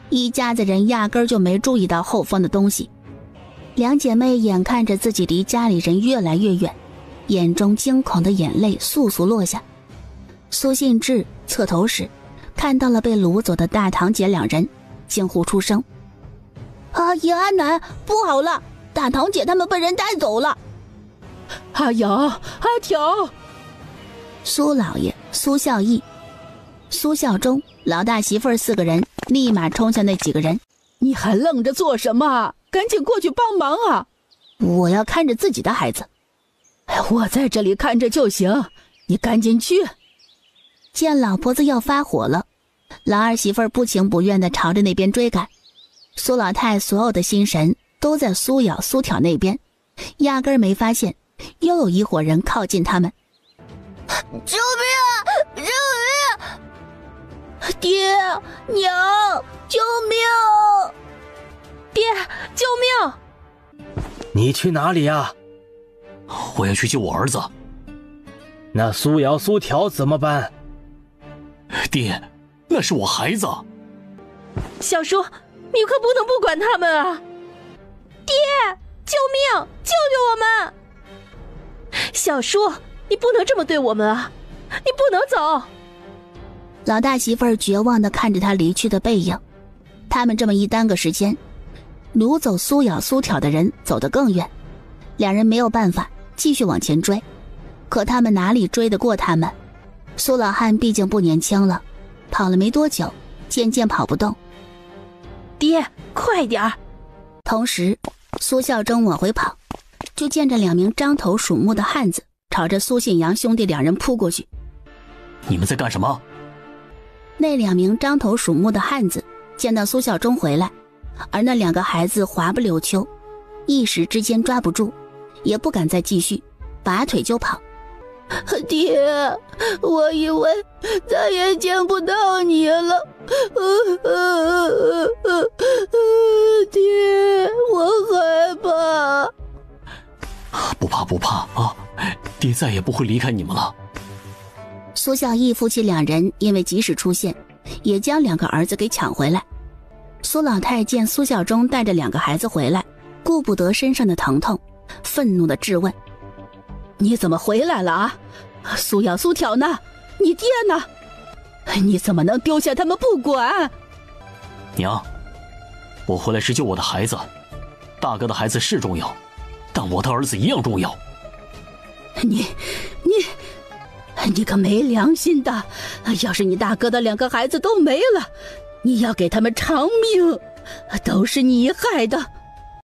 一家子人压根儿就没注意到后方的东西。两姐妹眼看着自己离家里人越来越远，眼中惊恐的眼泪簌簌落下。苏信志侧头时看到了被掳走的大堂姐两人，惊呼出声：阿姨阿奶，不好了，大堂姐他们被人带走了。阿瑶阿条，苏老爷、苏孝义、苏孝忠、老大媳妇儿四个人立马冲向那几个人。你还愣着做什么？赶紧过去帮忙啊！我要看着自己的孩子。我在这里看着就行，你赶紧去。见老婆子要发火了，老二媳妇儿不情不愿地朝着那边追赶。苏老太所有的心神都在苏咬、苏挑那边，压根儿没发现又有一伙人靠近他们。救命！救命！爹娘，救命！爹，救命！你去哪里呀？我要去救我儿子。那苏瑶、苏条怎么办？爹，那是我孩子。小叔，你可不能不管他们啊！爹，救命！救救我们！小叔，你不能这么对我们啊！你不能走！老大媳妇儿绝望地看着他离去的背影。他们这么一耽搁时间，掳走苏咬、苏挑的人走得更远，两人没有办法继续往前追，可他们哪里追得过他们？苏老汉毕竟不年轻了，跑了没多久，渐渐跑不动。爹，快点儿！同时，苏孝忠往回跑，就见着2名张头鼠目的汉子朝着苏信阳兄弟2人扑过去。你们在干什么？那2名张头鼠目的汉子见到苏孝忠回来，而那2个孩子滑不溜秋，一时之间抓不住，也不敢再继续，拔腿就跑。爹，我以为再也见不到你了。爹，我害怕。不怕不怕啊，爹再也不会离开你们了。苏孝义夫妻2人因为及时出现，也将2个儿子给抢回来。苏老太见苏孝忠带着2个孩子回来，顾不得身上的疼痛，愤怒地质问：你怎么回来了啊？苏咬、苏挑呢？你爹呢？你怎么能丢下他们不管？娘，我回来是救我的孩子，大哥的孩子是重要，但我的儿子一样重要。你个没良心的！要是你大哥的2个孩子都没了，你要给他们偿命，都是你害的。